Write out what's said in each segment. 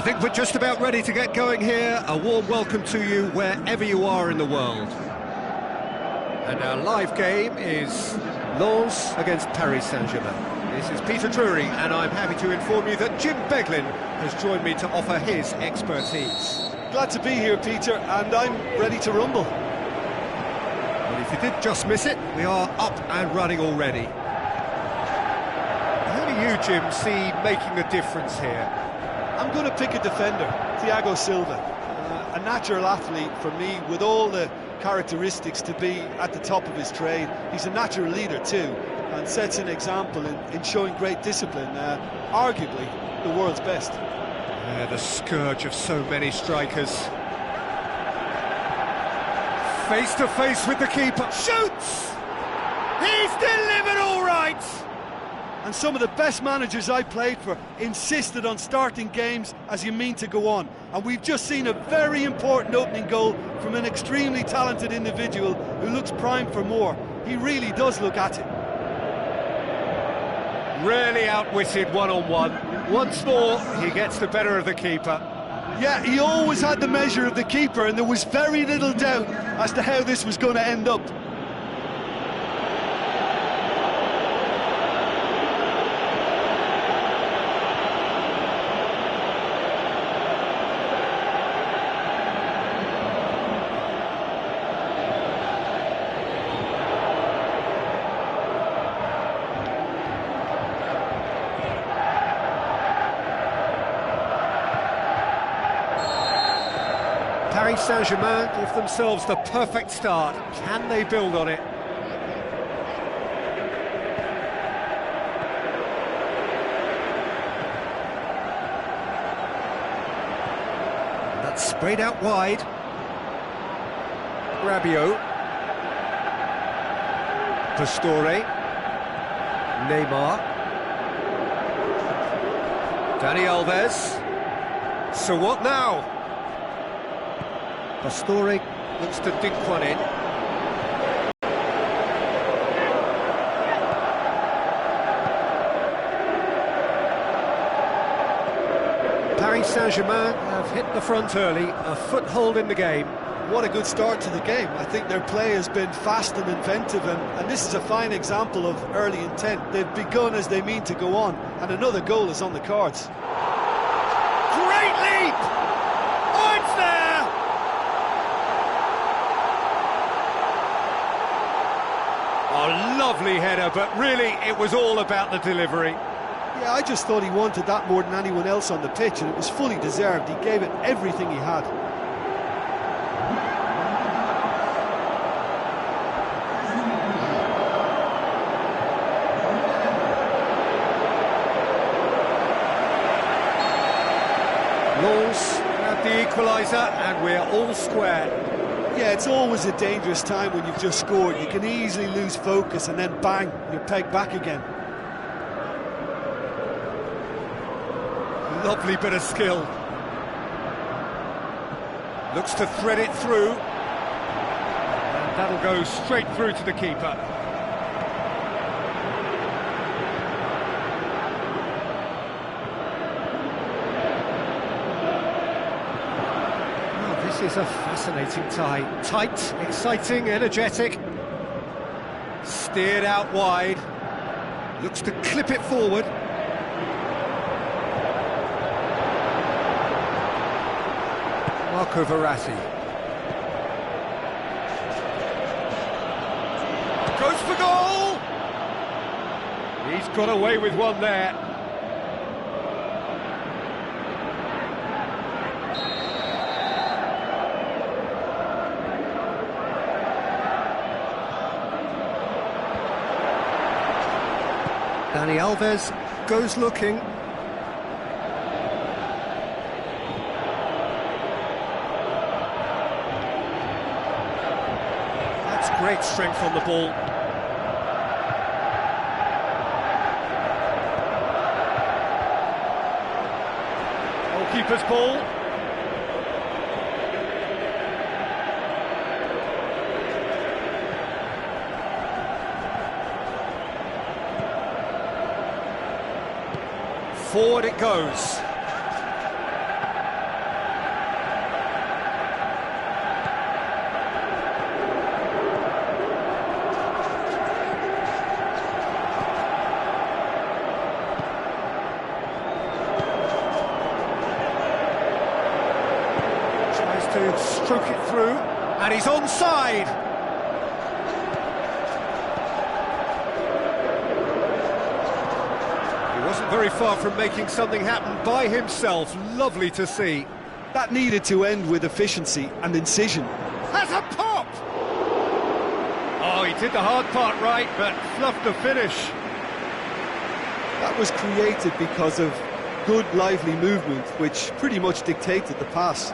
think we're just about ready to get going here. A warm welcome to you wherever you are in the world. And our live game is Lens against Paris Saint-Germain. This is Peter Drury, and I'm happy to inform you that Jim Beglin has joined me to offer his expertise. Glad to be here, Peter, and I'm ready to rumble. Well, if you did just miss it, we are up and running already. How do you, Jim, see making a difference here? I'm going to pick a defender, Thiago Silva, a natural athlete for me with all the characteristics to be at the top of his trade. He's a natural leader too, and sets an example in showing great discipline, arguably the world's best. The scourge of so many strikers. Face to face with the keeper, shoots! He's delivered all right! And some of the best managers I played for insisted on starting games as you mean to go on. And we've just seen a very important opening goal from an extremely talented individual who looks primed for more. He really does look at it. Really outwitted one-on-one. Once more, he gets the better of the keeper. Yeah, he always had the measure of the keeper, and there was very little doubt as to how this was going to end up. Paris Saint-Germain give themselves the perfect start. Can they build on it? And that's sprayed out wide. Rabiot. Pastore. Neymar. Dani Alves. So what now? Pastore looks to dink one in. Paris Saint-Germain have hit the front early, a foothold in the game. What a good start to the game. I think their play has been fast and inventive, and this is a fine example of early intent. They've begun as they mean to go on, and another goal is on the cards. Great leap! Oh, it's there! A lovely header, but really it was all about the delivery. Yeah, I just thought he wanted that more than anyone else on the pitch, and it was fully deserved. He gave it everything he had. Lens have the equaliser, and we're all square. Yeah, it's always a dangerous time when you've just scored. You can easily lose focus and then bang, you're pegged back again. Lovely bit of skill. Looks to thread it through. And that'll go straight through to the keeper. This is a fascinating tie. Tight, exciting, energetic. Steered out wide. Looks to clip it forward. Marco Verratti. Goes for goal! He's got away with one there. Dani Alves goes looking. That's great strength on the ball. Goalkeeper's ball. Forward it goes. stroke it through, and he's onside. He wasn't very far from making something happen by himself. Lovely to see. That needed to end with efficiency and incision. Has a pop! Oh, he did the hard part right, but fluffed the finish. That was created because of good, lively movement, which pretty much dictated the pass.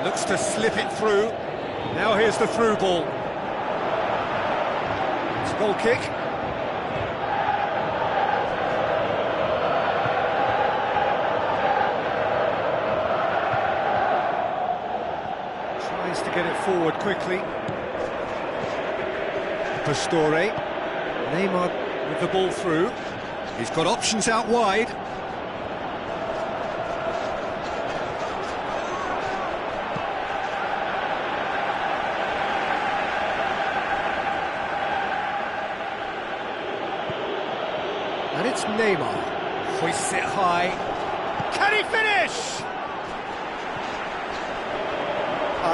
Looks to slip it through. Now here's the through ball. It's a goal kick. Tries to get it forward quickly. Pastore. Neymar with the ball through. He's got options out wide. And it's Neymar. Hoists it high. Can he finish?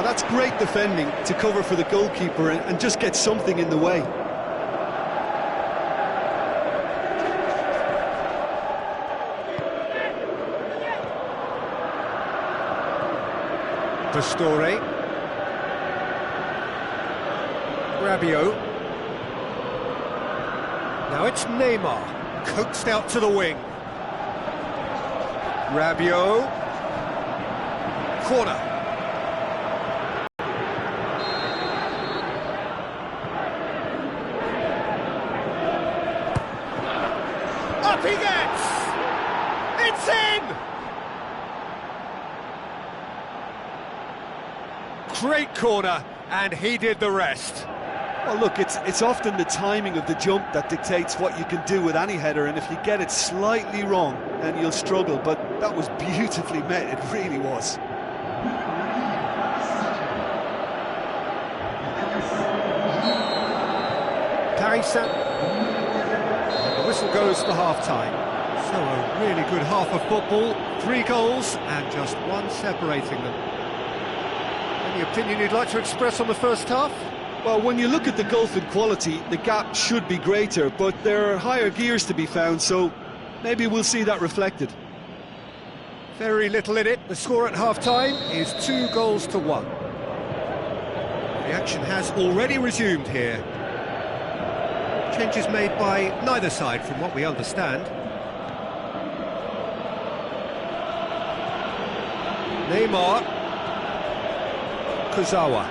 That's great defending to cover for the goalkeeper and just get something in the way. Pastore. Rabiot. Now it's Neymar. Coaxed out to the wing. Rabiot. Corner. Up he gets! It's in! Great corner, and he did the rest. Well, look, it's often the timing of the jump that dictates what you can do with any header, and if you get it slightly wrong, then you'll struggle, but that was beautifully met, it really was. Paris Saint-Germain. The whistle goes for half-time. So a really good half of football, 3 goals, and just one separating them. Any opinion you'd like to express on the first half? Well, when you look at the gulf in quality, the gap should be greater, but there are higher gears to be found, so maybe we'll see that reflected. Very little in it. The score at half-time is 2 goals to 1. The action has already resumed here. Changes made by neither side, from what we understand. Neymar. Kurzawa.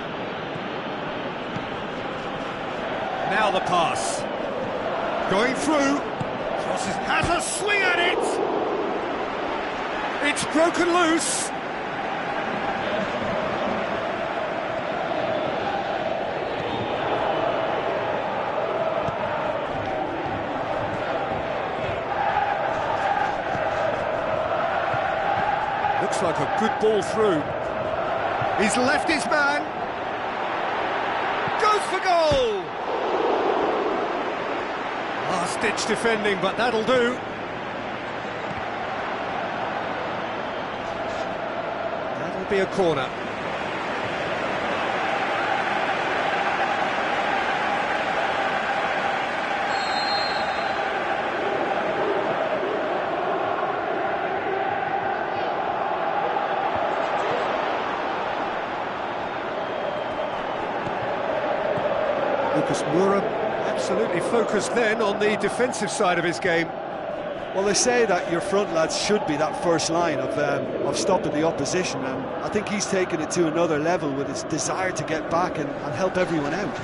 Now the pass. Going through. Crosses, has a swing at it! It's broken loose. Looks like a good ball through. He's left his man. Goes for goal! Last-ditch defending, but that'll do. That'll be a corner. Lucas Moura absolutely focused then on the defensive side of his game. Well, they say that your front lads should be that first line of stopping the opposition, and I think he's taken it to another level with his desire to get back and help everyone out.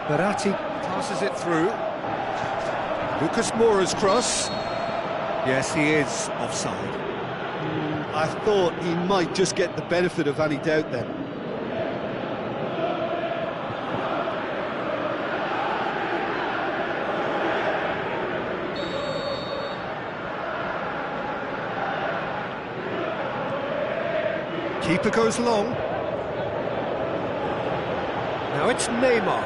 Verratti passes it through. Lucas Moura's cross. Yes, he is offside. I thought he might just get the benefit of any doubt then. Keeper goes long. Now it's Neymar.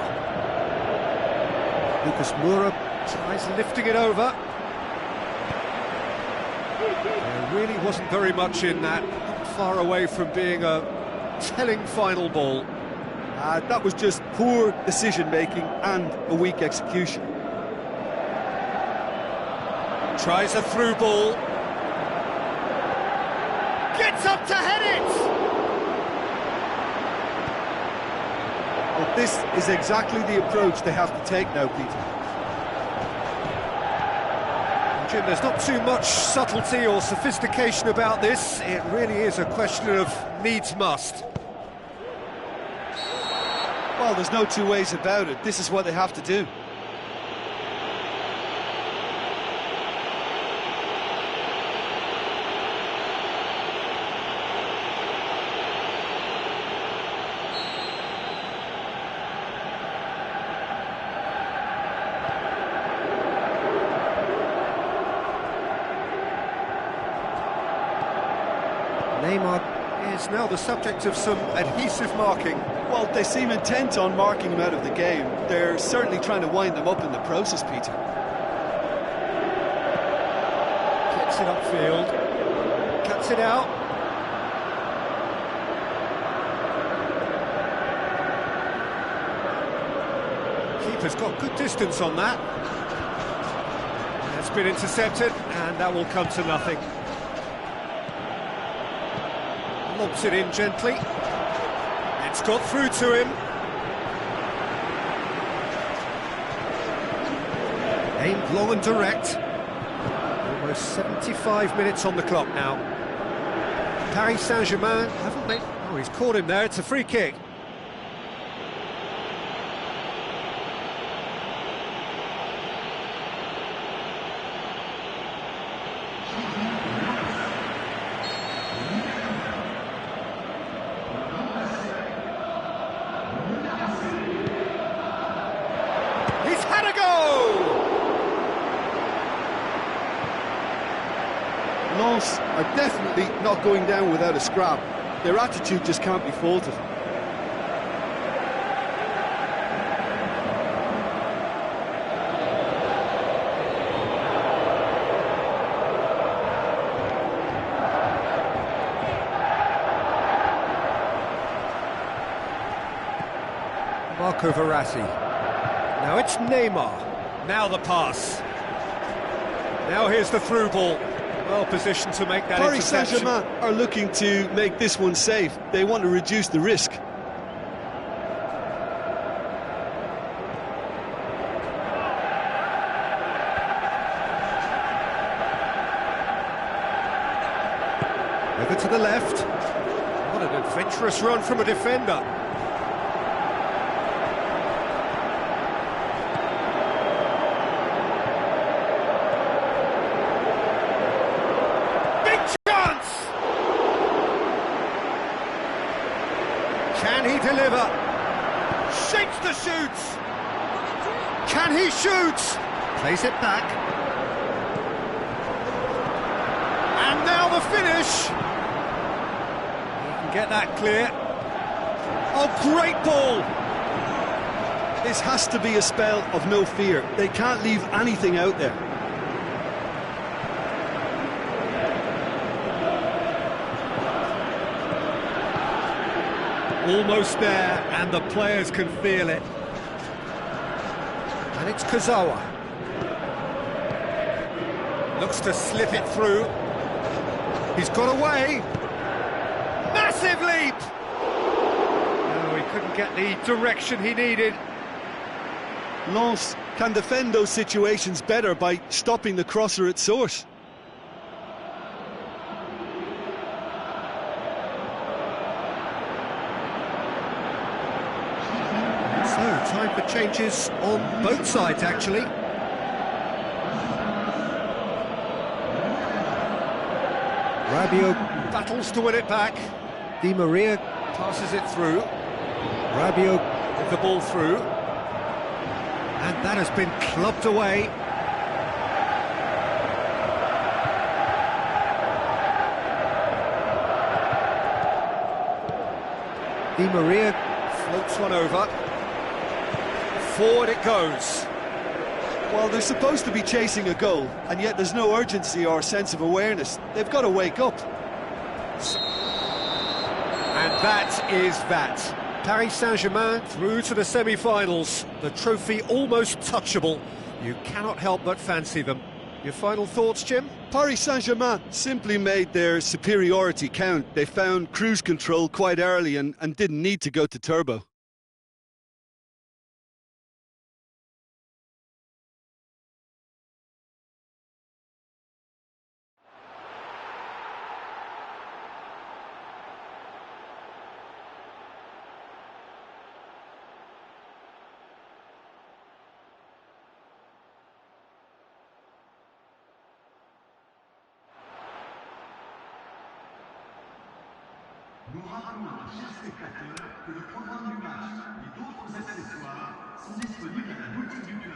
Lucas Moura tries lifting it over. There really wasn't very much in that, not far away from being a telling final ball. That was just poor decision-making and a weak execution. Tries a through ball. Gets up to head it! But this is exactly the approach they have to take now, Peter. Jim, there's not too much subtlety or sophistication about this. It really is a question of needs must. Well, there's no two ways about it. This is what they have to do. Neymar is now the subject of some adhesive marking. Well, they seem intent on marking him out of the game. They're certainly trying to wind them up in the process, Peter. Gets it upfield. Cuts it out. Keeper's got good distance on that. It's been intercepted, and that will come to nothing. Lobs it in gently. It's got through to him. Aimed long and direct. Almost 75 minutes on the clock now. Paris Saint-Germain, haven't they? Oh, he's caught him there. It's a free kick. Lens are definitely not going down without a scrap. Their attitude just can't be faulted. Marco Verratti. Now it's Neymar. Now the pass. Now here's the through ball. Well positioned to make that Paris interception. Saint-Germain are looking to make this one safe. They want to reduce the risk. Over to the left. What an adventurous run from a defender. Can he deliver? Shakes the shoots. Can he shoot? Plays it back. And now the finish. He can get that clear. Oh, great ball. This has to be a spell of no fear. They can't leave anything out there. Almost there, and the players can feel it. And it's Kurzawa. Looks to slip it through. He's got away. Massive leap! No, he couldn't get the direction he needed. Lens can defend those situations better by stopping the crosser at source. Time for changes on both sides, actually. Rabiot battles to win it back. Di Maria passes it through. Rabiot with the ball through. And that has been clubbed away. Di Maria floats one over. Forward it goes. Well, they're supposed to be chasing a goal, and yet there's no urgency or sense of awareness. They've got to wake up. And that is that. Paris Saint-Germain through to the semi-finals. The trophy almost touchable. You cannot help but fancy them. Your final thoughts, Jim? Paris Saint-Germain simply made their superiority count. They found cruise control quite early and didn't need to go to turbo. Nous rappelons à nos chers spectateurs que le programme du match et d'autres accessoires sont disponibles à la boutique du club.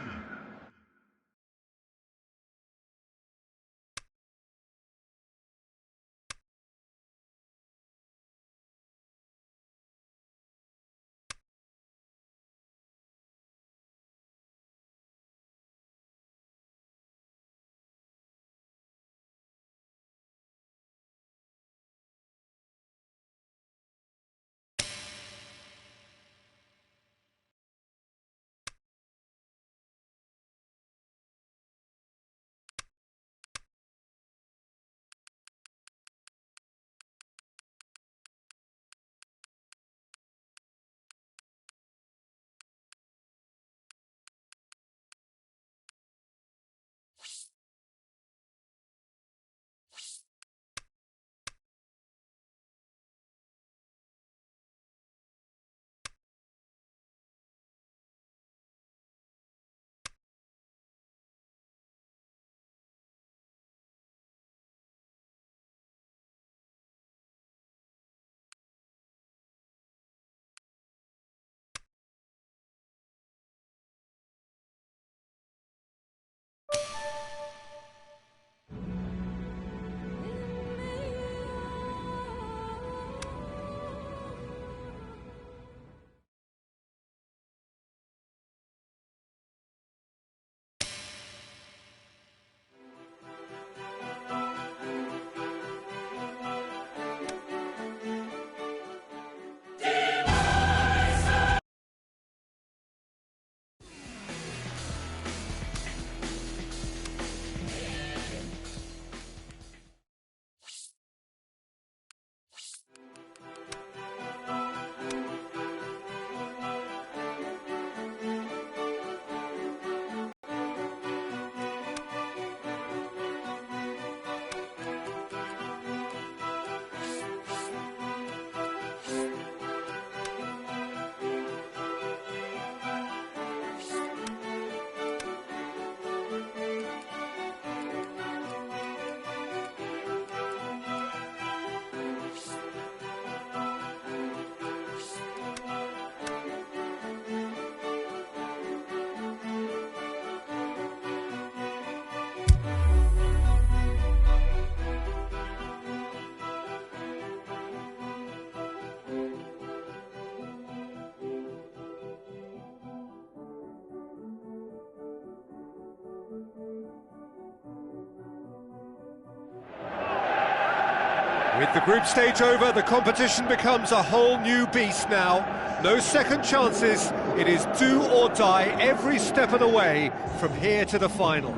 With the group stage over, the competition becomes a whole new beast now. No second chances, it is do or die every step of the way from here to the final.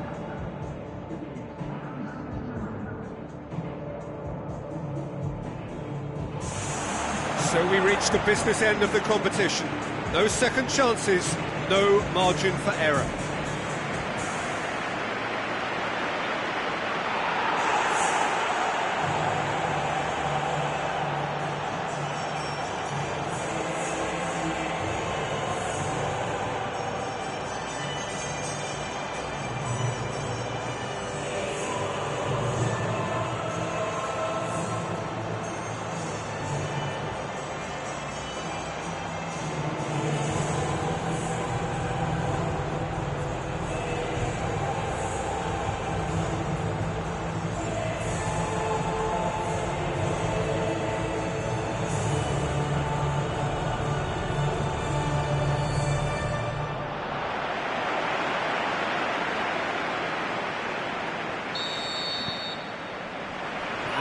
So we reach the business end of the competition. No second chances, no margin for error.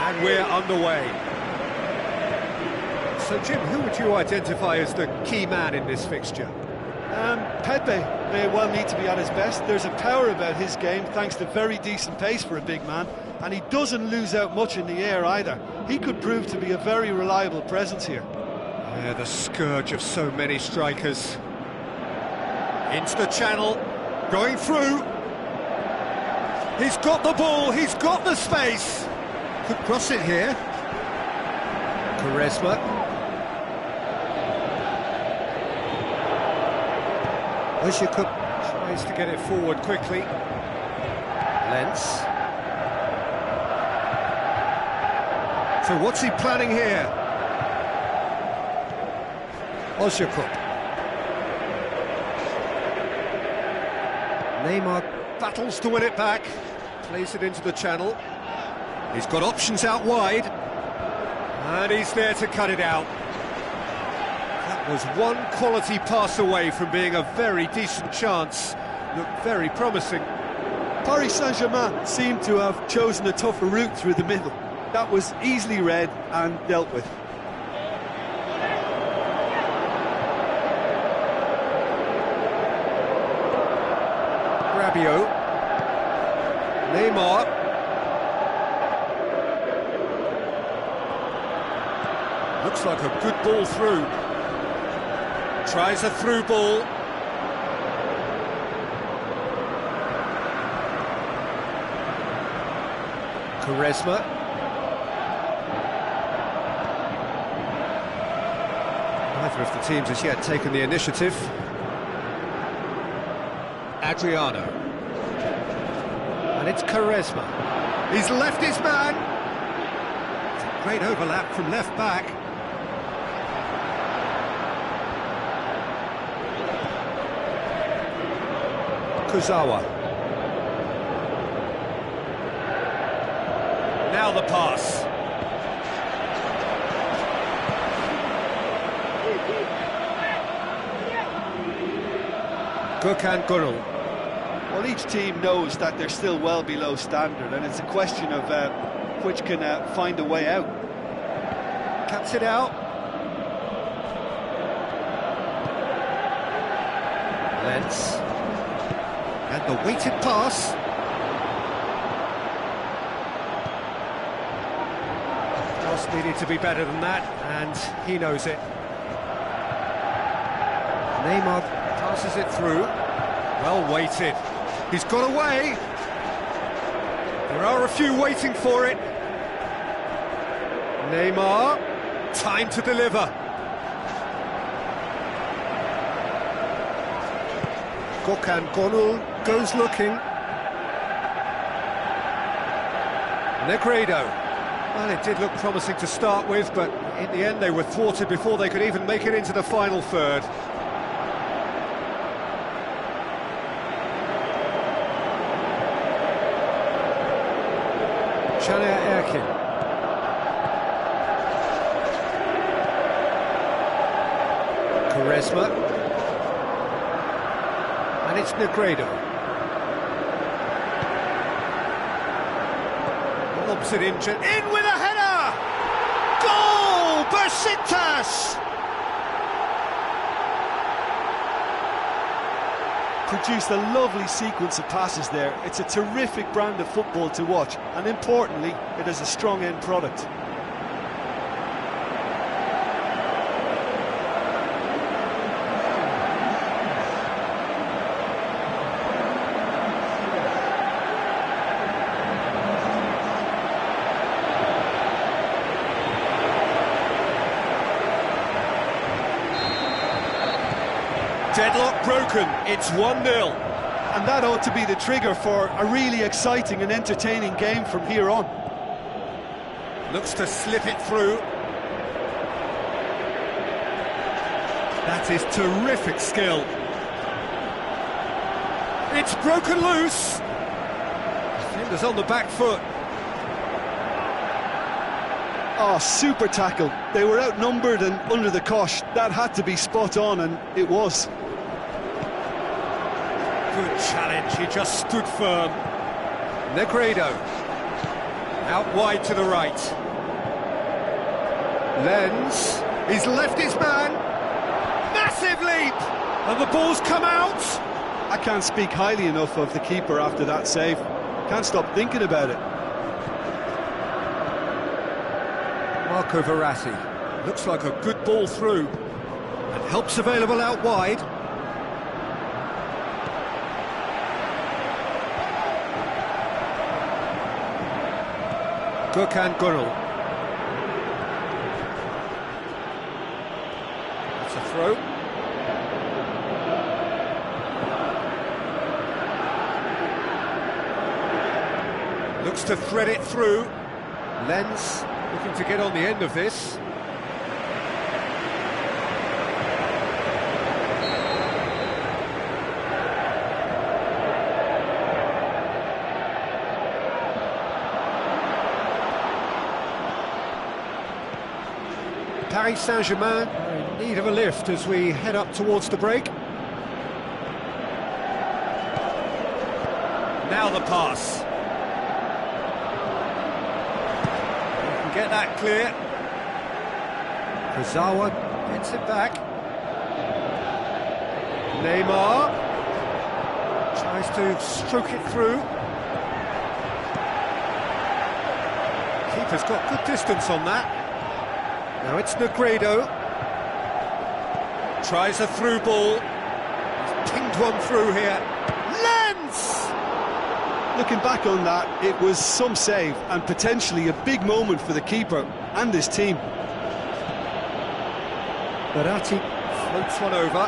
And we're underway. So, Jim, who would you identify as the key man in this fixture? Pepe may well need to be at his best. There's a power about his game, thanks to very decent pace for a big man, and he doesn't lose out much in the air either. He could prove to be a very reliable presence here. Yeah, the scourge of so many strikers. Into the channel, going through. He's got the ball, he's got the space. Could cross it here. Quaresma. Ojukwu tries to get it forward quickly. Lens. So what's he planning here? Ojukwu. Neymar battles to win it back. Plays it into the channel. He's got options out wide. And he's there to cut it out. That was one quality pass away from being a very decent chance. Looked very promising. Paris Saint-Germain seemed to have chosen a tougher route through the middle. That was easily read and dealt with. Rabiot. Neymar. Looks like a good ball through. Tries a through ball. Quaresma. Neither of the teams has yet taken the initiative. Adriano. And it's Quaresma. He's left his man. It's a great overlap from left back. Kurzawa. Now the pass. Gökhan Gönül. Well, each team knows that they're still well below standard, and it's a question of which can find a way out. Cuts it out. Lens. And the weighted pass. Cross needed to be better than that, and he knows it. Neymar passes it through. Well weighted. He's got away. There are a few waiting for it. Neymar. Time to deliver. Gökhan Gönül goes looking. Negredo. Well, it did look promising to start with, but in the end they were thwarted before they could even make it into the final third. Caner Erkin. Quaresma. And it's Negredo. Lobs it in with a header! Goal! Besiktas! Produced a lovely sequence of passes there. It's a terrific brand of football to watch, and importantly, it is a strong end product. Deadlock broken, it's 1-0. And that ought to be the trigger for a really exciting and entertaining game from here on. Looks to slip it through. That is terrific skill. It's broken loose. Defender's on the back foot. Oh, super tackle. They were outnumbered and under the cosh. That had to be spot on, and it was. Good challenge, he just stood firm. Negredo. Out wide to the right. Lenz, he's left his man. Massive leap! And the ball's come out. I can't speak highly enough of the keeper after that save. Can't stop thinking about it. Marco Verratti. Looks like a good ball through. And help's available out wide. Gökhan Gürel. That's a throw. Looks to thread it through. Lenz looking to get on the end of this. Paris Saint-Germain are in need of a lift as we head up towards the break. Now the pass. You can get that clear. Kurzawa gets it back. Neymar tries to stroke it through. Keeper's got good distance on that. Now it's Negredo. Tries a through ball. He's pinged one through here. Lenz! Looking back on that, it was some save and potentially a big moment for the keeper and his team. Verratti floats one over.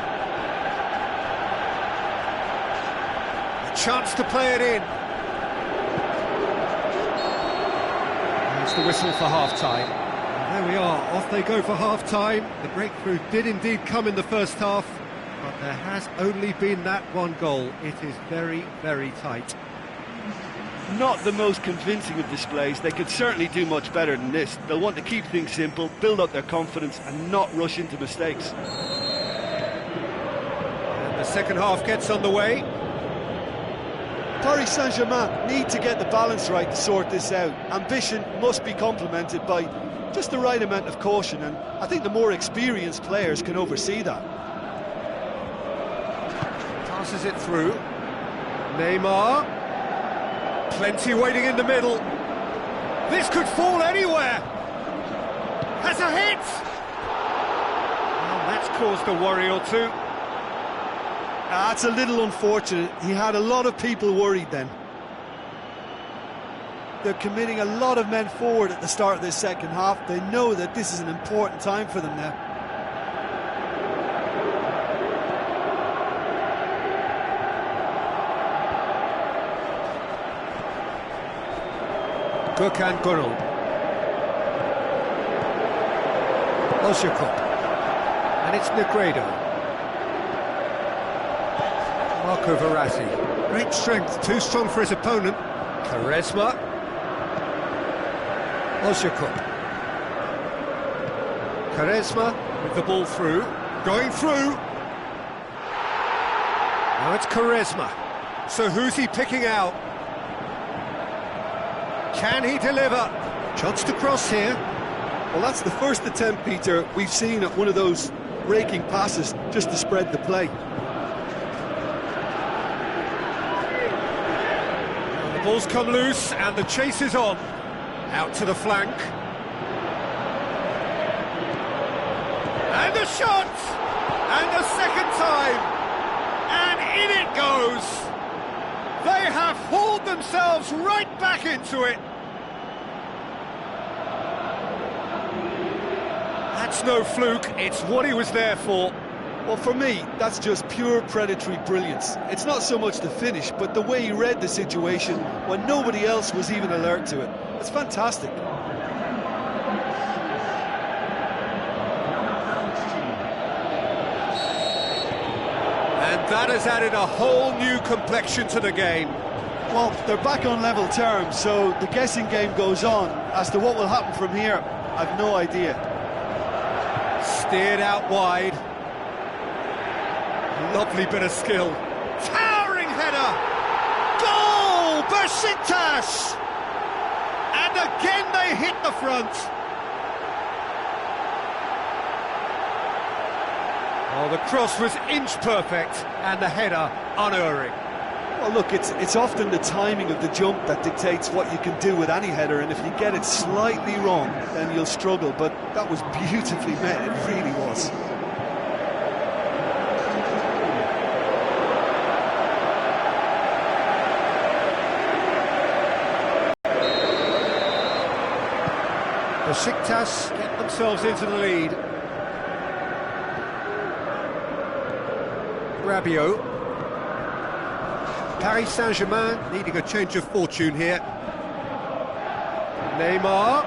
A chance to play it in. There's the whistle for half-time. There we are, off they go for half-time. The breakthrough did indeed come in the first half, but there has only been that one goal. It is very, very tight. Not the most convincing of displays. They could certainly do much better than this. They'll want to keep things simple, build up their confidence and not rush into mistakes. And the second half gets underway. Paris Saint-Germain need to get the balance right to sort this out. Ambition must be complemented by just the right amount of caution, and I think the more experienced players can oversee that. Passes it through. Neymar. Plenty waiting in the middle. This could fall anywhere. Has a hit. Well, that's caused a worry or two. That's a little unfortunate. He had a lot of people worried then. They're committing a lot of men forward at the start of this second half. They know that this is an important time for them now. Gökhan Gürel. Ozyakup. And it's Negredo. Marco Verratti. Great strength, too strong for his opponent. Quaresma. Ozyakup. Quaresma with the ball through. Going through. Now it's Quaresma. So who's he picking out? Can he deliver? Chance to cross here. Well, that's the first attempt, Peter, we've seen at one of those raking passes just to spread the play. And the ball's come loose and the chase is on. Out to the flank. And the shot! And the second time! And in it goes! They have hauled themselves right back into it! That's no fluke, it's what he was there for. Well, for me, that's just pure predatory brilliance. It's not so much the finish, but the way he read the situation when nobody else was even alert to it. It's fantastic. And that has added a whole new complexion to the game. Well, they're back on level terms, so the guessing game goes on. As to what will happen from here, I've no idea. Steered out wide. Lovely bit of skill. Towering header! Goal! Besiktas! And And again they hit the front. Oh, the cross was inch perfect and the header unerring. Well, look, it's often the timing of the jump that dictates what you can do with any header, and if you get it slightly wrong, then you'll struggle. But that was beautifully met, it really was. Besiktas get themselves into the lead. Rabiot. Paris Saint-Germain needing a change of fortune here. Neymar.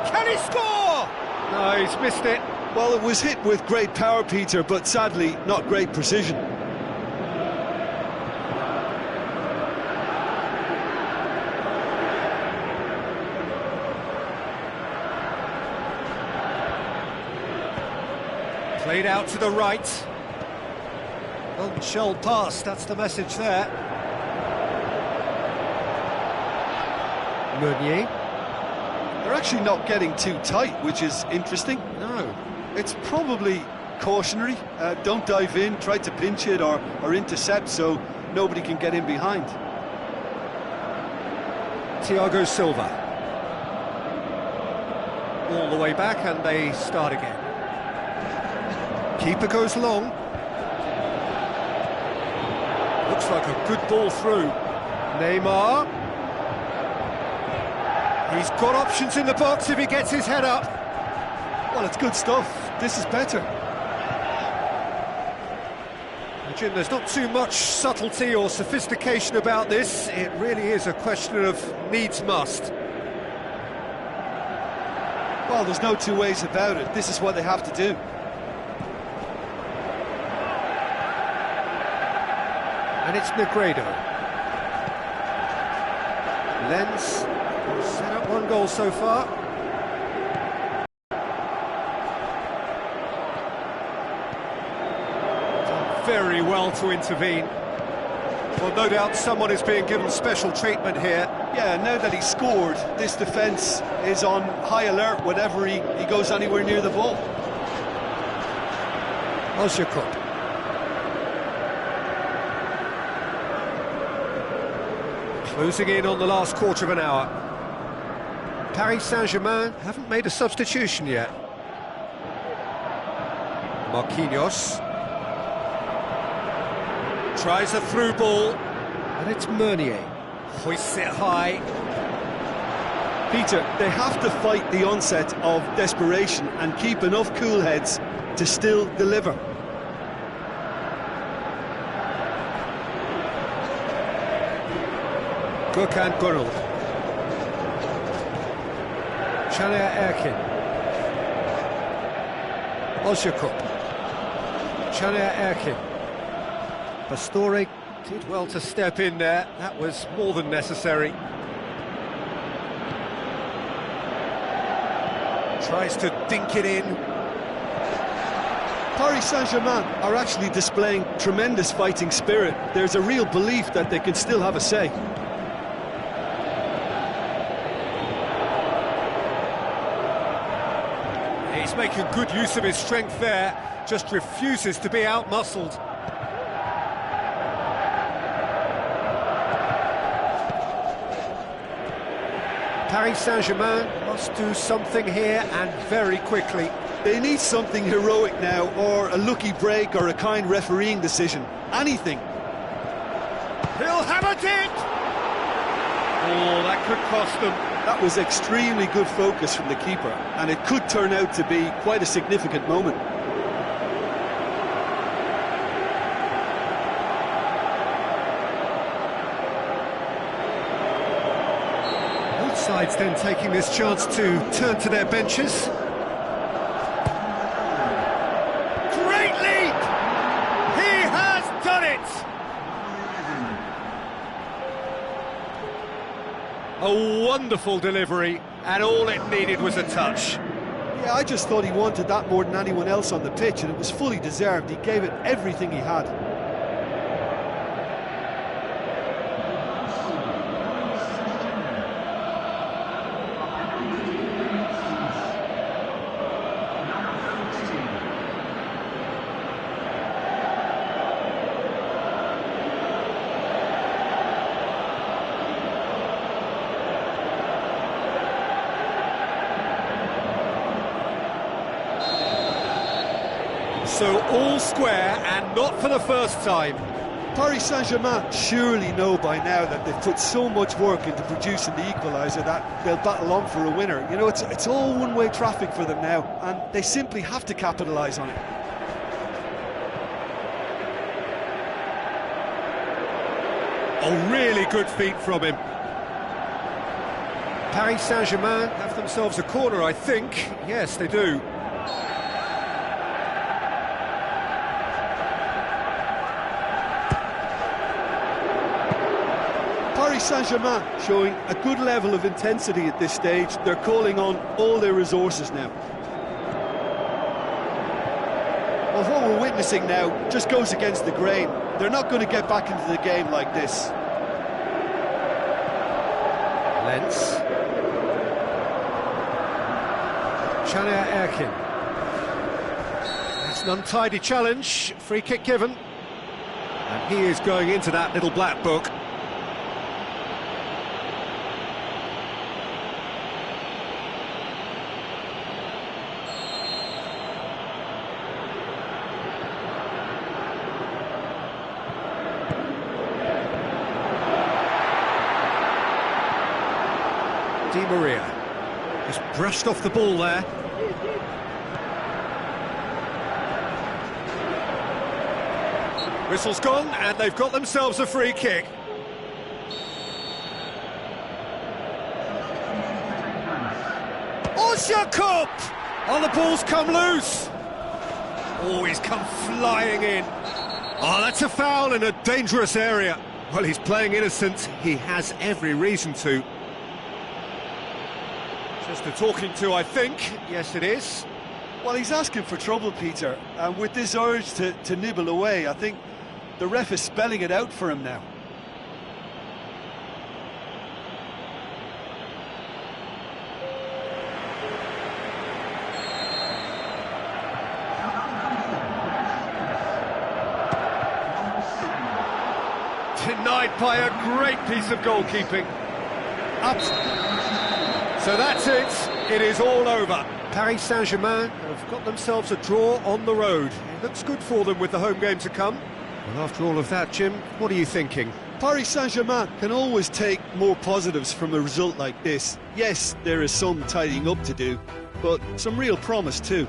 Can he score? No, he's missed it. Well, it was hit with great power, Peter, but sadly not great precision. Played out to the right. Unshelled pass, that's the message there. Meunier. They're actually not getting too tight, which is interesting. No. It's probably cautionary. Don't dive in, try to pinch it or intercept so nobody can get in behind. Thiago Silva. All the way back and they start again. Keeper goes long. Looks like a good ball through. Neymar. He's got options in the box if he gets his head up. Well, it's good stuff. This is better. Jim, there's not too much subtlety or sophistication about this. It really is a question of needs must. Well, there's no two ways about it. This is what they have to do. And it's Negredo. Lens has set up one goal so far. Done very well to intervene. Well, no doubt someone is being given special treatment here. Yeah, now that he's scored, this defence is on high alert whenever he goes anywhere near the ball. Osjakov. Closing in on the last quarter of an hour. Paris Saint-Germain haven't made a substitution yet. Marquinhos. Tries a through ball. And it's Meunier. Hoists it high. Peter, they have to fight the onset of desperation and keep enough cool heads to still deliver. Gökhan Gürel. Caner Erkin. Osjakov. Caner Erkin. Pastore did well to step in there. That was more than necessary. Tries to dink it in. Paris Saint-Germain are actually displaying tremendous fighting spirit. There's a real belief that they can still have a say. He's making good use of his strength there, just refuses to be out-muscled. Paris Saint-Germain must do something here and very quickly. They need something heroic now, or a lucky break or a kind refereeing decision. Anything. He'll hammer it! Oh, that could cost them. That was extremely good focus from the keeper, and it could turn out to be quite a significant moment. Both sides then taking this chance to turn to their benches. Great leap! He has done it! A wonderful delivery, and all it needed was a touch. Yeah, I just thought he wanted that more than anyone else on the pitch, and it was fully deserved. He gave it everything he had. So all square, and not for the first time. Paris Saint-Germain surely know by now that they've put so much work into producing the equaliser that they'll battle on for a winner. You know, it's all one-way traffic for them now, and they simply have to capitalise on it. Oh, really good feet from him. Paris Saint-Germain have themselves a corner, I think. Yes, they do. Paris Saint-Germain showing a good level of intensity at this stage. They're calling on all their resources now. Well, what we're witnessing now just goes against the grain. They're not going to get back into the game like this. Lens. Chania Erkin. That's an untidy challenge. Free kick given. And he is going into that little black book. Di Maria just brushed off the ball there. Whistle's gone, and they've got themselves a free kick. Osjakop! Oh, the ball's come loose. Oh, he's come flying in. Oh, that's a foul in a dangerous area. Well, he's playing innocent. He has every reason to. Just a talking to, I think. Yes, it is. Well, he's asking for trouble, Peter, and with this urge to nibble away, I think the ref is spelling it out for him now. Denied by a great piece of goalkeeping. Up. So that's it. It is all over. Paris Saint-Germain have got themselves a draw on the road. It looks good for them with the home game to come. Well, after all of that, Jim, what are you thinking? Paris Saint-Germain can always take more positives from a result like this. Yes, there is some tidying up to do, but some real promise too.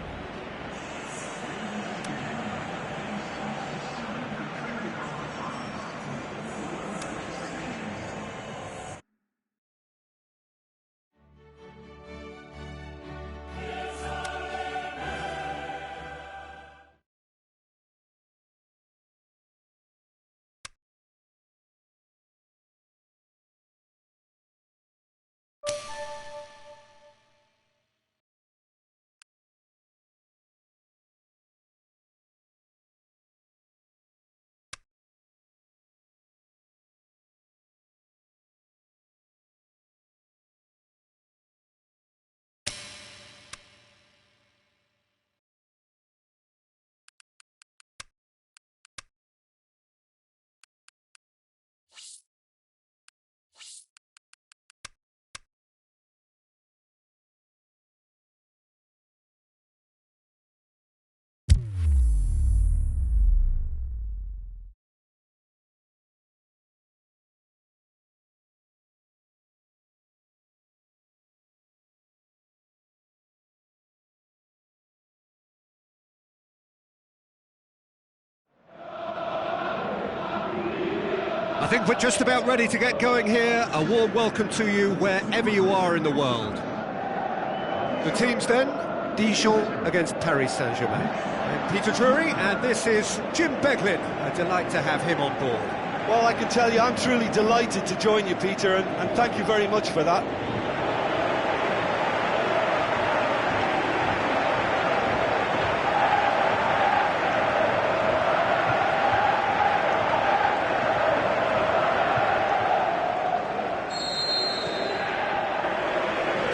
I think we're just about ready to get going here. A warm welcome to you wherever you are in the world. The teams then, Dijon against Paris Saint-Germain. I'm Peter Drury, and this is Jim Beglin. A delight to have him on board. Well, I can tell you, I'm truly delighted to join you, Peter, and thank you very much for that.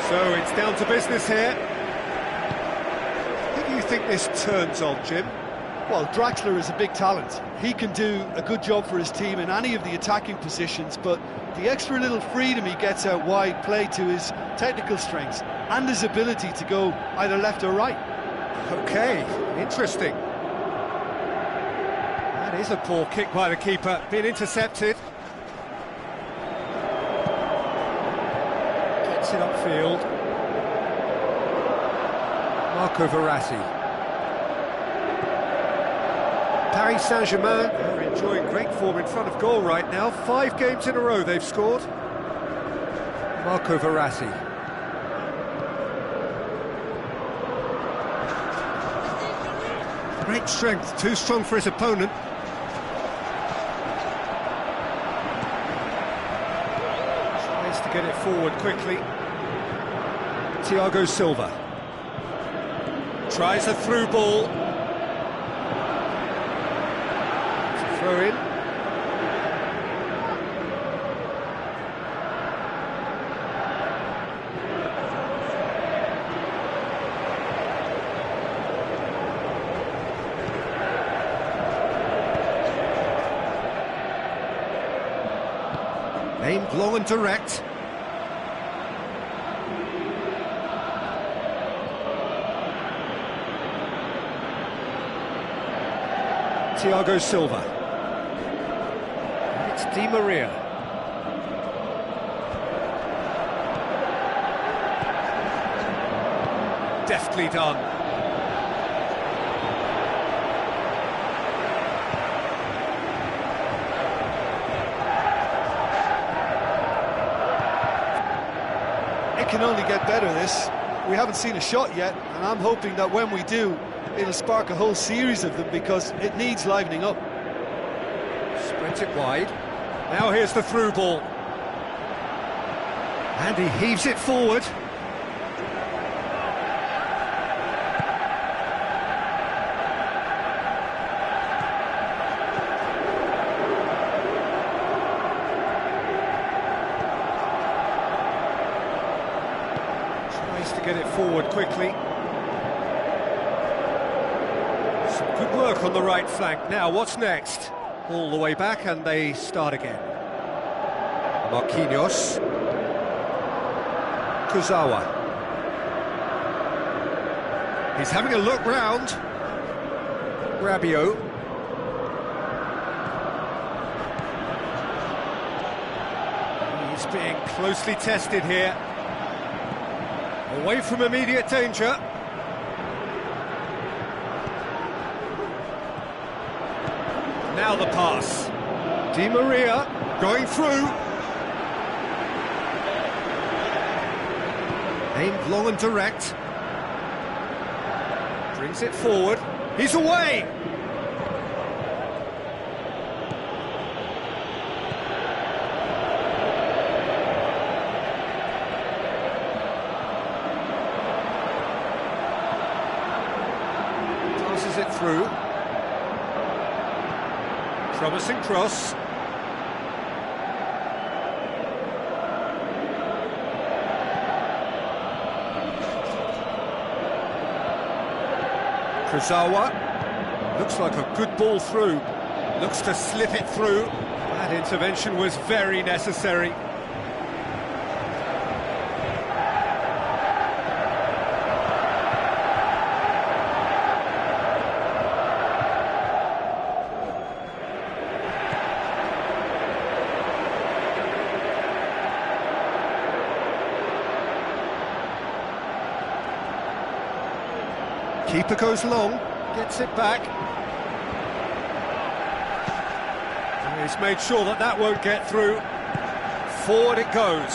So it's down to business here. Who do you think this turns on, Jim? Well, Draxler is a big talent. He can do a good job for his team in any of the attacking positions, but the extra little freedom he gets out wide play to his technical strengths and his ability to go either left or right. Okay, interesting. Here's a poor kick by the keeper, being intercepted. Gets it upfield. Marco Verratti. Paris Saint-Germain are enjoying great form in front of goal right now. 5 games in a row they've scored. Marco Verratti. Great strength, too strong for his opponent. Tries to get it forward quickly. Thiago Silva. Tries a through ball. It's a throw in. Aimed long and direct. Thiago Silva. And it's Di Maria. Deftly done. It can only get better, this. We haven't seen a shot yet, and I'm hoping that when we do, it'll spark a whole series of them, because it needs livening up. Spreads it wide. Now here's the through ball. And he heaves it forward. To get it forward quickly. Some good work on the right flank. Now, what's next? All the way back, and they start again. Marquinhos. Kurzawa. He's having a look round. Rabiot. He's being closely tested here. Away from immediate danger. Now the pass. Di Maria going through. Aimed long and direct. Brings it forward. He's away! It through. Promising cross. Kurzawa. Looks like a good ball through. Looks to slip it through. That intervention was very necessary. Keeper goes long, gets it back. And he's made sure that that won't get through. Forward it goes.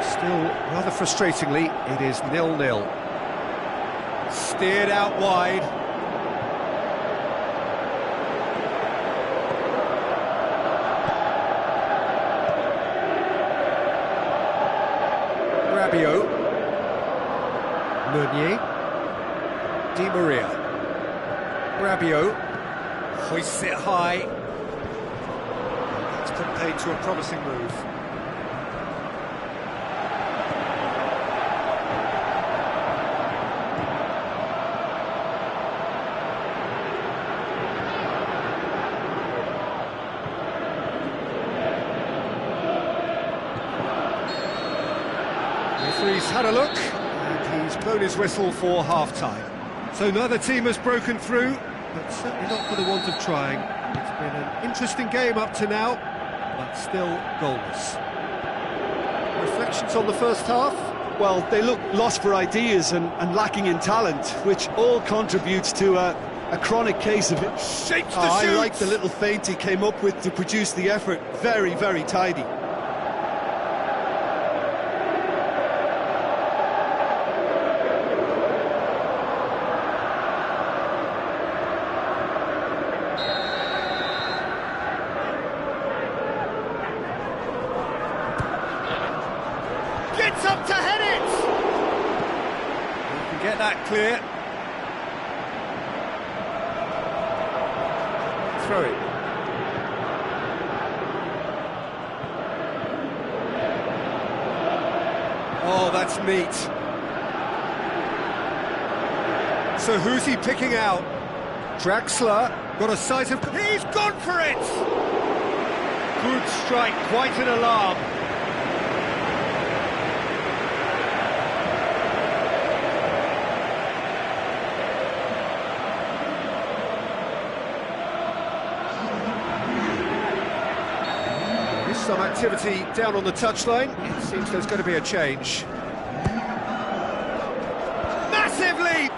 Still, rather frustratingly, it is 0-0. Steered out wide. Rabiot. Meunier. Di Maria. Rabiot. Hoists it high. That's put paid to a promising move. Referee's had a look, and he's blown his whistle for half-time. So neither team has broken through, but certainly not for the want of trying. It's been an interesting game up to now, but still goalless. Reflections on the first half? Well, they look lost for ideas and lacking in talent, which all contributes to a chronic case of it. Shapes the I shoot! like the little feint he came up with to produce the effort. Very, very tidy. Gets up to head it! You can get that clear. Throw it. Oh, that's neat. So who's he picking out? Draxler got a sight of... He's gone for it! Good strike, quite an alarm. Some activity down on the touchline. It seems there's going to be a change. Massive leap!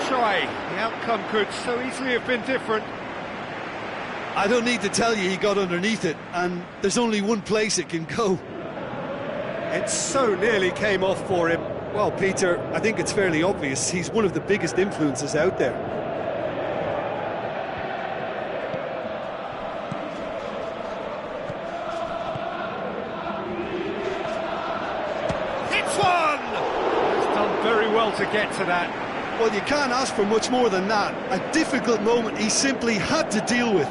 Try. The outcome could so easily have been different. I don't need to tell you he got underneath it, and there's only one place it can go. It so nearly came off for him. Well, Peter, I think it's fairly obvious he's one of the biggest influences out there. Very well to get to that. Well, you can't ask for much more than that. A difficult moment he simply had to deal with.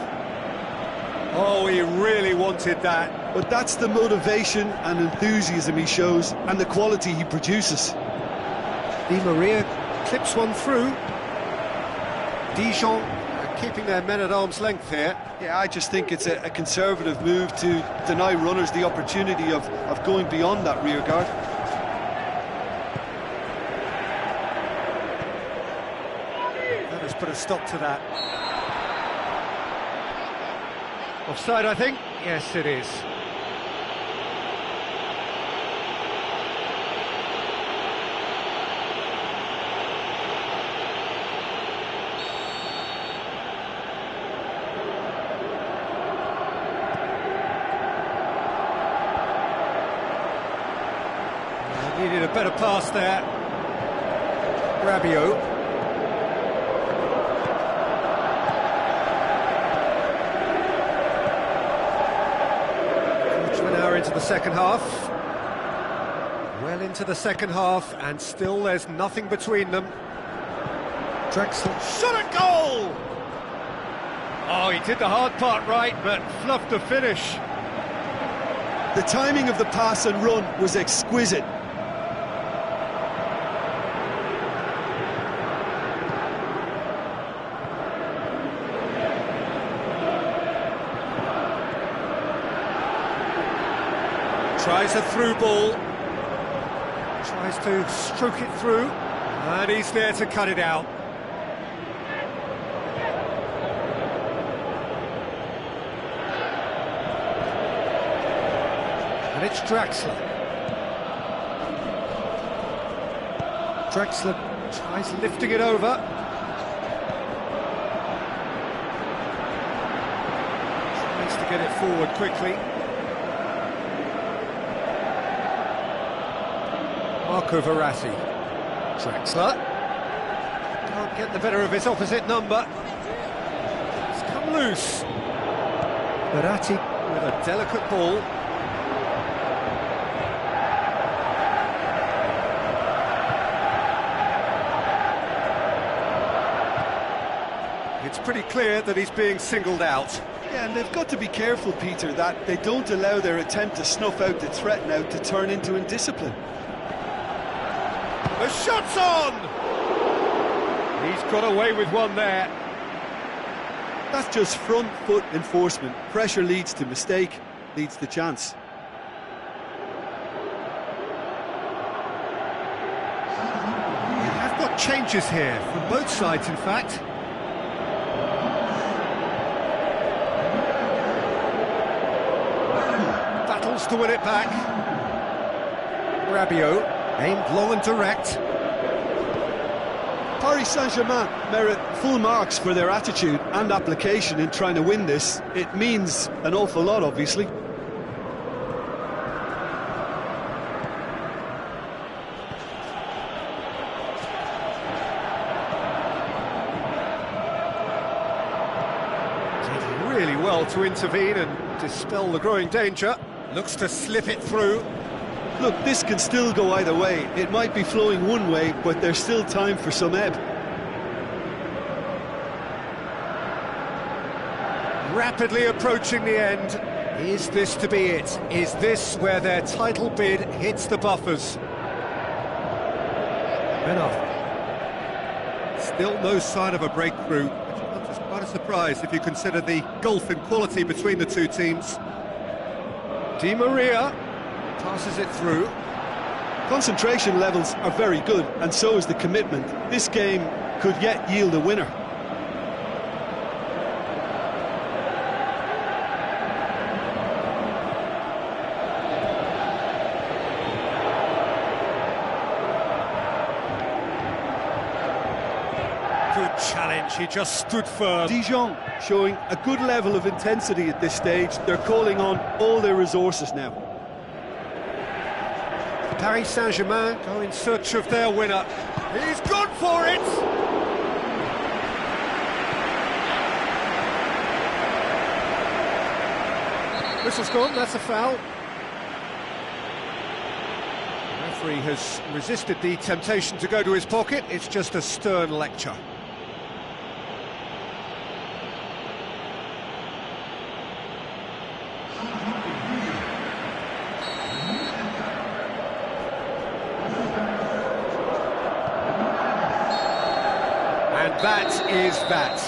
Oh, he really wanted that. But that's the motivation and enthusiasm he shows, and the quality he produces. Di Maria clips one through. Dijon keeping their men at arm's length here. Yeah, I just think it's a conservative move to deny runners the opportunity of going beyond that rear guard. Put a stop to that. Offside, I think. Yes, it is. Needed a better pass there. Rabiot. Into the second half. Well into the second half, and still there's nothing between them. Draxler shot at goal! Oh, he did the hard part right, but fluffed the finish. The timing of the pass and run was exquisite. Tries a through ball, tries to stroke it through, and he's there to cut it out. And it's Draxler. Draxler tries lifting it over. Tries to get it forward quickly. Marco Verratti. Draxler can't get the better of his opposite number. It's come loose. Verratti with a delicate ball. It's pretty clear that he's being singled out. Yeah, and they've got to be careful, Peter, that they don't allow their attempt to snuff out the threat now to turn into indiscipline. The shot's on! He's got away with one there. That's just front foot enforcement. Pressure leads to mistake, leads to chance. You have got changes here, from both sides in fact. Battles to win it back. Rabiot, aimed long and direct. Paris Saint-Germain merit full marks for their attitude and application in trying to win this. It means an awful lot, obviously. Did really well to intervene and dispel the growing danger. Looks to slip it through. Look, this can still go either way. It might be flowing one way, but there's still time for some ebb. Rapidly approaching the end. Is this to be it? Is this where their title bid hits the buffers? Enough. Still no sign of a breakthrough, which is quite a surprise if you consider the gulf in quality between the two teams. Di Maria passes it through. Concentration levels are very good, and so is the commitment. This game could yet yield a winner. Good challenge, he just stood firm. Dijon showing a good level of intensity at this stage. They're calling on all their resources now. Paris Saint-Germain go in search of their winner. He's gone for it! Whistle's gone, that's a foul. The referee has resisted the temptation to go to his pocket. It's just a stern lecture. That is that.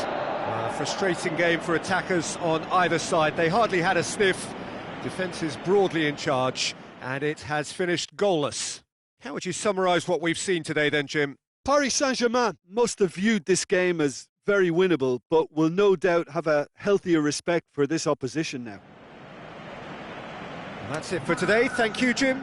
A frustrating game for attackers on either side. They hardly had a sniff. Defence is broadly in charge, and it has finished goalless. How would you summarise what we've seen today then, Jim? Paris Saint-Germain must have viewed this game as very winnable, but will no doubt have a healthier respect for this opposition now. Well, that's it for today. Thank you, Jim.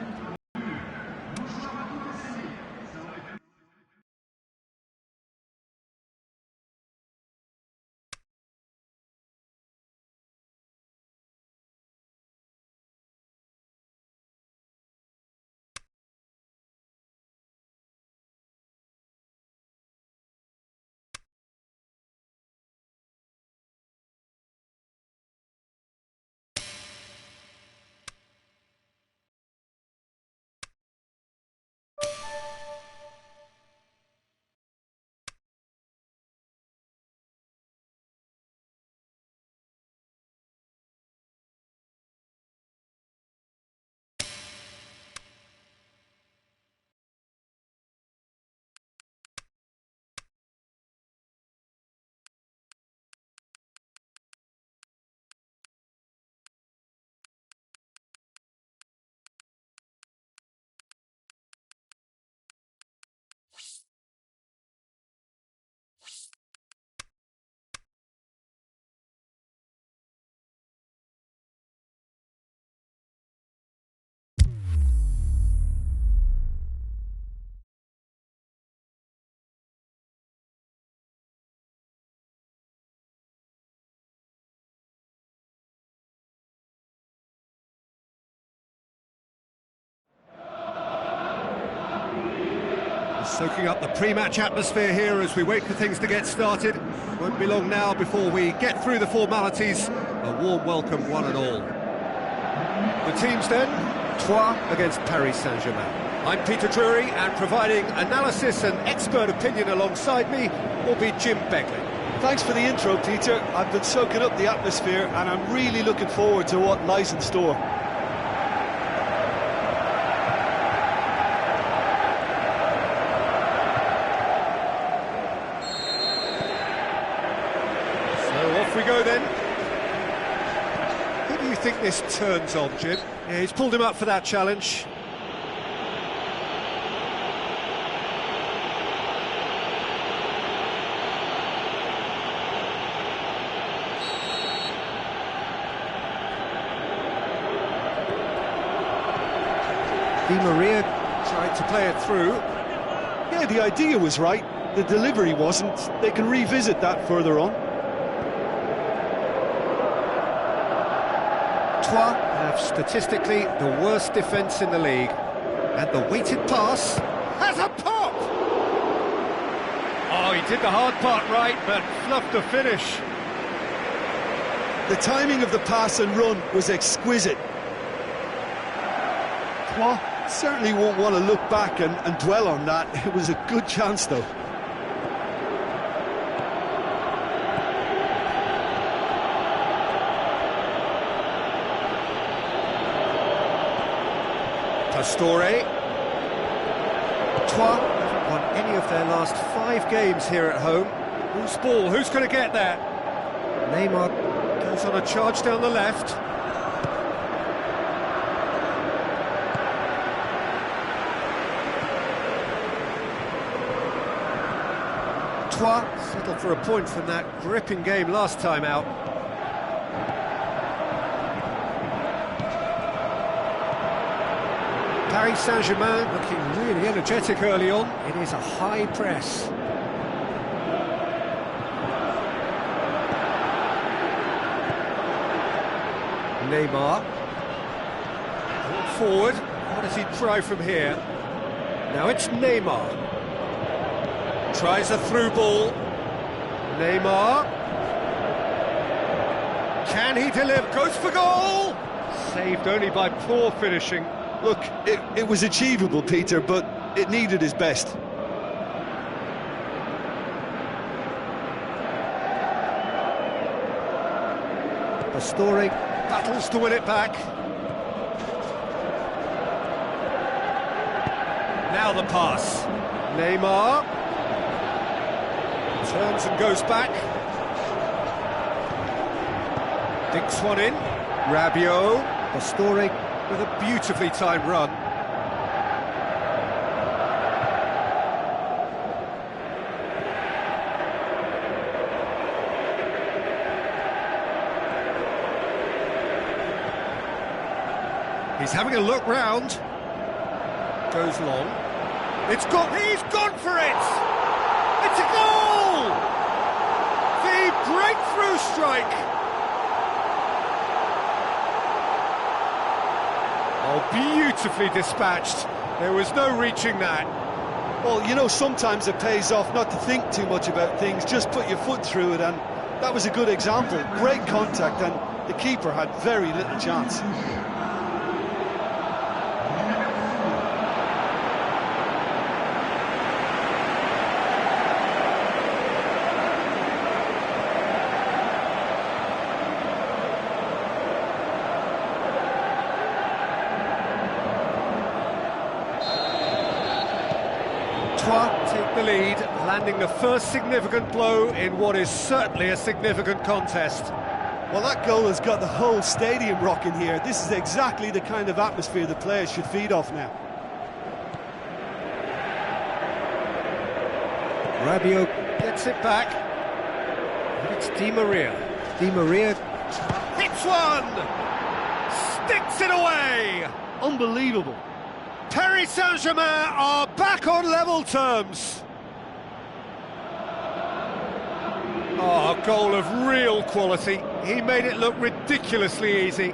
Soaking up the pre-match atmosphere here as we wait for things to get started. Won't be long now before we get through the formalities. A warm welcome, one and all. The teams then, Troyes against Paris Saint-Germain. I'm Peter Drury, and providing analysis and expert opinion alongside me will be Jim Begley. Thanks for the intro, Peter. I've been soaking up the atmosphere, and I'm really looking forward to what lies in store. We go then. Who do you think this turns on, Jim? Yeah, he's pulled him up for that challenge. Di Maria tried to play it through. Yeah, the idea was right. The delivery wasn't. They can revisit that further on. Troyes have statistically the worst defence in the league. And the weighted pass has a pop! Oh, he did the hard part right, but fluffed the finish. The timing of the pass and run was exquisite. Troyes certainly won't want to look back and dwell on that. It was a good chance, though. Pastore. Troyes haven't won any of their last 5 games here at home. Who's ball? Who's going to get there? Neymar goes on a charge down the left. Troyes settled for a point from that gripping game last time out. Paris Saint-Germain looking really energetic early on. It is a high press. Neymar. Forward. What does he try from here? Now it's Neymar. Tries a through ball. Neymar. Can he deliver? Goes for goal! Saved only by poor finishing. Look, it was achievable, Peter, but it needed his best. Pastore battles to win it back. Now the pass. Neymar. Turns and goes back. Dinks one in. Rabiot. Pastore with a beautifully timed run. He's having a look round. Goes long. It's gone. He's gone for it! It's a goal! The breakthrough strike! Oh, beautifully dispatched. There was no reaching that. Well, you know, sometimes it pays off not to think too much about things, just put your foot through it, and that was a good example. Great contact, and the keeper had very little chance. Troyes take the lead, landing the first significant blow in what is certainly a significant contest. Well, that goal has got the whole stadium rocking here. This is exactly the kind of atmosphere the players should feed off now. Rabiot gets it back. And it's Di Maria. Di Maria hits one! Sticks it away! Unbelievable. Paris Saint-Germain are back on level terms. Oh, a goal of real quality. He made it look ridiculously easy.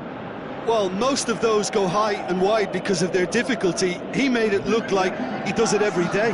Well, most of those go high and wide because of their difficulty. He made it look like he does it every day.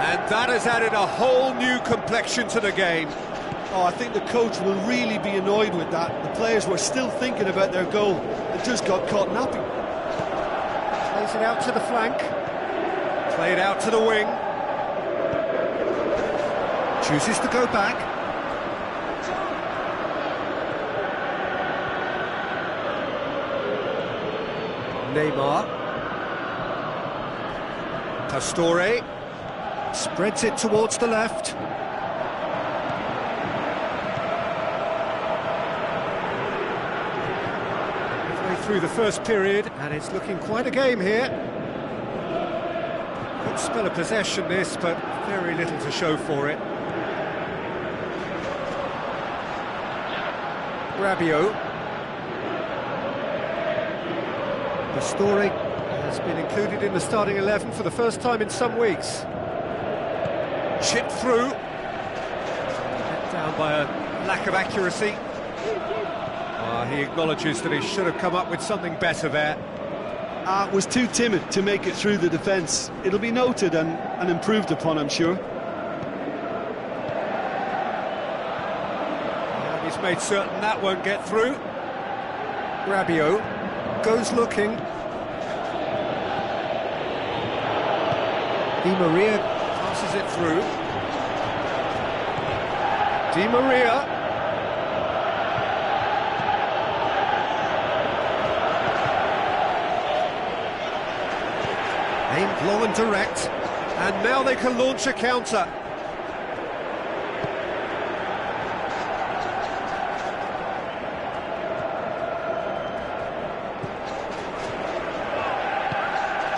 And that has added a whole new complexion to the game. Oh, I think the coach will really be annoyed with that. The players were still thinking about their goal and just got caught napping. Plays it out to the flank. Played out to the wing. Chooses to go back. Neymar. Pastore. Spreads it towards the left. Halfway through the first period, and it's looking quite a game here. Good spell of possession this, but very little to show for it. Rabiot. Pastore has been included in the starting 11 for the first time in some weeks. Chipped through. Let down by a lack of accuracy. He acknowledges that he should have come up with something better there. Was too timid to make it through the defence. It'll be noted and improved upon, I'm sure. And he's made certain that won't get through. Rabiot goes looking. Di Maria passes it through. Di Maria. Aimed long and direct, and now they can launch a counter.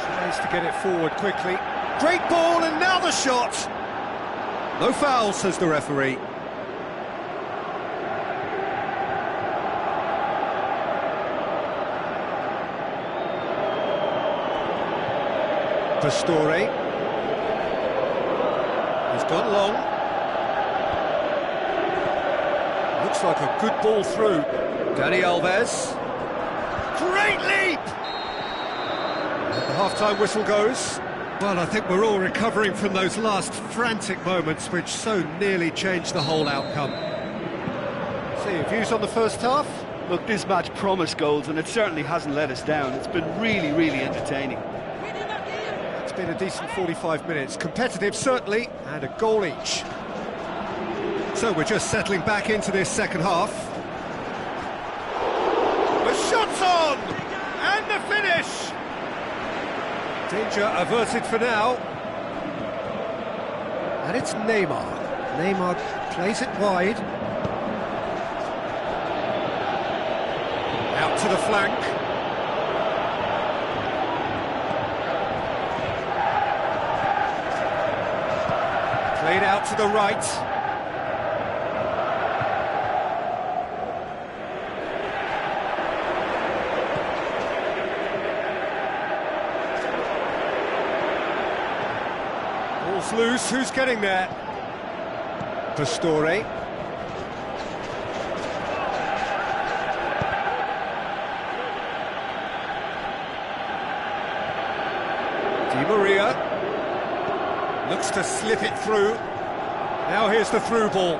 Tries to get it forward quickly. Great ball, and now the shot! No foul, says the referee. Pastore. He's gone long. Looks like a good ball through. Dani Alves. Great leap! And the half-time whistle goes. Well, I think we're all recovering from those last frantic moments which so nearly changed the whole outcome. See, your views on the first half? Look, this match promised goals, and it certainly hasn't let us down. It's been really, really entertaining. It's been a decent 45 minutes. Competitive, certainly, and a goal each. So we're just settling back into this second half. The shot's on! And the finish! Danger averted for now. And it's Neymar. Neymar plays it wide. Out to the flank. Played out to the right. Ball's loose, who's getting there? Pastore. Di Maria. Looks to slip it through. Now here's the through ball.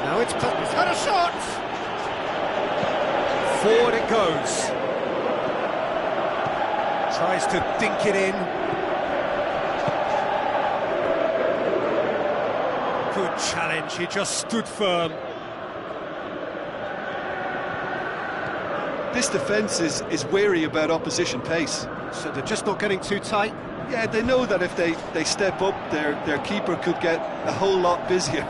Now it's had a shot! Forward it goes. Tries to dink it in. Good challenge, he just stood firm. This defence is wary about opposition pace. So they're just not getting too tight. Yeah, they know that if they step up, their keeper could get a whole lot busier.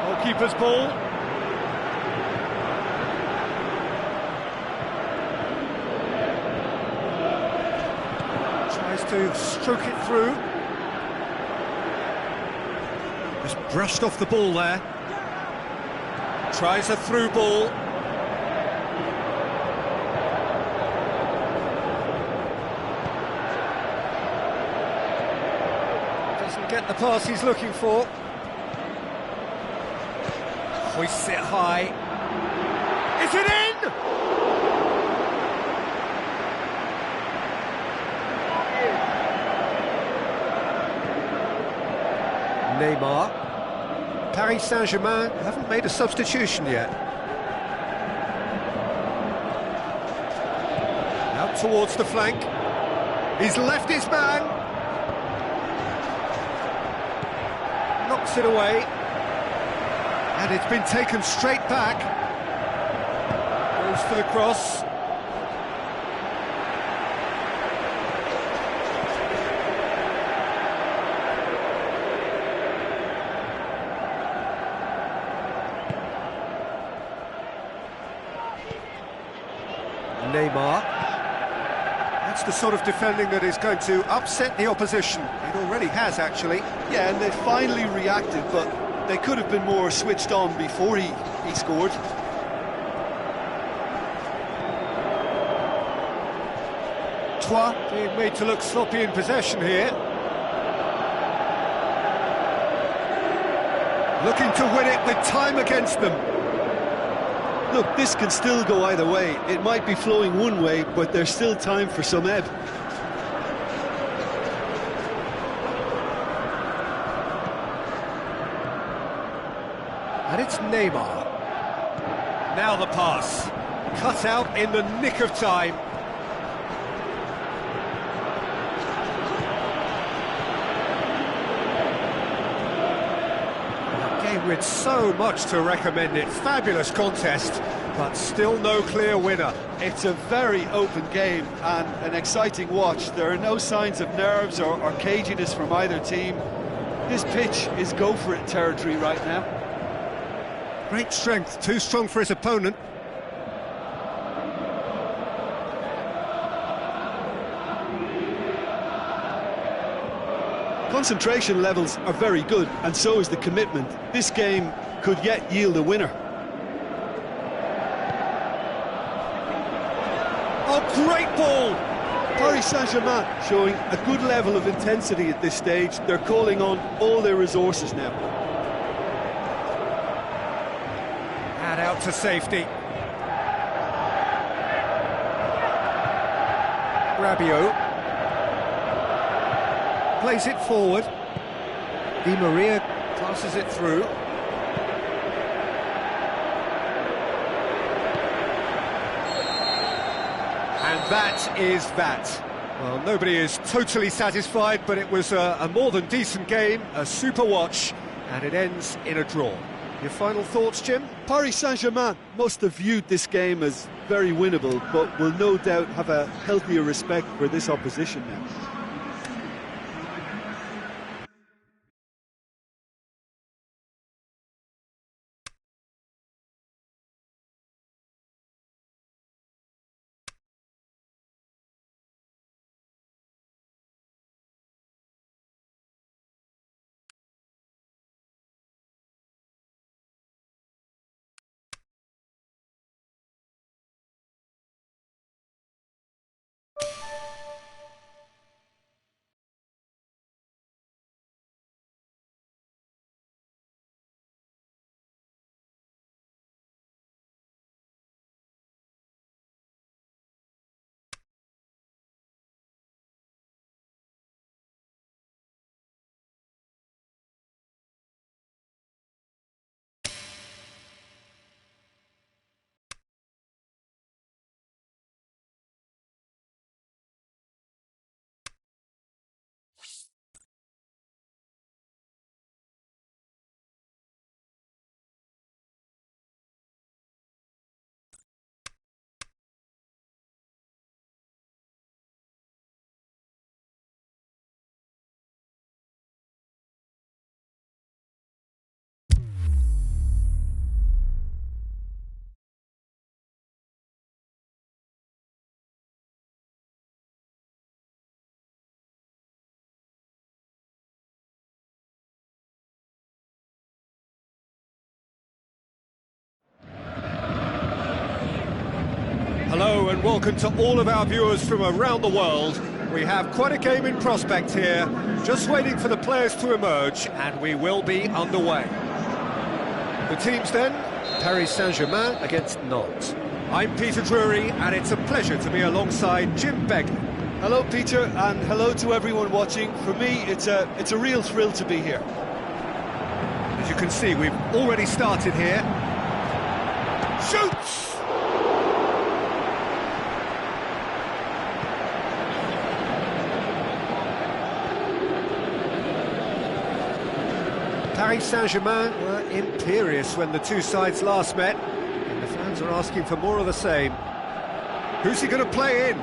Goalkeeper's ball. Tries to stroke it through. Just brushed off the ball there. Tries a through ball. Get the pass he's looking for. Hoists it high. Is it in? Neymar. Paris Saint-Germain haven't made a substitution yet. out towards the flank. He's left his man. Knocks it away. And it's been taken straight back. Goes for the cross. Neymar. That's the sort of defending that is going to upset the opposition. It already has, actually. Yeah, and they finally reacted, but they could have been more switched on before he scored. Troyes being made to look sloppy in possession here. Looking to win it with time against them. Look, this can still go either way. It might be flowing one way, but there's still time for some ebb. And it's Neymar. Now the pass. Cut out in the nick of time. With so much to recommend it. Fabulous contest, but still no clear winner. It's a very open game and an exciting watch. There are no signs of nerves or caginess from either team. This pitch is go-for-it territory right now. Great strength, too strong for his opponent. Concentration levels are very good, and so is the commitment. This game could yet yield a winner. Oh, great ball! Paris Saint-Germain showing a good level of intensity at this stage. They're calling on all their resources now. And out to safety. Rabiot. Plays it forward. Di Maria passes it through. And that is that. Well, nobody is totally satisfied, but it was a more than decent game, a super watch, and it ends in a draw. Your final thoughts, Jim? Paris Saint-Germain must have viewed this game as very winnable, but will no doubt have a healthier respect for this opposition now. Hello and welcome to all of our viewers from around the world. We have quite a game in prospect here, just waiting for the players to emerge, and we will be underway. The teams then, Paris Saint-Germain against Nantes. I'm Peter Drury, and it's a pleasure to be alongside Jim Begley. Hello, Peter, and hello to everyone watching. For me, it's a real thrill to be here. As you can see, we've already started here. Shoots! Paris Saint-Germain were imperious when the two sides last met, and the fans are asking for more of the same. Who's he going to play in?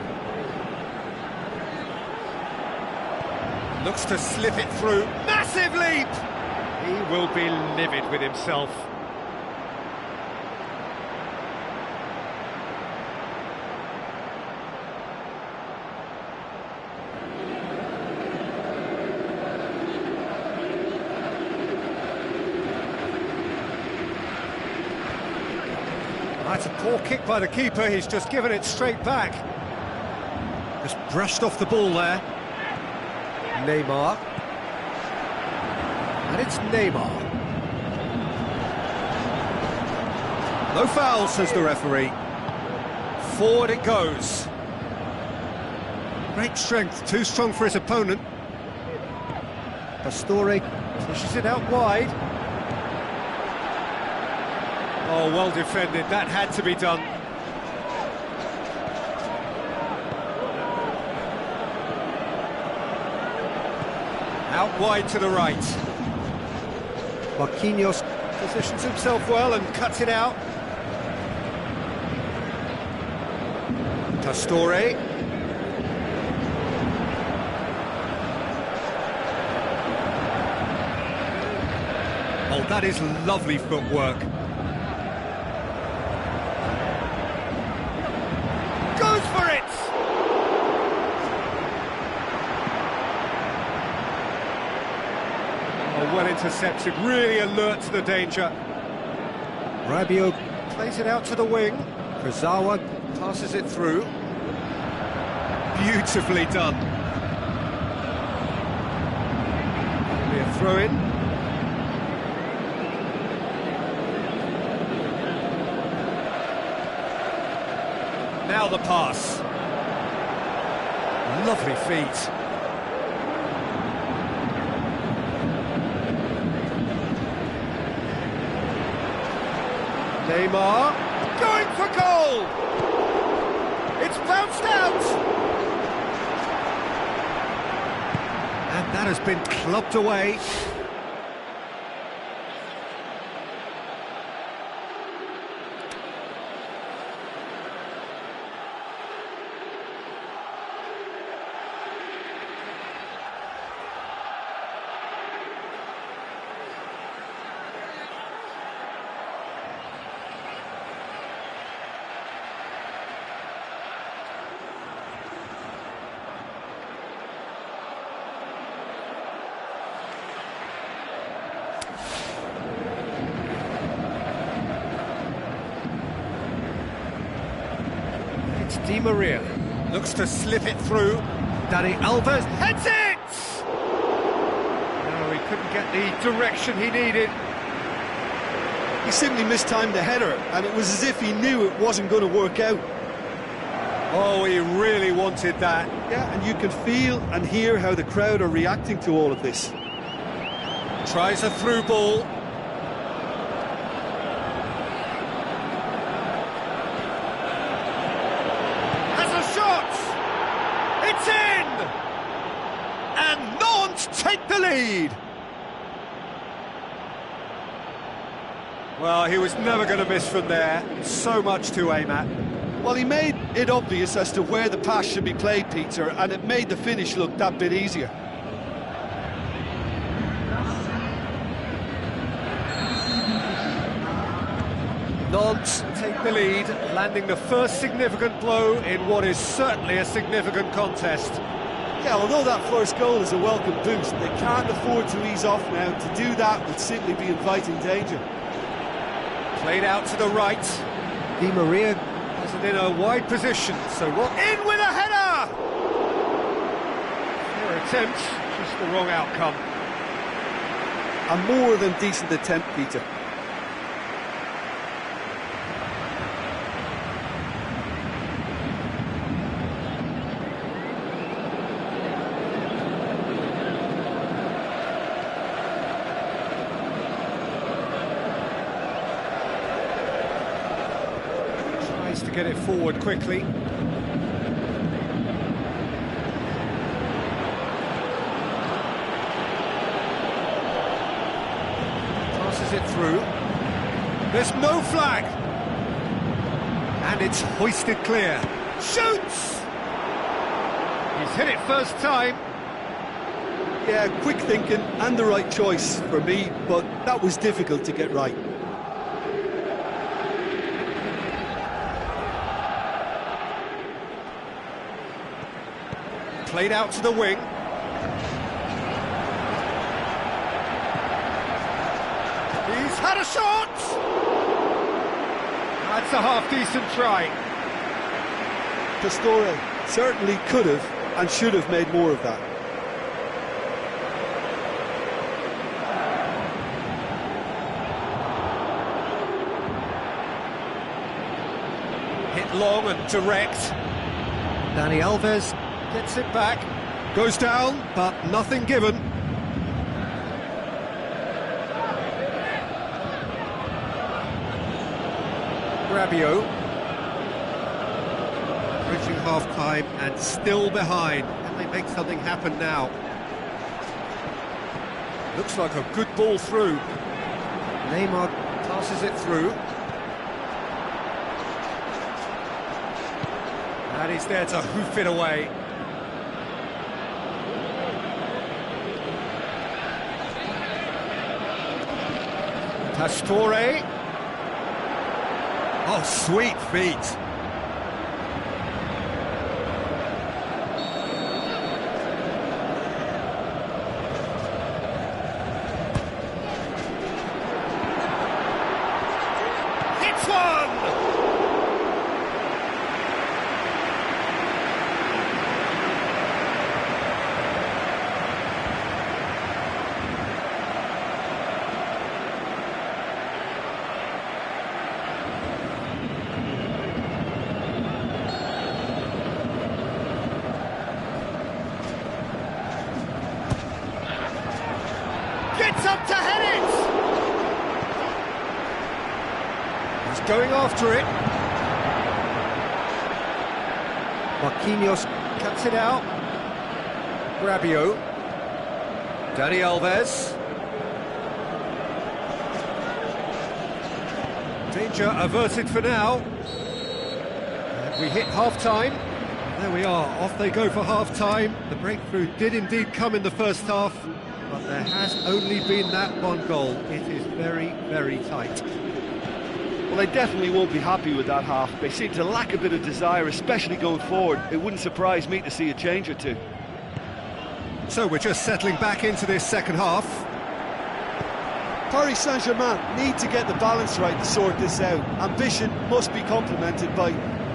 Looks to slip it through. Massive leap! He will be livid with himself. That's a poor kick by the keeper. He's just given it straight back. Just brushed off the ball there. Neymar. And it's Neymar. No foul, says the referee. Forward it goes. Great strength, too strong for his opponent. Pastore pushes it out wide. Oh, well defended, that had to be done. Out wide to the right. Marquinhos positions himself well and cuts it out. Pastore. Oh, that is lovely footwork. Goes for it! Oh, well intercepted, really alert to the danger. Rabiot plays it out to the wing. Kurzawa passes it through. Beautifully done. Be a throw-in. Now the pass. Lovely feet. Neymar going for goal. It's bounced out. And that has been clubbed away. Di Maria looks to slip it through. Dani Alves heads it! No, he couldn't get the direction he needed. He simply mistimed the header, and it was as if he knew it wasn't going to work out. Oh, he really wanted that. Yeah, and you can feel and hear how the crowd are reacting to all of this. Tries a through ball. It's in! And Nantes take the lead! Well, he was never going to miss from there. So much to aim at. Well, he made it obvious as to where the pass should be played, Peter, and it made the finish look that bit easier. Nantes take the lead, landing the first significant blow in what is certainly a significant contest. Yeah, although that first goal is a welcome boost, they can't afford to ease off now. To do that would simply be inviting danger. Played out to the right. Di Maria has it in a wide position, so what? In with a header! Fair attempt, just the wrong outcome. A more than decent attempt, Peter. To get it forward quickly. through. There's no flag. And it's hoisted clear. Shoots! He's hit it first time. Yeah, quick thinking and the right choice for me, but that was difficult to get right. Played out to the wing. He's had a shot! That's a half-decent try. Pastore certainly could have and should have made more of that. Hit long and direct. Dani Alves gets it back. Goes down, but nothing given. Rabiot. Reaching half-time and still behind. Can they make something happen now? Looks like a good ball through. Neymar passes it through. And he's there to hoof it away. Pastore. Oh, sweet feet. Hits one! Gets up to head it! He's going after it. Marquinhos cuts it out. Rabiot. Dani Alves. Danger averted for now. And we hit half-time. There we are, off they go for half-time. The breakthrough did indeed come in the first half, but there has only been that one goal. It is very, very tight. Well, they definitely won't be happy with that half. They seem to lack a bit of desire, especially going forward. It wouldn't surprise me to see a change or two. So we're just settling back into this second half. Paris Saint-Germain need to get the balance right to sort this out. Ambition must be complemented by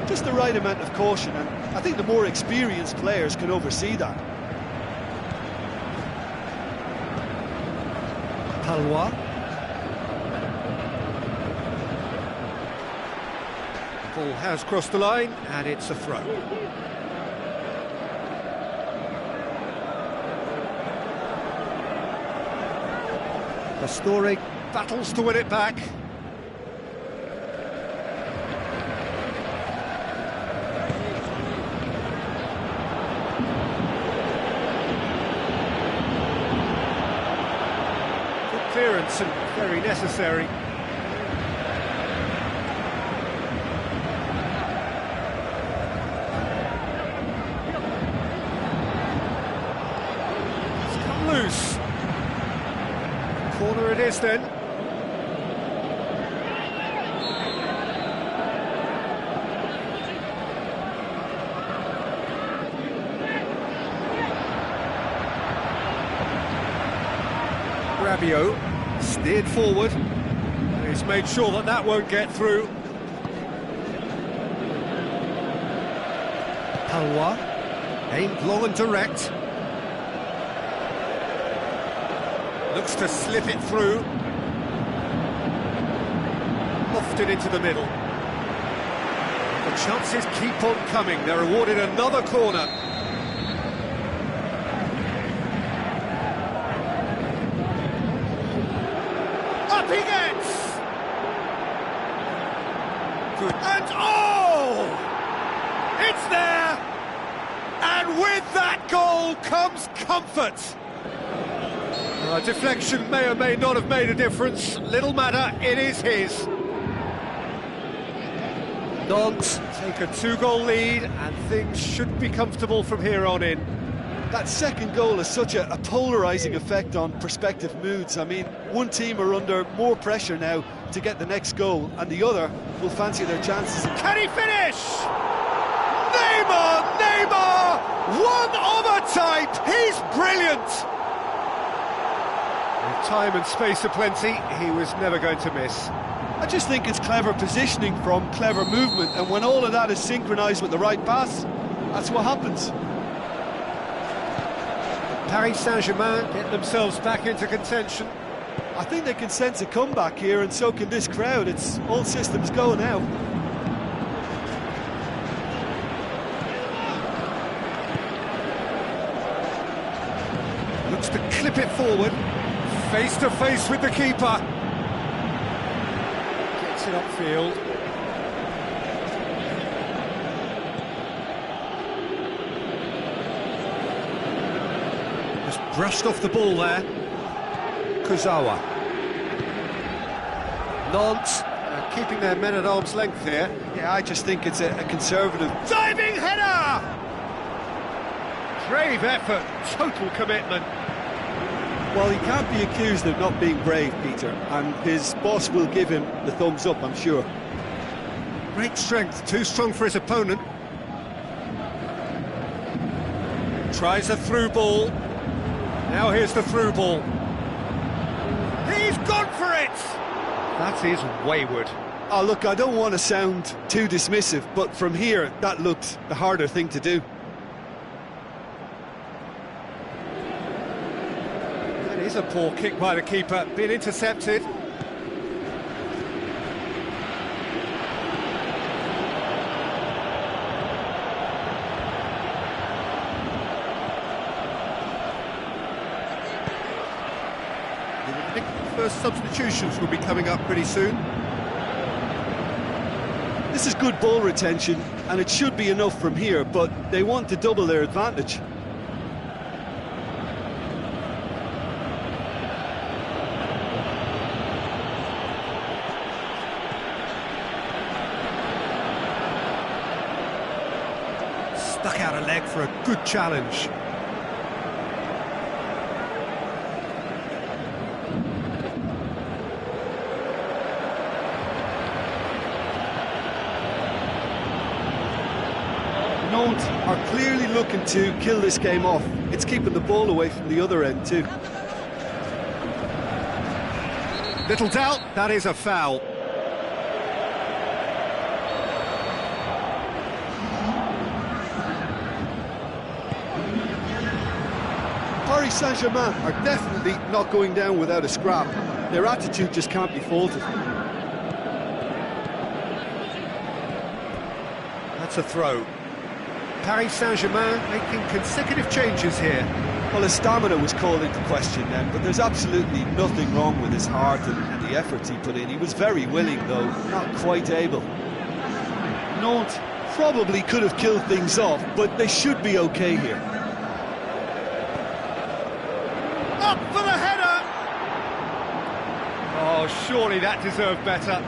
just the right amount of caution, and I think the more experienced players can oversee that. Palois. The ball has crossed the line, and it's a throw. Pastore battles to win it back. Good clearance and very necessary. It's come loose. Corner it is then. Rabiot steered forward. He's made sure that that won't get through. Palois aimed long and direct. Looks to slip it through. Lofted into the middle. The chances keep on coming. They're awarded another corner. Up he gets! Good. And oh! It's there! And with that goal comes comfort. Deflection may or may not have made a difference. Little matter, it is his. Nantes take a 2-goal lead, and things should be comfortable from here on in. That second goal has such a polarising effect on prospective moods. I mean, one team are under more pressure now to get the next goal, and the other will fancy their chances. Can he finish? Neymar! One of a type! He's brilliant! With time and space aplenty, he was never going to miss. I just think it's clever positioning from clever movement, and when all of that is synchronised with the right pass, that's what happens. Paris Saint-Germain get themselves back into contention. I think they can sense a comeback here, and so can this crowd. It's all systems go now. Looks to clip it forward, face to face with the keeper. Gets it upfield. Just brushed off the ball there. Kurzawa. Nantes keeping their men at arm's length here. Yeah, I just think it's a conservative... Diving header! Brave effort, total commitment. Well, he can't be accused of not being brave, Peter, and his boss will give him the thumbs up, I'm sure. Great strength, too strong for his opponent. Tries a through ball. Now here's the through ball. He's gone for it! That is wayward. Oh, look, I don't want to sound too dismissive, but from here, that looked the harder thing to do. That is a poor kick by the keeper, being intercepted. I think the first substitutions will be coming up pretty soon. This is good ball retention, and it should be enough from here, but they want to double their advantage. Stuck out a leg for a good challenge. Nantes are clearly looking to kill this game off. It's keeping the ball away from the other end too. Little doubt, that is a foul. Paris Saint-Germain are definitely not going down without a scrap. Their attitude just can't be faulted. That's a throw. Paris Saint-Germain making consecutive changes here. Well, his stamina was called into question then, but there's absolutely nothing wrong with his heart and the efforts he put in. He was very willing, though, not quite able. Nantes probably could have killed things off, but they should be okay here. Up for the header! Oh, surely that deserved better.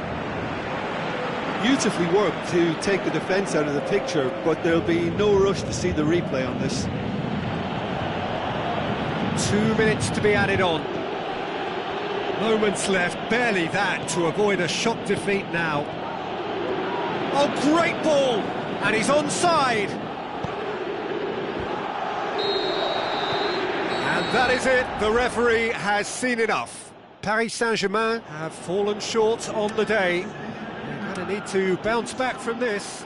Beautifully worked to take the defence out of the picture, but there'll be no rush to see the replay on this. 2 minutes to be added on. Moments left, barely that, to avoid a shock defeat now. Oh, great ball! And he's onside! And that is it, the referee has seen enough. Paris Saint-Germain have fallen short on the day. They're going to need to bounce back from this.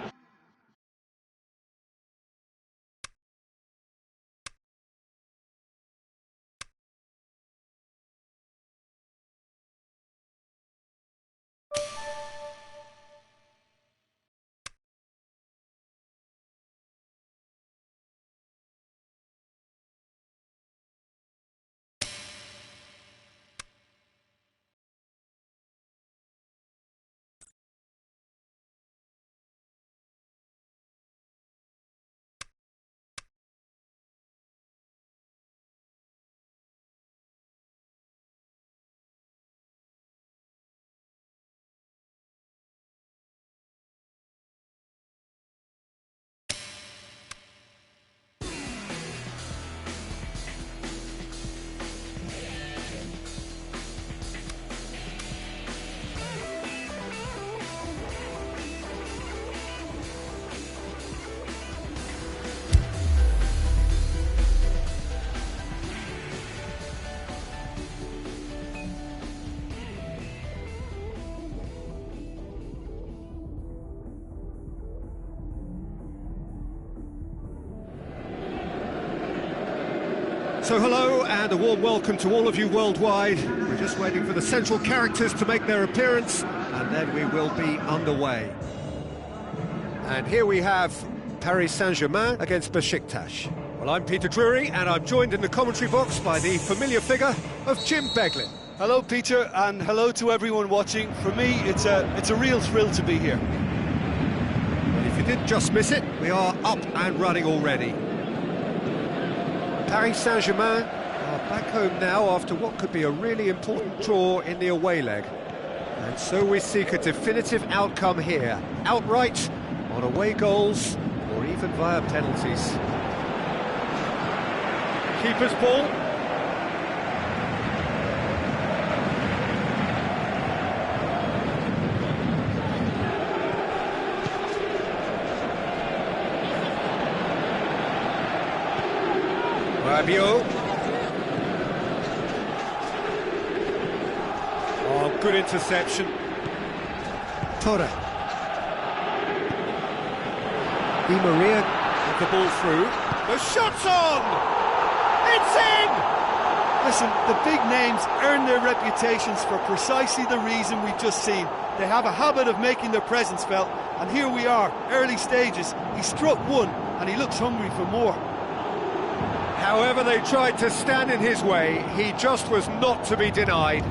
So hello and a warm welcome to all of you worldwide. We're just waiting for the central characters to make their appearance and then we will be underway. And here we have Paris Saint-Germain against Besiktas. Well, I'm Peter Drury and I'm joined in the commentary box by the familiar figure of Jim Beglin. Hello, Peter, and hello to everyone watching. For me, it's a real thrill to be here. And if you did just miss it, we are up and running already. Paris Saint-Germain are back home now after what could be a really important draw in the away leg. And so we seek a definitive outcome here, outright, on away goals, or even via penalties. Keeper's ball. Rabiot. Oh, good interception. Torre. Di Maria with the ball through. The shot's on! It's in! Listen, the big names earn their reputations for precisely the reason we've just seen. They have a habit of making their presence felt, and here we are, early stages. He struck one, and he looks hungry for more. However they tried to stand in his way, he just was not to be denied.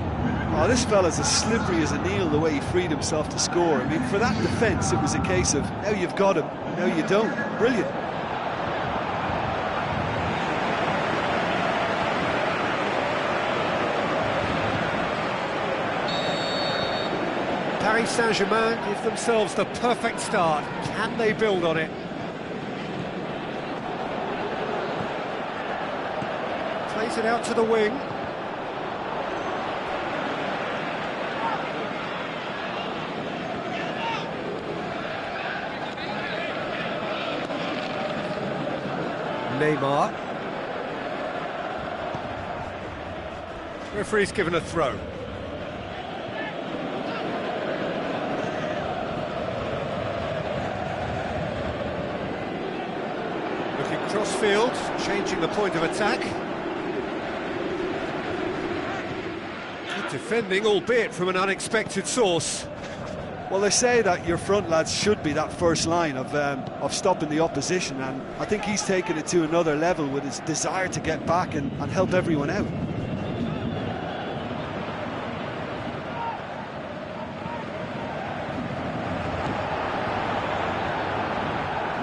Oh, this fella's as slippery as an eel, the way he freed himself to score. I mean, for that defence, it was a case of, now you've got him, now you don't. Brilliant. Paris Saint-Germain give themselves the perfect start. Can they build on it? Plays it out to the wing. Neymar. Referee's given a throw. Looking cross-field, changing the point of attack. Good defending, albeit from an unexpected source. Well, they say that your front lads should be that first line of stopping the opposition, and I think he's taken it to another level with his desire to get back and help everyone out.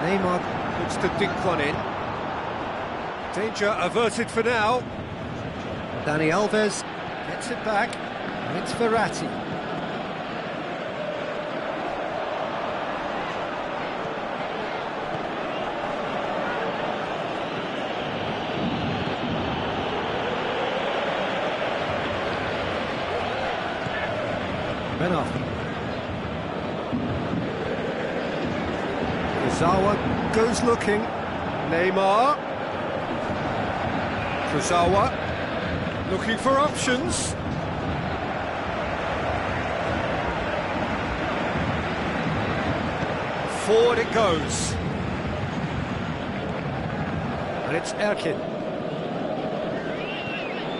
Neymar looks to dink one in. Danger averted for now. Dani Alves gets it back, and it's Verratti. Kurzawa goes looking. Neymar. Kurzawa looking for options. Forward it goes. And it's Erkin.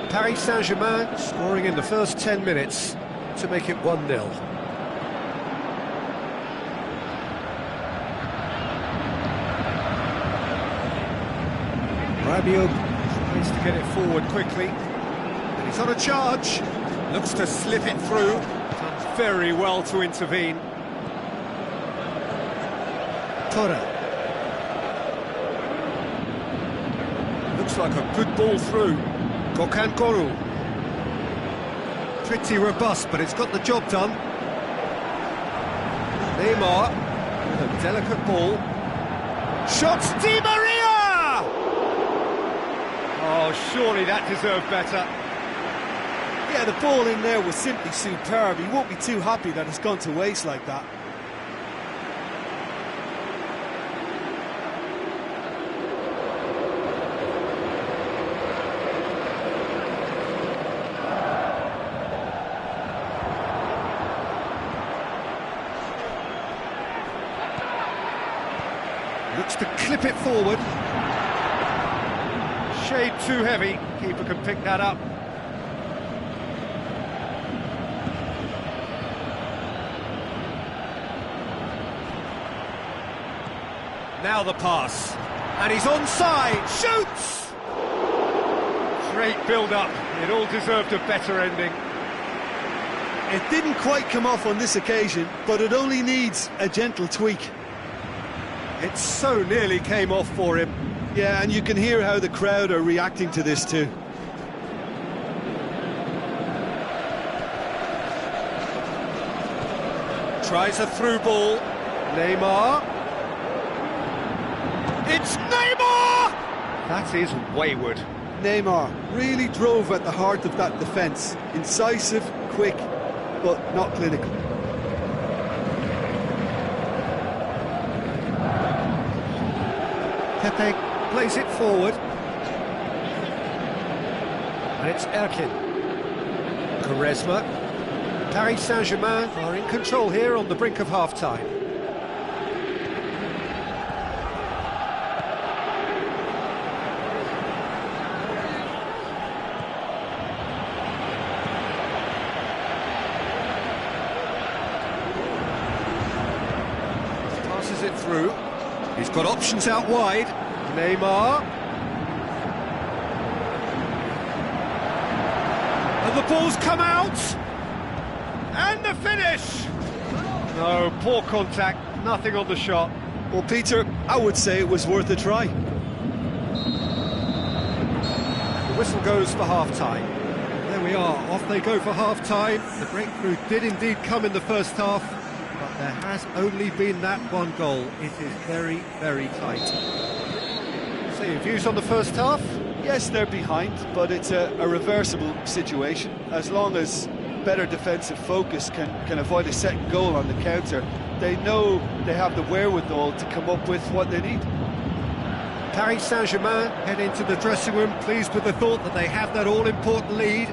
Paris Saint-Germain scoring in the first 10 minutes to make it 1-0. Rabiot tries to get it forward quickly, and he's on a charge, looks to slip it through, done very well to intervene. Torre. Looks like a good ball through. Gökhan Koru. Pretty robust, but it's got the job done. Neymar with a delicate ball. Shots, Di Maria! Oh, surely that deserved better. Yeah, the ball in there was simply superb. He won't be too happy that it's gone to waste like that. Looks to clip it forward. shade too heavy. Keeper can pick that up. Now the pass, and he's onside, shoots! Great build-up, it all deserved a better ending. It didn't quite come off on this occasion, but it only needs a gentle tweak. It so nearly came off for him. Yeah, and you can hear how the crowd are reacting to this too. Tries a through ball, Neymar. It's Neymar! That is wayward. Neymar really drove at the heart of that defence. Incisive, quick, but not clinical. Pepe plays it forward. And it's Erkin. Quaresma. Paris Saint-Germain are in control here on the brink of half-time. Passes it through. He's got options out wide. Neymar. And the ball's come out. And the finish! No, poor contact, nothing on the shot. Well, Peter, I would say it was worth a try. The whistle goes for half-time. There we are, off they go for half-time. The breakthrough did indeed come in the first half, but there has only been that one goal. It is very, very tight. So your views on the first half? Yes, they're behind, but it's a reversible situation. As long as better defensive focus can avoid a second goal on the counter, they know they have the wherewithal to come up with what they need. Paris Saint-Germain head into the dressing room pleased with the thought that they have that all-important lead.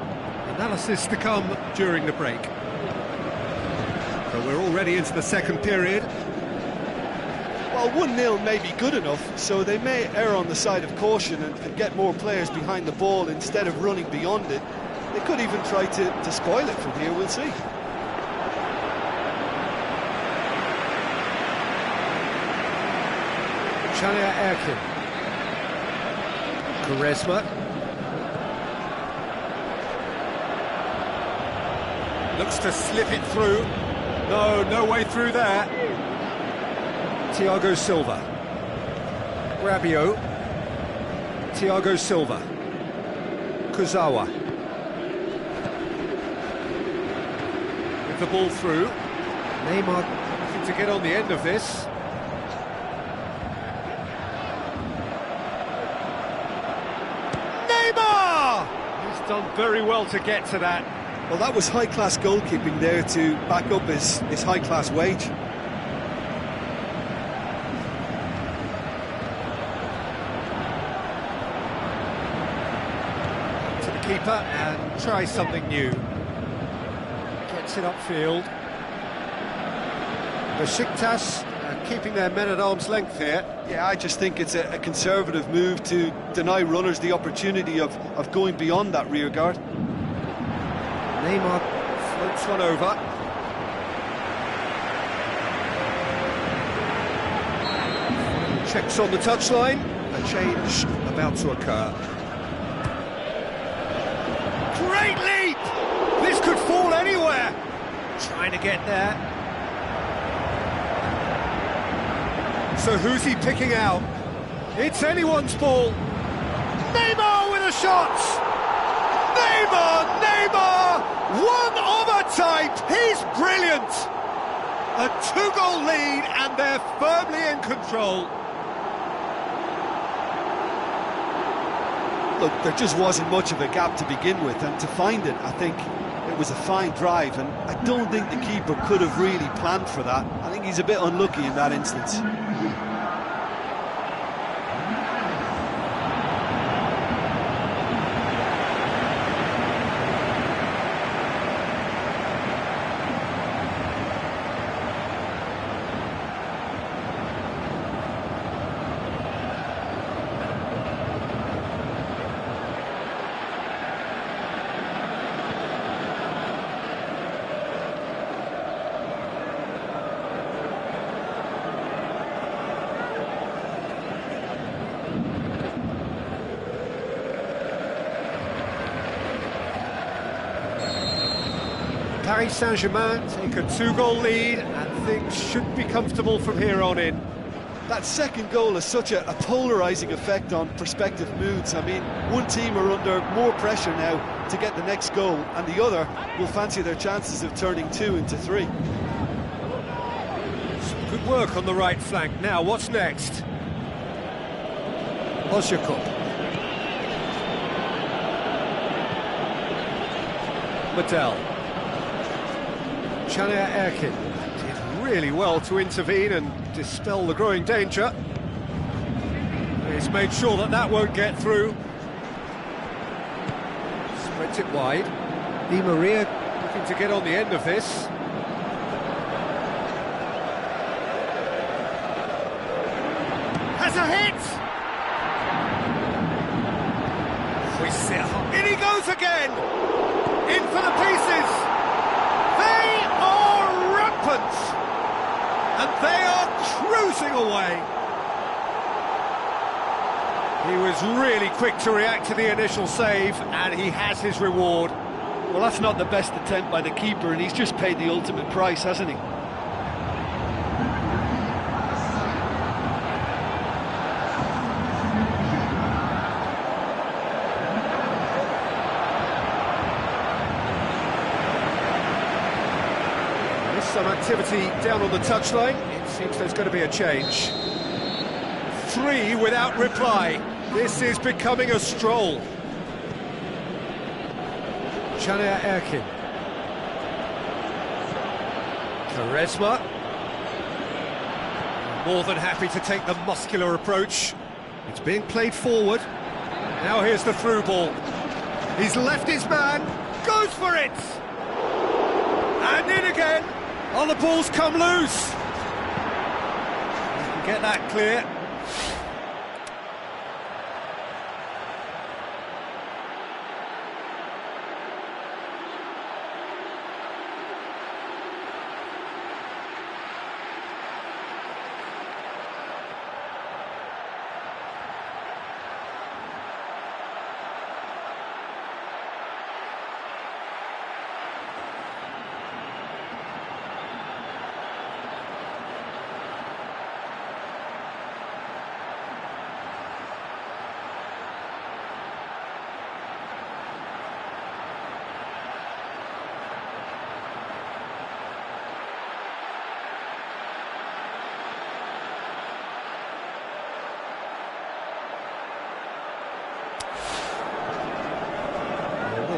Analysis to come during the break. So we're already into the second period. Well, 1-0 may be good enough, so they may err on the side of caution and get more players behind the ball instead of running beyond it. They could even try to spoil it from here, we'll see. Chania Erkin. Quaresma. Looks to slip it through. No way through there. Thiago Silva. Rabiot. Thiago Silva. Kurzawa. With the ball through. Neymar looking to get on the end of this. Neymar! He's done very well to get to that. Well, that was high-class goalkeeping there to back up his high-class wage. To the keeper and try something new. Gets it upfield. Besiktas keeping their men at arm's length here. Yeah, I just think it's a conservative move to deny runners the opportunity of going beyond that rear guard. Neymar floats one over. Checks on the touchline. A change about to occur. Great leap! This could fall anywhere. Trying to get there. So who's he picking out? It's anyone's ball. Neymar with a shot! Neymar! One of a type! He's brilliant! A two-goal lead and they're firmly in control. Look, there just wasn't much of a gap to begin with, and to find it, I think it was a fine drive, and I don't think the keeper could have really planned for that. I think he's a bit unlucky in that instance. Paris Saint-Germain take a 2-goal lead, and things should be comfortable from here on in. That second goal has such a polarising effect on prospective moods. I mean, one team are under more pressure now to get the next goal, and the other will fancy their chances of turning 2 into 3. Some good work on the right flank. Now, what's next? Osjakov. BaL. Caner Erkin did really well to intervene and dispel the growing danger. He's made sure that that won't get through. Spreads it wide. Di Maria looking to get on the end of this. Has a hit! In he goes again! In for the pieces! They are rampant! And they are cruising away! He was really quick to react to the initial save, and he has his reward. Well, that's not the best attempt by the keeper, and he's just paid the ultimate price, hasn't he? Some activity down on the touchline. It seems there's going to be a change. 3 without reply. This is becoming a stroll. Caner Erkin. Quaresma. More than happy to take the muscular approach. It's being played forward. Now here's the through ball. He's left his man. Goes for it! And in again. Oh, the ball's come loose. You can get that clear.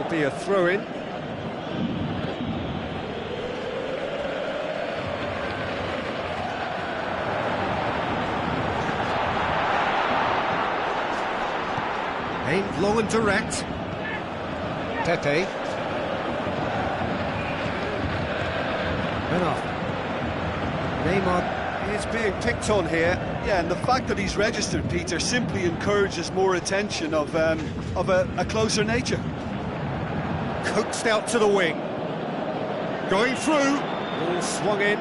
Be a throw-in. Aimed long and direct. Pepe. Enough. Neymar is being picked on here. Yeah, and the fact that he's registered, Peter, simply encourages more attention of a closer nature. Coaxed out to the wing. Going through. Ball swung in.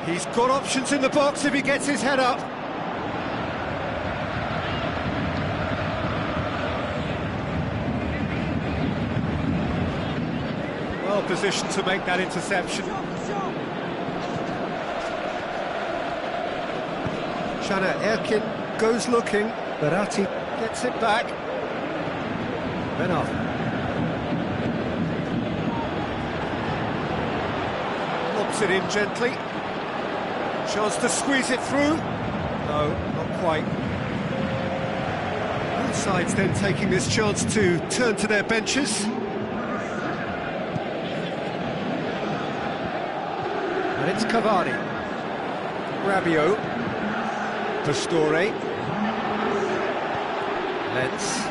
He's got options in the box if he gets his head up. Well positioned to make that interception. Caner Erkin goes looking. Berratti gets it back. Enough. Lobs it in gently. Chance to squeeze it through. No, not quite. Both sides then taking this chance to turn to their benches. And it's Cavani. Rabiot. Pastore. Lens.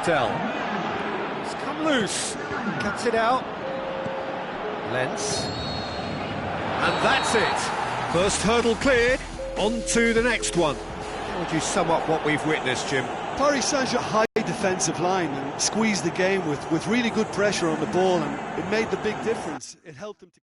BaL. It's come loose. Cuts it out. Lens. And that's it. First hurdle cleared. On to the next one. How would you sum up what we've witnessed, Jim? Paris Saint-Germain high defensive line and squeezed the game with really good pressure on the ball, and it made the big difference. It helped them to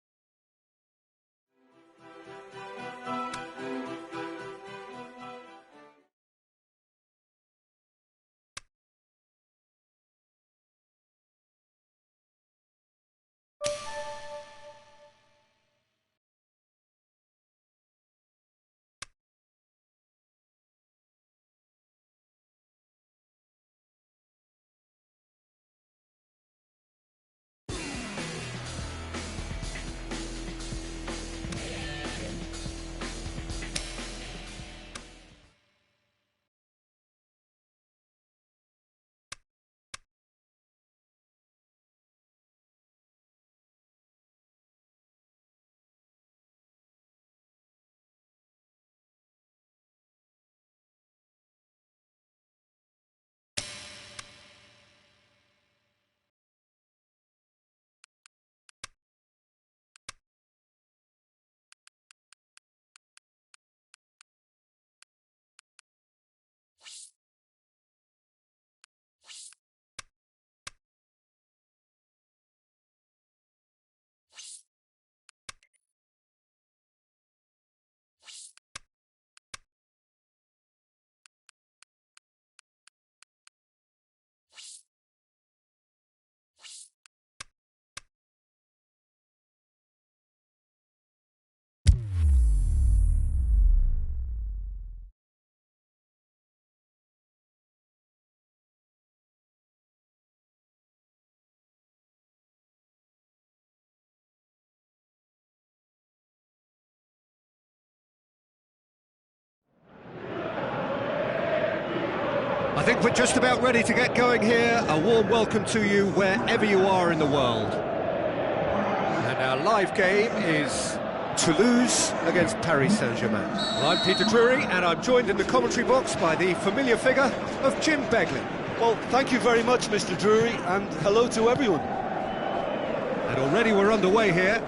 I think we're just about ready to get going here. A warm welcome to you wherever you are in the world. And our live game is Toulouse against Paris Saint-Germain. Well, I'm Peter Drury, and I'm joined in the commentary box by the familiar figure of Jim Beglin. Well, thank you very much, Mr. Drury, and hello to everyone. And already we're underway here.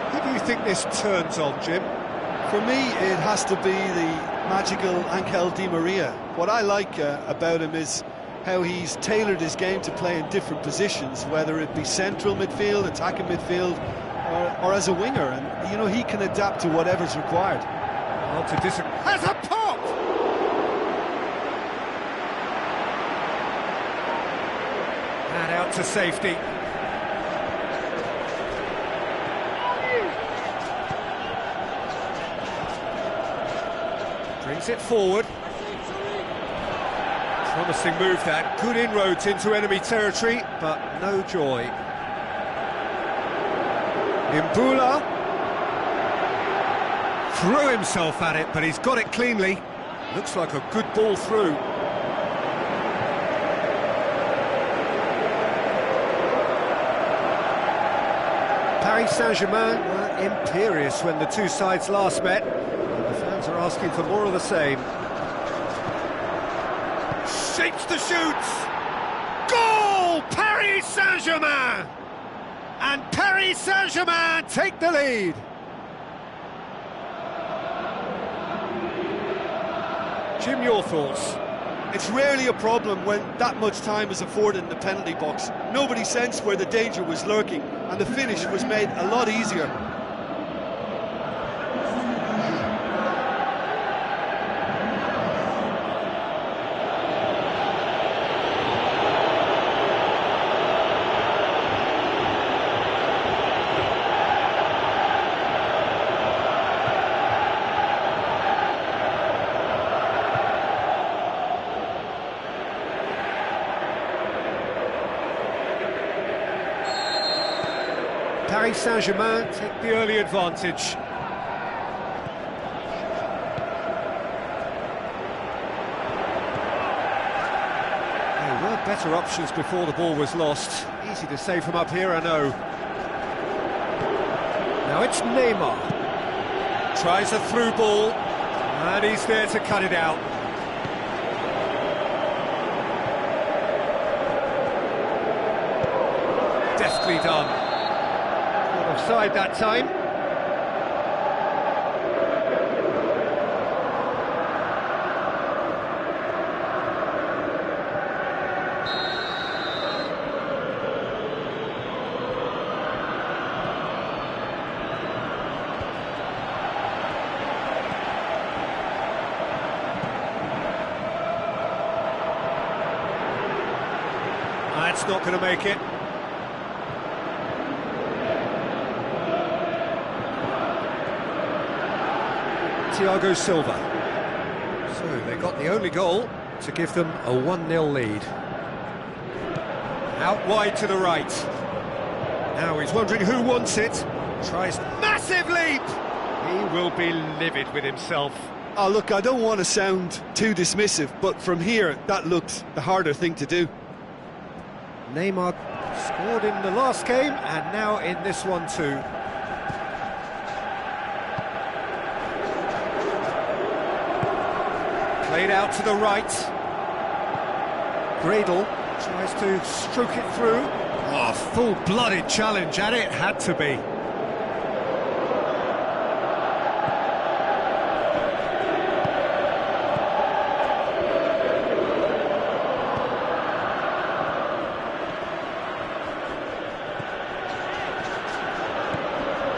Who do you think this turns on, Jim? For me, it has to be the magical Angel Di Maria. What I like about him is how he's tailored his game to play in different positions, whether it be central midfield, attacking midfield, or as a winger. And, you know, he can adapt to whatever's required. Not to disagree. Has a pop! And out to safety. Brings it forward. Promising move that. Good inroads into enemy territory, but no joy. Mbula threw himself at it, but he's got it cleanly. Looks like a good ball through. Paris Saint-Germain were imperious when the two sides last met. The fans are asking for more of the same. Shapes the shoots! Goal! Paris Saint-Germain! And Paris Saint-Germain take the lead. Jim, your thoughts? It's rarely a problem when that much time is afforded in the penalty box. Nobody sensed where the danger was lurking, and the finish was made a lot easier. Paris Saint-Germain take the early advantage. There were better options before the ball was lost. Easy to say from up here, I know. Now it's Neymar. Tries a through ball, and he's there to cut it out. Deftly done. Offside that time. That's not going to make it. Thiago Silva. So they got the only goal to give them a 1-0 lead. Out wide to the right. Now he's wondering who wants it. Tries massive leap. He will be livid with himself. Oh, look, I don't want to sound too dismissive, but from here, that looked the harder thing to do. Neymar scored in the last game, and now in this one too. Played out to the right. Gradle tries to stroke it through. Oh, full-blooded challenge, and it had to be.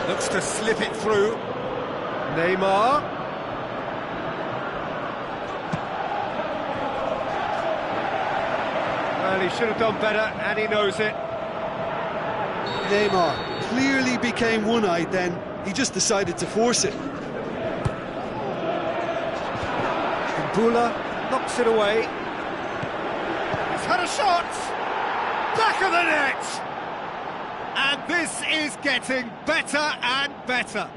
Looks to slip it through. Neymar. Well, he should have done better, and he knows it. Neymar clearly became one-eyed then. He just decided to force it. Mbula knocks it away. He's had a shot! Back of the net! And this is getting better and better.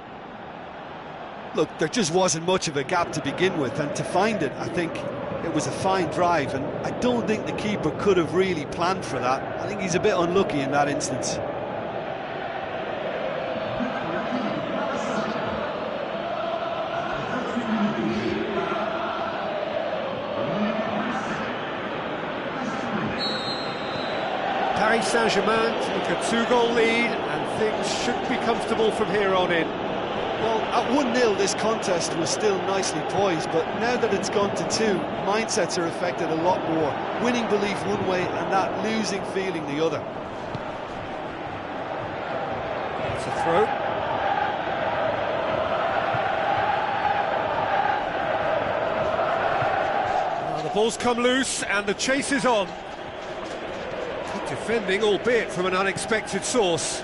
Look, there just wasn't much of a gap to begin with, and to find it, I think it was a fine drive, and I don't think the keeper could have really planned for that. I think he's a bit unlucky in that instance. Paris Saint-Germain take a 2-goal lead, and things should be comfortable from here on in. Well, at 1-0 this contest was still nicely poised, but now that it's gone to 2, mindsets are affected a lot more. Winning belief one way and that losing feeling the other. It's a throw. The ball's come loose and the chase is on. Good defending, albeit from an unexpected source.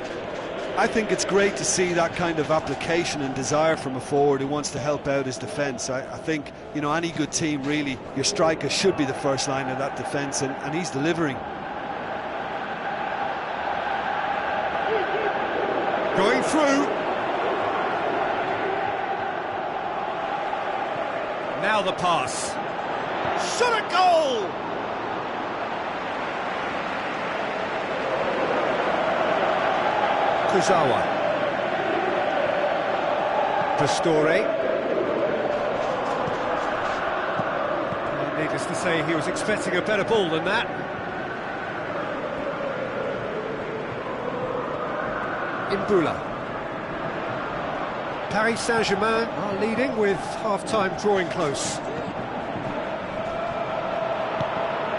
I think it's great to see that kind of application and desire from a forward who wants to help out his defence. I think, you know, any good team, really, your striker should be the first line of that defence, and he's delivering. Going through. Now the pass. Shot a goal! Kurzawa. Pastore. Needless to say, he was expecting a better ball than that. Mbula. Paris Saint-Germain are leading with half-time drawing close.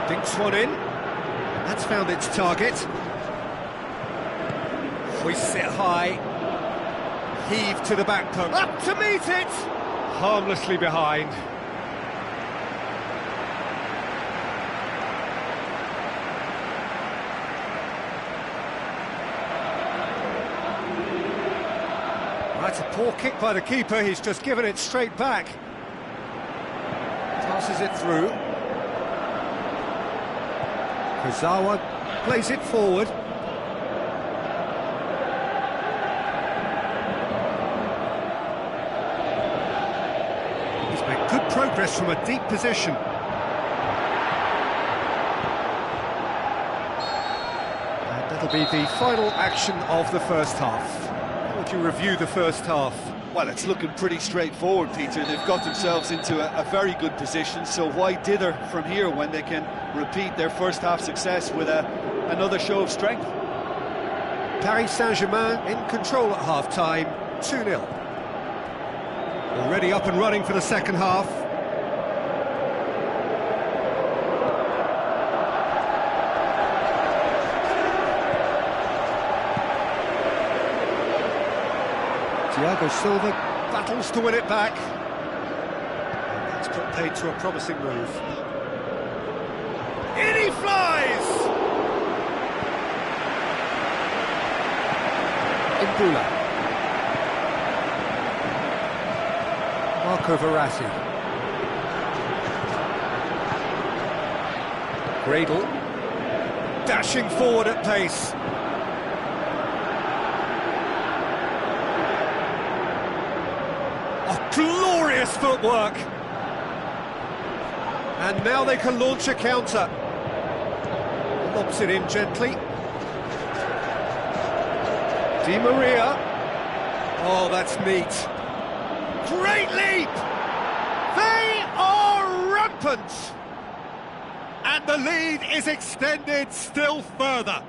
Dinks one in. That's found its target. Hoists it high. Heave to the back post. Up to meet it! Harmlessly behind. That's a poor kick by the keeper. He's just given it straight back. Passes it through. Kurzawa plays it forward. He's made good progress from a deep position. And that'll be the final action of the first half. How would you review the first half? Well, it's looking pretty straightforward, Peter. They've got themselves into a very good position, so why dither from here when they can repeat their first half success with another show of strength? Paris Saint-Germain in control at half-time, 2-0. Already up and running for the second half. Thiago Silva battles to win it back. And that's put paid to a promising move. In he flies! Mbula. Marco Verratti. Gradle. Dashing forward at pace. Glorious footwork. And now they can launch a counter. Lobs it in gently. Di Maria. Oh, that's neat. Great leap! They are rampant! And the lead is extended still further.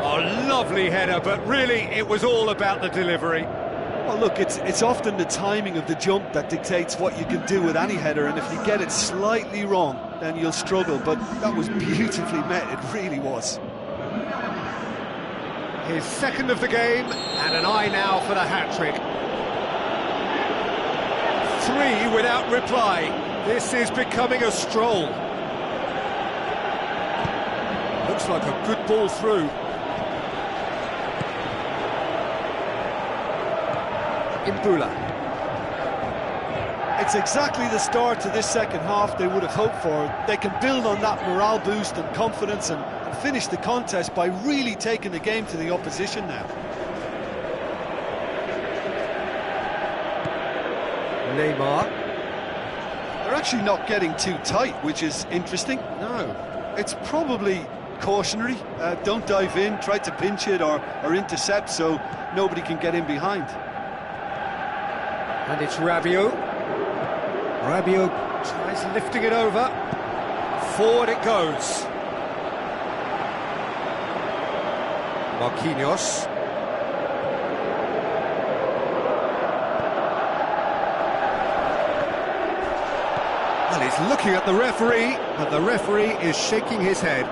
Oh, lovely header, but really it was all about the delivery. Well, look, it's often the timing of the jump that dictates what you can do with any header, and if you get it slightly wrong, then you'll struggle, but that was beautifully met, it really was. His second of the game, and an eye now for the hat-trick. 3 without reply. This is becoming a stroll. Looks like a good ball through. Mbula. It's exactly the start to this second half they would have hoped for. They can build on that morale boost and confidence and finish the contest by really taking the game to the opposition now. Neymar. They're actually not getting too tight, which is interesting. No. It's probably cautionary. Don't dive in, try to pinch it or intercept so nobody can get in behind. And it's Rabiot. Rabiot tries lifting it over. Forward it goes. Marquinhos. Well, he's looking at the referee, but the referee is shaking his head.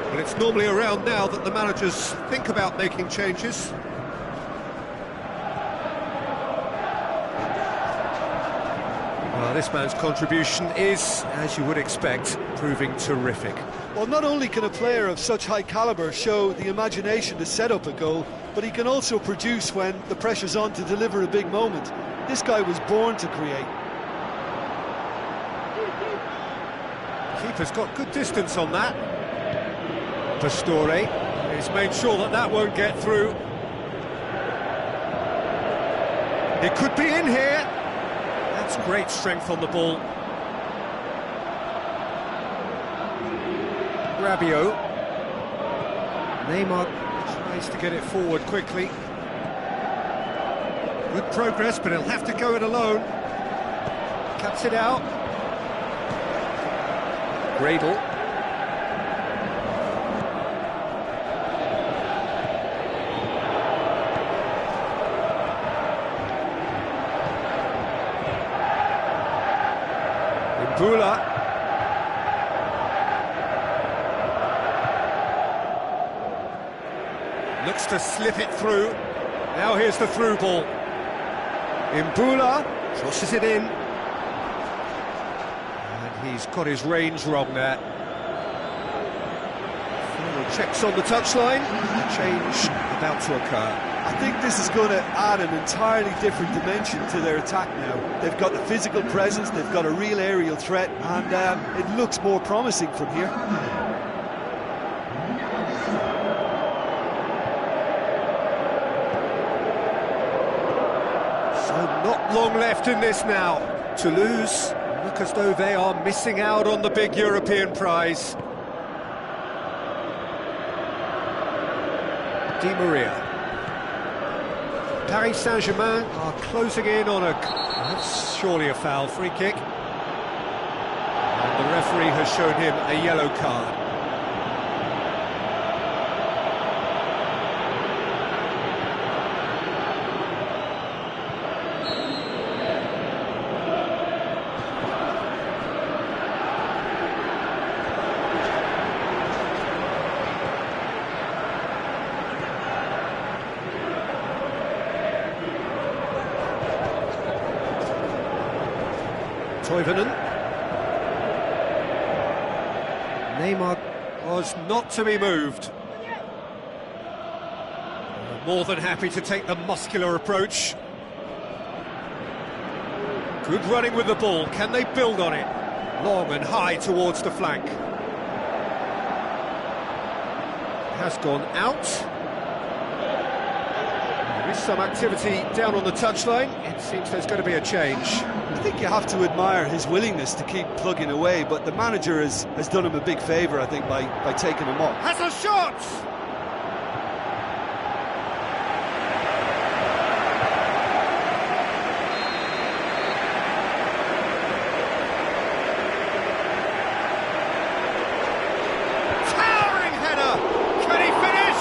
Well, it's normally around now that the managers think about making changes. Well, this man's contribution is, as you would expect, proving terrific. Well, not only can a player of such high calibre show the imagination to set up a goal, but he can also produce when the pressure's on to deliver a big moment. This guy was born to create. Keeper's got good distance on that. Pastore has made sure that that won't get through. It could be in here. That's great strength on the ball. Rabiot. Neymar tries to get it forward quickly. Good progress, but he'll have to go it alone. Cuts it out. Gradle. Bula. Looks to slip it through. Now here's the through ball. Imbula crosses it in. And he's got his range wrong there. Final checks on the touchline. Change about to occur. I think this is going to add an entirely different dimension to their attack now. They've got the physical presence, they've got a real aerial threat, and it looks more promising from here. So not long left in this now. Toulouse look as though they are missing out on the big European prize. Di Maria. Paris Saint-Germain are closing in on that's surely a foul, free kick. And the referee has shown him a yellow card. Toivonen. Neymar was not to be moved. More than happy to take the muscular approach. Good running with the ball. Can they build on it? Long and high towards the flank. Has gone out. There is some activity down on the touchline. It seems there's going to be a change. I think you have to admire his willingness to keep plugging away, but the manager has done him a big favour, I think, by taking him off. Has a shot! Towering header! Can he finish?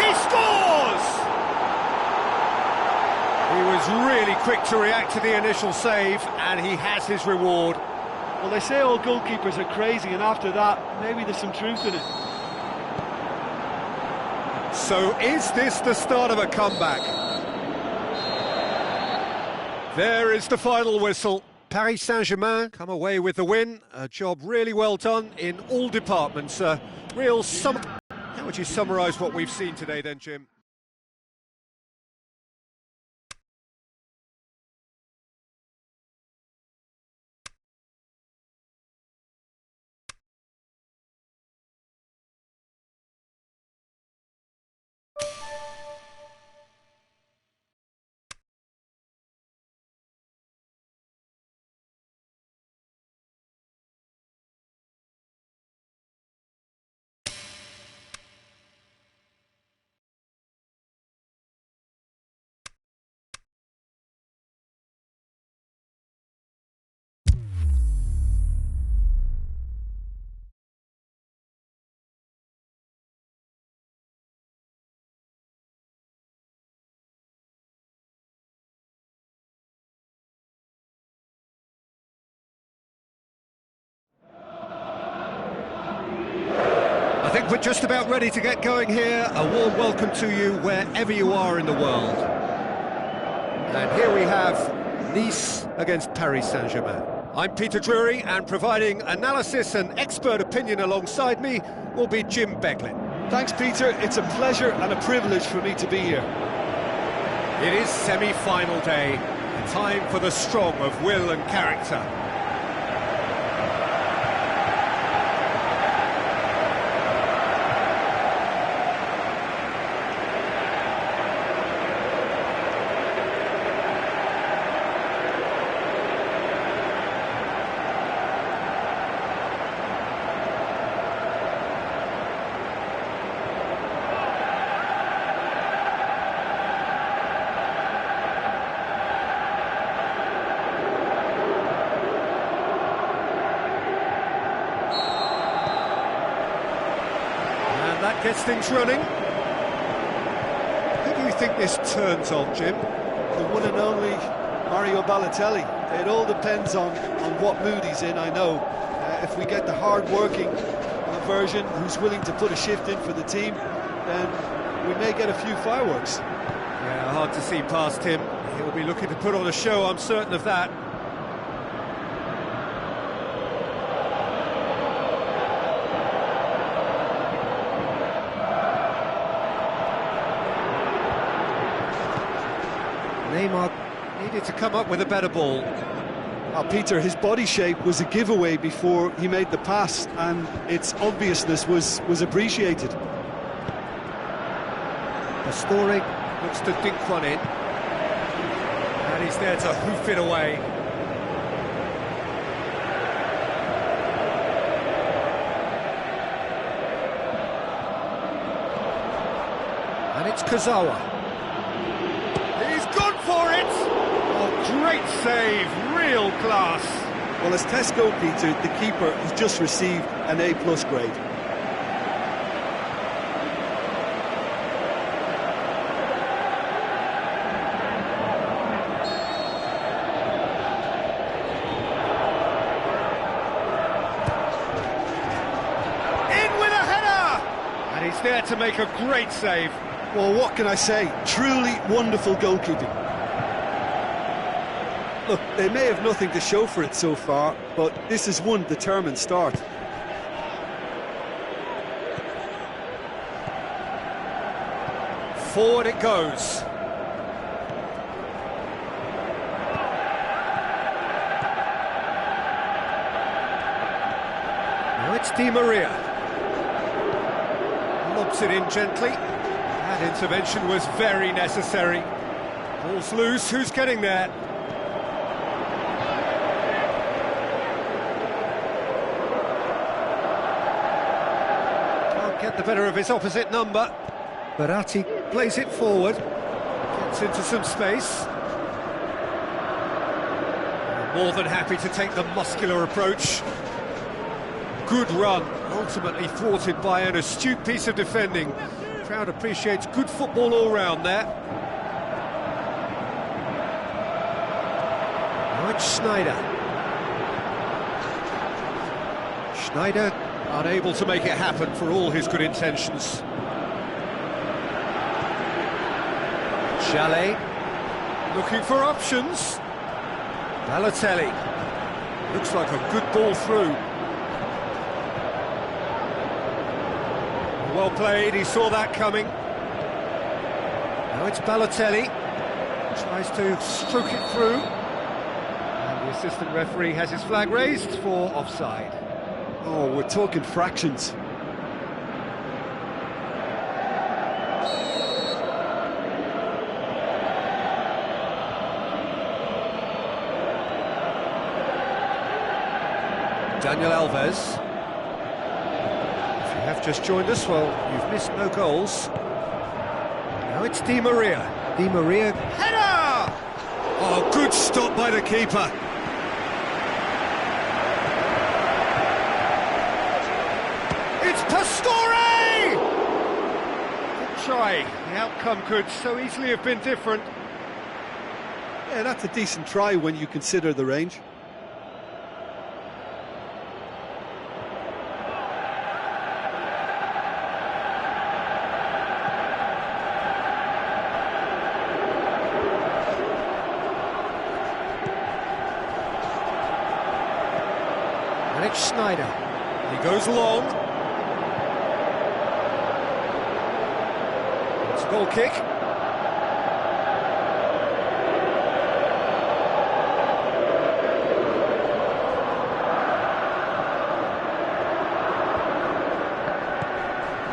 He scores! He was really quick to react to the initial save, and he has his reward. Well, they say all goalkeepers are crazy, and after that, maybe there's some truth in it. So is this the start of a comeback? There is the final whistle. Paris Saint-Germain come away with the win. A job really well done in all departments. How would you summarise what we've seen today then, Jim? I think we're just about ready to get going here. A warm welcome to you wherever you are in the world. And here we have Nice against Paris Saint-Germain. I'm Peter Drury, and providing analysis and expert opinion alongside me will be Jim Beglin. Thanks, Peter. It's a pleasure and a privilege for me to be here. It is semi-final day, a time for the strong of will and character. That gets things running. Who do you think this turns on, Jim? The one and only Mario Balotelli. It all depends on what mood he's in, I know. If we get the hard-working version who's willing to put a shift in for the team, then we may get a few fireworks. Yeah, hard to see past him. He'll be looking to put on a show, I'm certain of that. Neymar needed to come up with a better ball. Peter, his body shape was a giveaway before he made the pass, and its obviousness was appreciated. Pastore looks to dink one in, and he's there to hoof it away. And it's Kazawa. For it! Oh, great save, real class. Well, as tests go, Peter, the keeper has just received an A+ grade. In with a header! And he's there to make a great save. Well, what can I say? Truly wonderful goalkeeping. Look, they may have nothing to show for it so far, but this is one determined start. Forward it goes. Now it's Di Maria. Lobs it in gently. That intervention was very necessary. Ball's loose, who's getting there? Get the better of his opposite number. Baratti plays it forward, gets into some space. More than happy to take the muscular approach. Good run, ultimately thwarted by an astute piece of defending. Crowd appreciates good football all round there. Now it's Schneider. Schneider unable to make it happen for all his good intentions. Chalet looking for options. Balotelli looks like a good ball through. Well played, he saw that coming. Now it's Balotelli, tries to stroke it through. And the assistant referee has his flag raised for offside. Oh, we're talking fractions. Daniel Alves. If you have just joined us, well, you've missed no goals. Now it's Di Maria. Di Maria. Header! Oh, good stop by the keeper. It's Pastore! Good try. The outcome could so easily have been different. Yeah, that's a decent try when you consider the range. And it's Schneider. He goes long. It's a goal kick.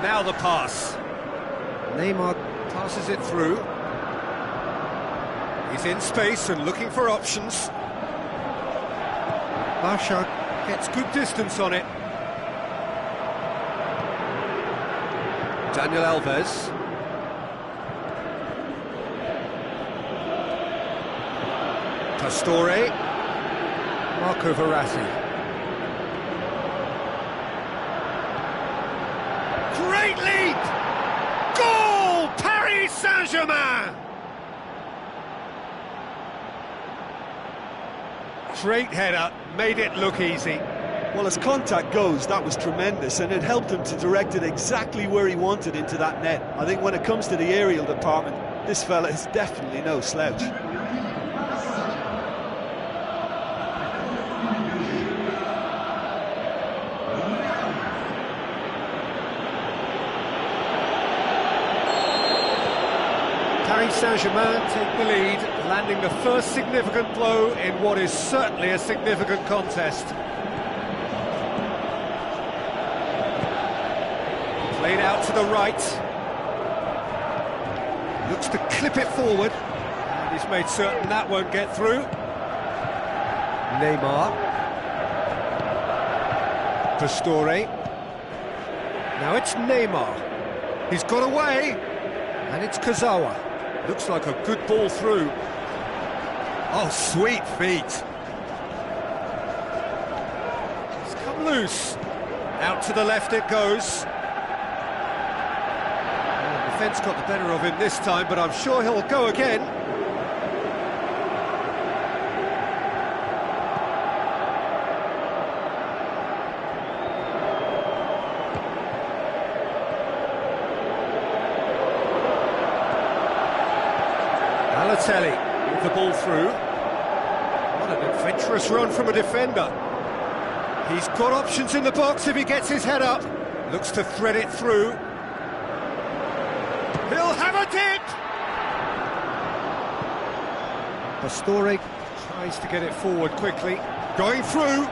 Now the pass. Neymar passes it through. He's in space and looking for options. Barsha gets good distance on it. Daniel Alves. Pastore. Marco Verratti. Great leap! Goal! Paris Saint-Germain! Great header, made it look easy. Well, as contact goes, that was tremendous, and it helped him to direct it exactly where he wanted into that net. I think when it comes to the aerial department, this fella is definitely no slouch. Paris Saint-Germain take the lead, landing the first significant blow in what is certainly a significant contest. Played out to the right. Looks to clip it forward. And he's made certain that won't get through. Neymar. Pastore. Now it's Neymar. He's got away. And it's Kazawa. Looks like a good ball through. Oh, sweet feet. It's come loose. Out to the left it goes. The defence got the better of him this time, but I'm sure he'll go again. Balotelli with the ball through. What an adventurous run from a defender. He's got options in the box if he gets his head up. Looks to thread it through. He'll have a dip! Pastore tries to get it forward quickly. Going through.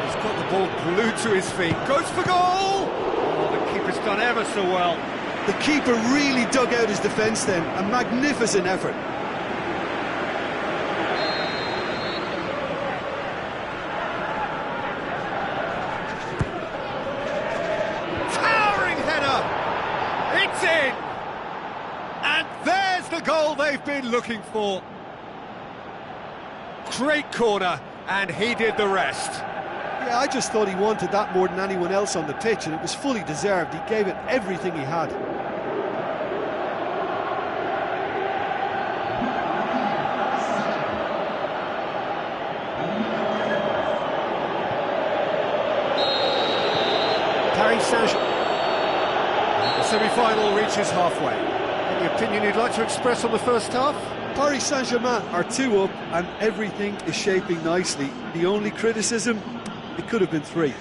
He's got the ball glued to his feet. Goes for goal! Oh, the keeper's done ever so well. The keeper really dug out his defence then. A magnificent effort. Towering header! It's in! And there's the goal they've been looking for. Great corner, and he did the rest. Yeah, I just thought he wanted that more than anyone else on the pitch, and it was fully deserved. He gave it everything he had. Paris Saint-Germain. The semi-final reaches halfway. Any opinion you'd like to express on the first half? Paris Saint-Germain are 2 up, and everything is shaping nicely. The only criticism, it could have been 3.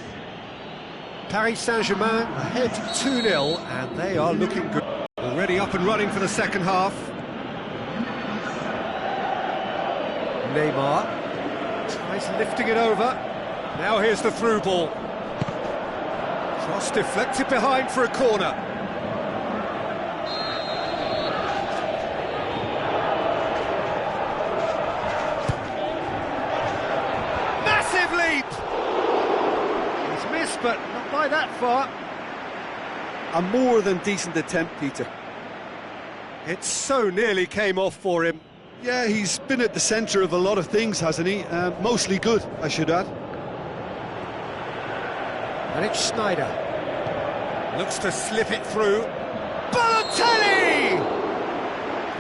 Paris Saint-Germain ahead 2-0, and they are looking good. Already up and running for the second half. Neymar tries lifting it over. Now here's the through ball. Cross deflected behind for a corner. Massive leap! He's missed, but not by that far. A more than decent attempt, Peter. It so nearly came off for him. Yeah, he's been at the centre of a lot of things, hasn't he? Mostly good, I should add. And it's Schneider. Looks to slip it through. Balotelli!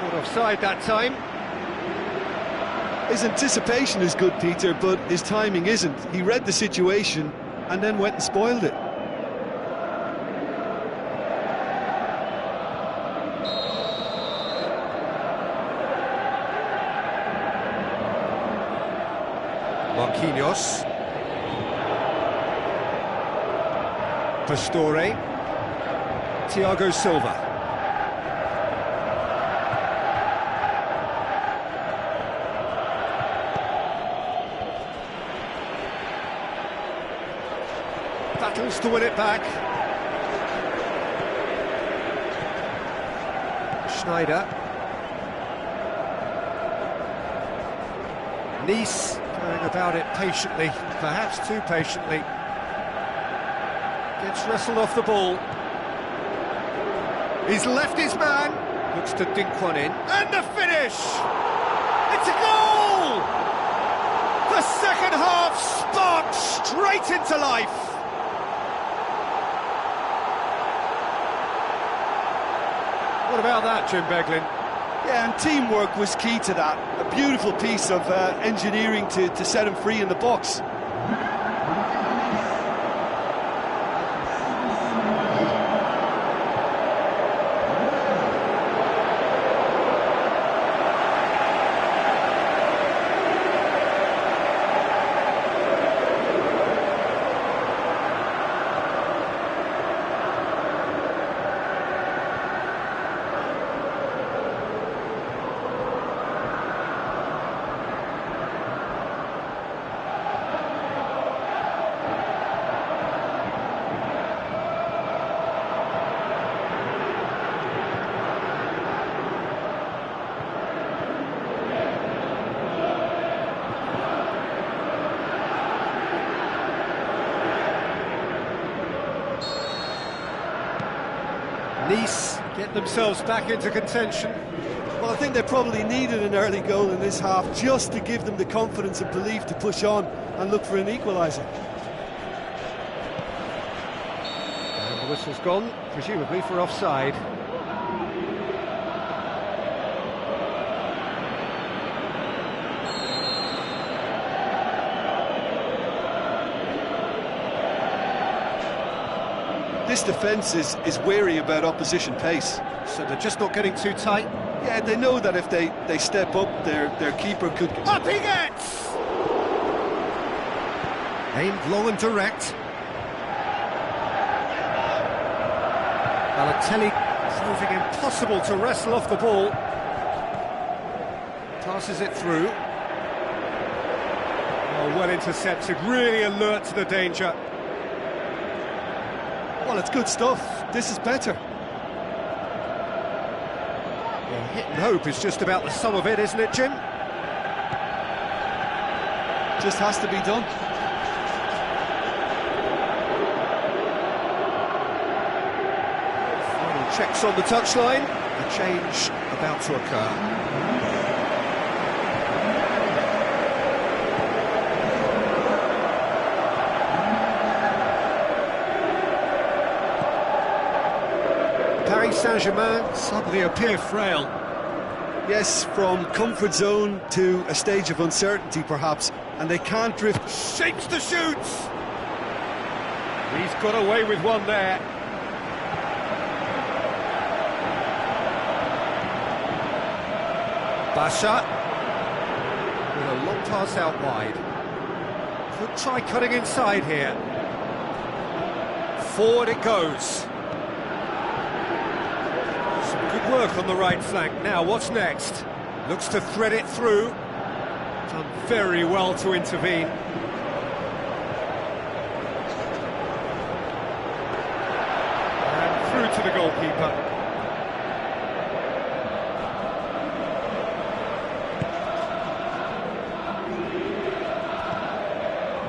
Caught offside that time. His anticipation is good, Peter, but his timing isn't. He read the situation and then went and spoiled it. Marquinhos. Pastore. Thiago Silva. Battles to win it back. Schneider. Nice going about it patiently, perhaps too patiently. Gets wrestled off the ball. He's left his man. Looks to dink one in. And the finish! It's a goal! The second half sparked straight into life. What about that, Jim Beglin? Yeah, and teamwork was key to that. A beautiful piece of engineering to set him free in the box. Nice get themselves back into contention. Well, I think they probably needed an early goal in this half just to give them the confidence and belief to push on and look for an equaliser. And the whistle's gone, presumably for offside. This defence is wary about opposition pace. So they're just not getting too tight. Yeah, they know that if they step up, their keeper could... Up he gets! Aimed long and direct. Balotelli proving impossible to wrestle off the ball. Passes it through. Oh, well intercepted, really alert to the danger. Well, it's good stuff. This is better. Well, hit and hope is just about the sum of it, isn't it, Jim? Just has to be done. Final checks on the touchline. A change about to occur. Paris Saint-Germain suddenly appear frail. Yes, from comfort zone to a stage of uncertainty, perhaps, and they can't drift. Shapes the shoots! He's got away with one there. Basha with a long pass out wide. Could try cutting inside here. Forward it goes. Good work on the right flank. Now, what's next? Looks to thread it through. Done very well to intervene. And through to the goalkeeper.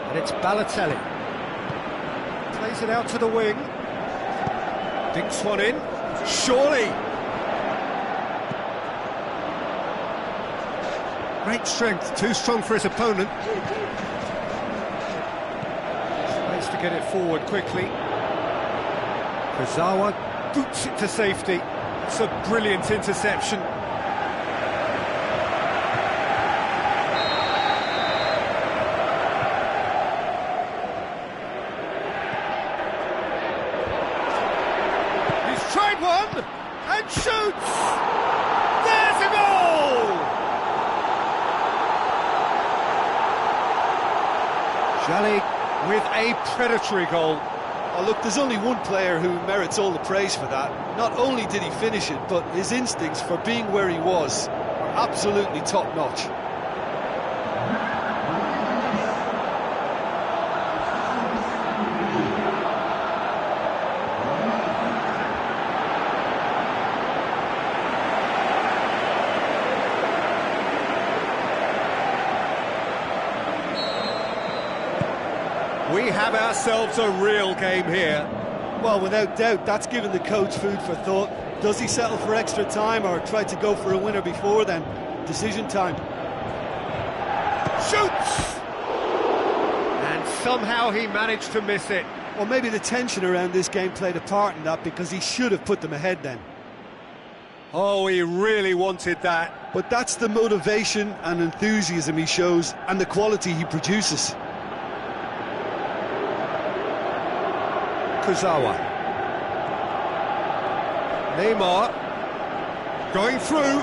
And it's Balotelli. Plays it out to the wing. Dinks one in. Surely! Great strength, too strong for his opponent. Tries to get it forward quickly. Kurzawa boots it to safety. It's a brilliant interception. He's tried one and shoots! There's a goal! Jali with a predatory goal. Oh, look, there's only one player who merits all the praise for that. Not only did he finish it, but his instincts for being where he was are absolutely top-notch. We have ourselves a real game here. Well, without doubt, that's given the coach food for thought. Does he settle for extra time or try to go for a winner before then? Decision time. Shoots! And somehow he managed to miss it. Well, maybe the tension around this game played a part in that, because he should have put them ahead then. Oh, he really wanted that. But that's the motivation and enthusiasm he shows, and the quality he produces. Kurzawa. Neymar going through,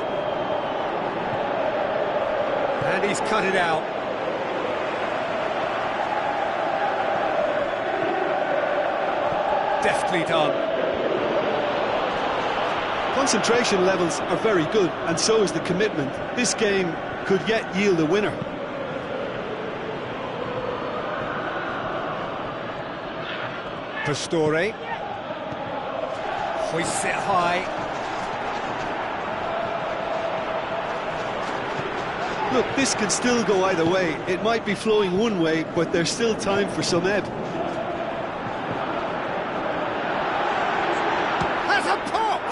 and he's cut it out. Deftly done. Concentration levels are very good, and so is the commitment. This game could yet yield a winner. Pastore hoists it high. Look, this can still go either way. It might be flowing one way, but there's still time for some ebb. Has a pop!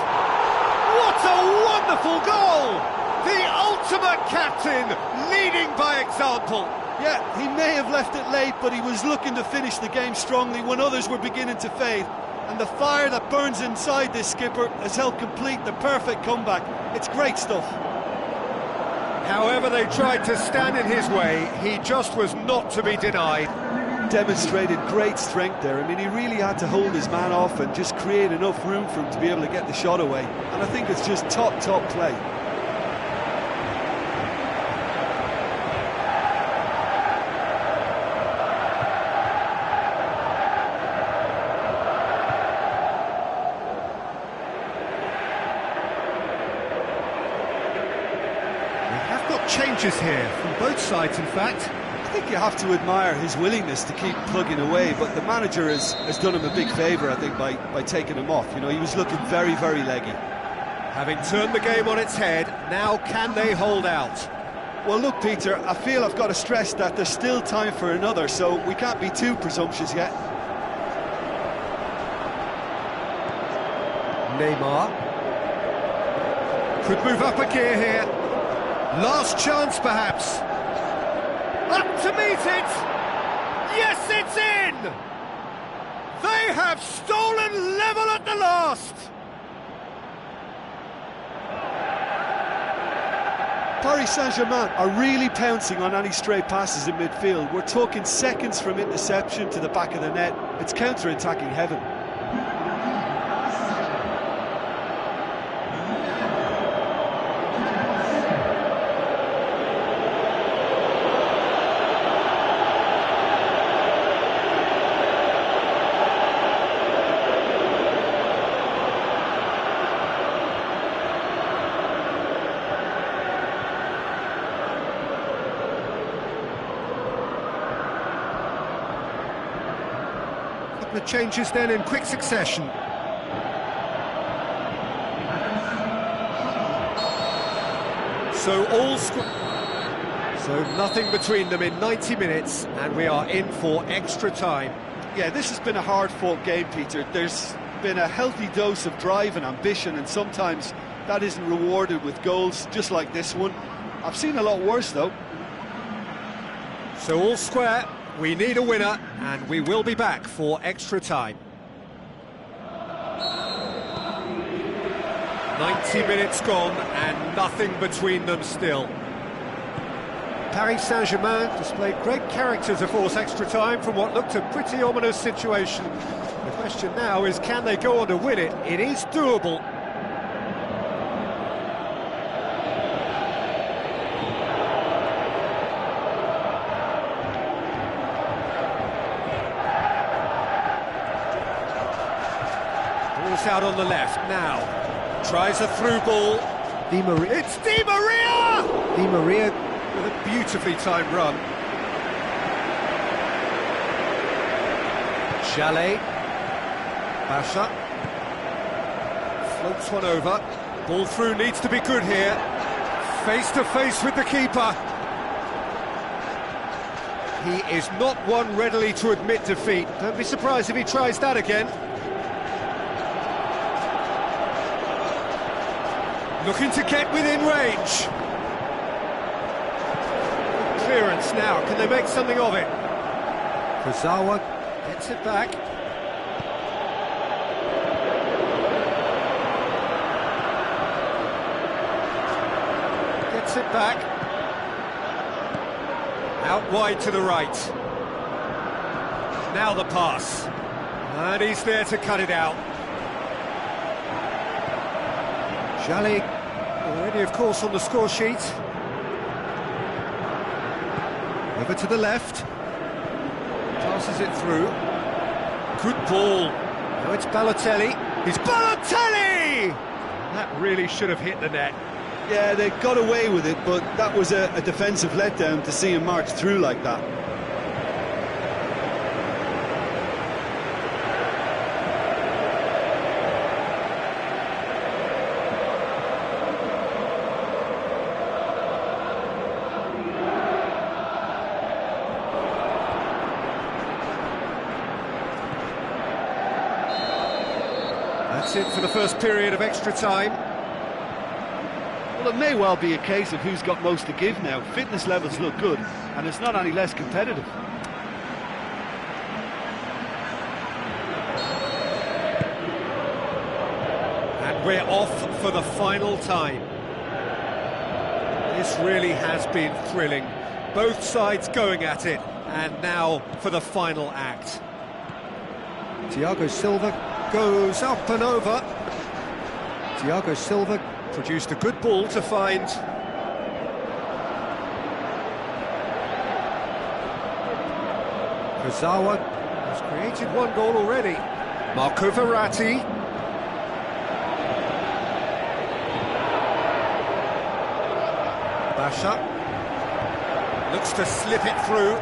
What a wonderful goal! The ultimate captain, leading by example. Yeah, he may have left it late, but he was looking to finish the game strongly when others were beginning to fade. And the fire that burns inside this skipper has helped complete the perfect comeback. It's great stuff. However they tried to stand in his way, he just was not to be denied. Demonstrated great strength there. I mean, he really had to hold his man off and just create enough room for him to be able to get the shot away. And I think it's just top play. Changes here from both sides, in fact. I think you have to admire his willingness to keep plugging away, but the manager has done him a big favour, I think, by taking him off. You know, he was looking very, very leggy. Having turned the game on its head, now can they hold out? Well, look, Peter, I feel I've got to stress that there's still time for another, so we can't be too presumptuous yet. Neymar could move up a gear here. Last chance, perhaps. Up to meet it! Yes, it's in! They have stolen level at the last! Paris Saint-Germain are really pouncing on any stray passes in midfield. We're talking seconds from interception to the back of the net. It's counter-attacking heaven. The changes then in quick succession. So nothing between them in 90 minutes, and we are in for extra time. Yeah, this has been a hard-fought game, Peter. There's been a healthy dose of drive and ambition, and sometimes that isn't rewarded with goals, just like this one. I've seen a lot worse, though. So all square. We need a winner, and we will be back for extra time. 90 minutes gone, and nothing between them still. Paris Saint-Germain displayed great character to force extra time from what looked a pretty ominous situation. The question now is, can they go on to win it? It is doable. Goes out on the left now. Tries a through ball. Di Maria. It's Di Maria! Di Maria with a beautifully timed run. Chalet. Basha. Floats one over. Ball through needs to be good here. Face to face with the keeper. He is not one readily to admit defeat. Don't be surprised if he tries that again. Looking to get within range. Clearance now. Can they make something of it? Kurzawa gets it back. Gets it back. Out wide to the right. Now the pass. And he's there to cut it out. Jali already, of course, on the score sheet. Over to the left. Passes it through. Good ball. Now it's Balotelli. It's Balotelli! That really should have hit the net. Yeah, they got away with it, but that was a defensive letdown to see him march through like that. That's it for the first period of extra time. Well, it may well be a case of who's got most to give now. Fitness levels look good, and it's not any less competitive. And we're off for the final time. This really has been thrilling. Both sides going at it, and now for the final act. Thiago Silva goes up and over. Thiago Silva produced a good ball to find Kurzawa. Has created one goal already. Marco Verratti. Basha looks to slip it through.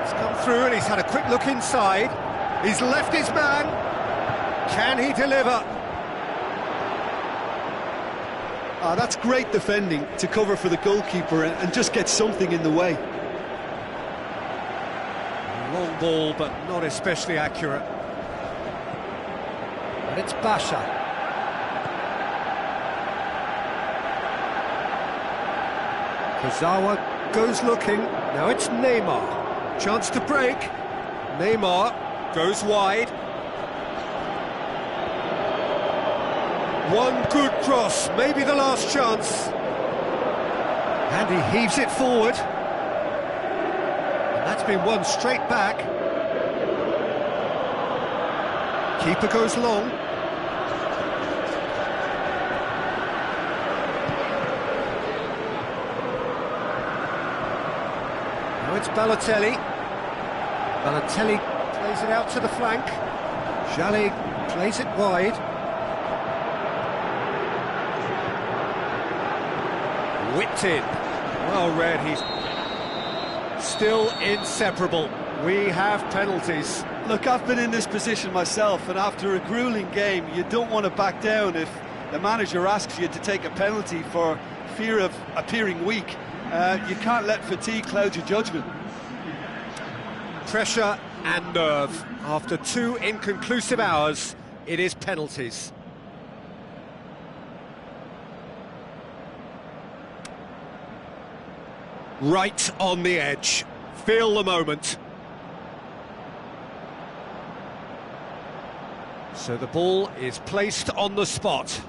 It's come through and he's had a quick look inside. He's left his man. Can he deliver? That's great defending to cover for the goalkeeper and just get something in the way. Long ball, but not especially accurate. And it's Basha. Kurzawa goes looking. Now it's Neymar. Chance to break. Neymar goes wide. One good cross, maybe the last chance. And he heaves it forward. And that's been won straight back. Keeper goes long. Now it's Balotelli. Balotelli plays it out to the flank. Jali plays it wide. Whipped in. Well read, he's still inseparable. We have penalties. Look, I've been in this position myself, and after a gruelling game, you don't want to back down if the manager asks you to take a penalty for fear of appearing weak. You can't let fatigue cloud your judgment. Pressure and nerve. After 2 inconclusive hours, it is penalties. Right on the edge. Feel the moment. So the ball is placed on the spot.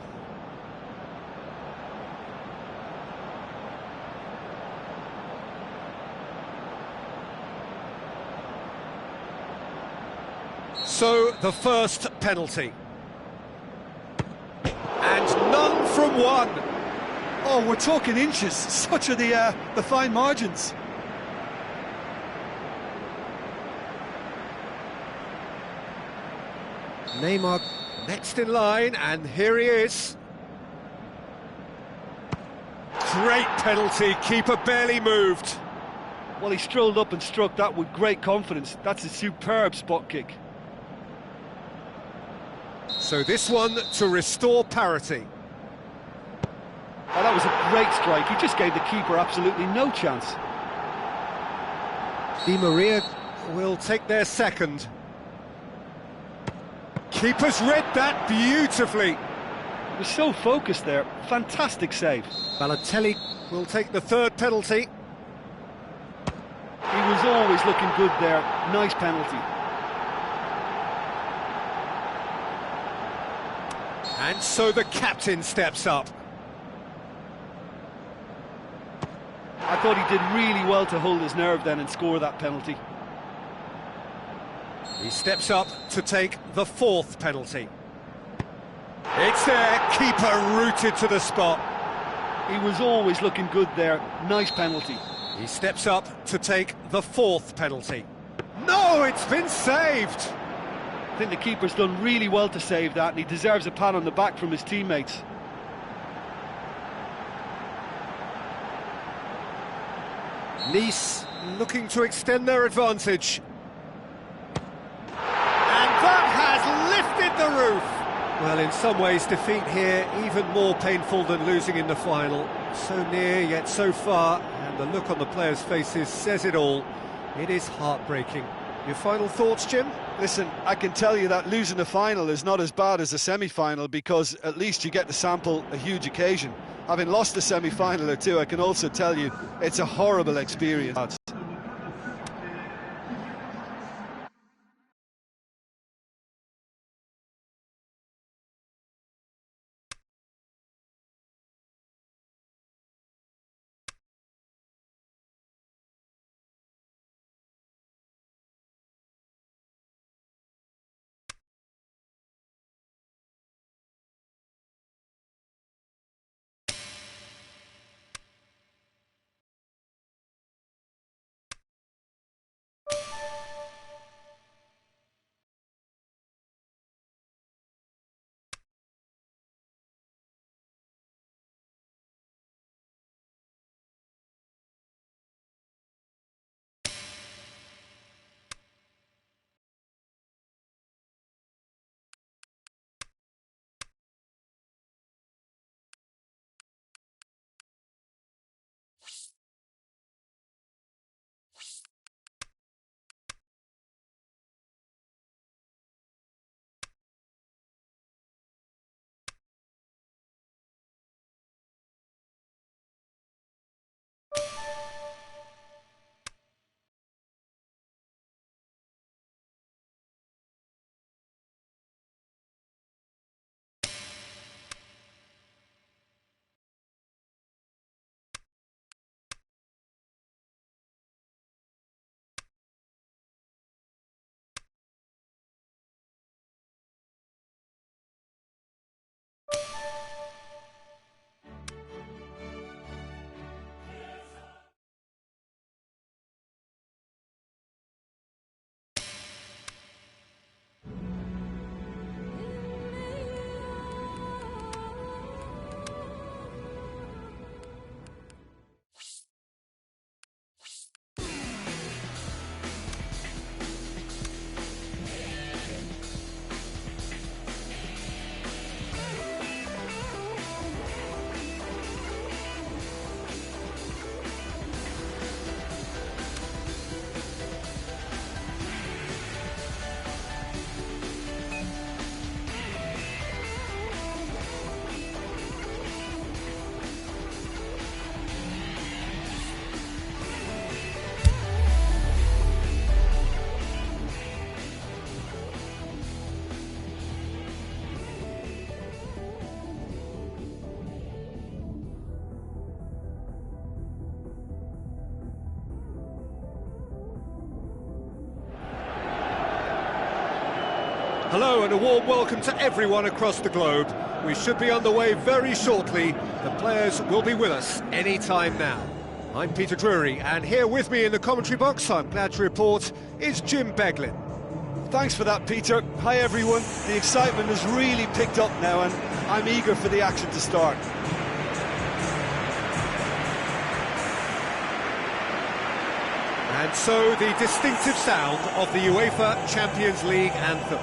So the first penalty. And none from one. Oh, we're talking inches. Such are the fine margins. Neymar Next in line, and here he is. Great penalty, keeper barely moved. Well, he strolled up and struck that with great confidence. That's a superb spot kick. So this one to restore parity. Oh, that was a great strike. He just gave the keeper absolutely no chance. Di Maria will take their second. Keeper's read that beautifully. He was so focused there. Fantastic save. Balotelli will take the third penalty. He was always looking good there. Nice penalty. And so the captain steps up. I thought he did really well to hold his nerve then and score that penalty. He steps up to take the fourth penalty. It's there, keeper rooted to the spot. He was always looking good there. Nice penalty. He steps up to take the fourth penalty. No, it's been saved! I think the keeper's done really well to save that, and he deserves a pat on the back from his teammates. Nice looking to extend their advantage. And that has lifted the roof! Well, in some ways, defeat here even more painful than losing in the final. So near, yet so far, and the look on the players' faces says it all. It is heartbreaking. Your final thoughts, Jim? Listen, I can tell you that losing the final is not as bad as a semi-final, because at least you get to sample a huge occasion. Having lost a semi-final or two, I can also tell you it's a horrible experience. Hello and a warm welcome to everyone across the globe. We should be on the way very shortly. The players will be with us any time now. I'm Peter Drury, and here with me in the commentary box, I'm glad to report, is Jim Beglin. Thanks for that, Peter. Hi, everyone. The excitement has really picked up now, and I'm eager for the action to start. And so the distinctive sound of the UEFA Champions League anthem.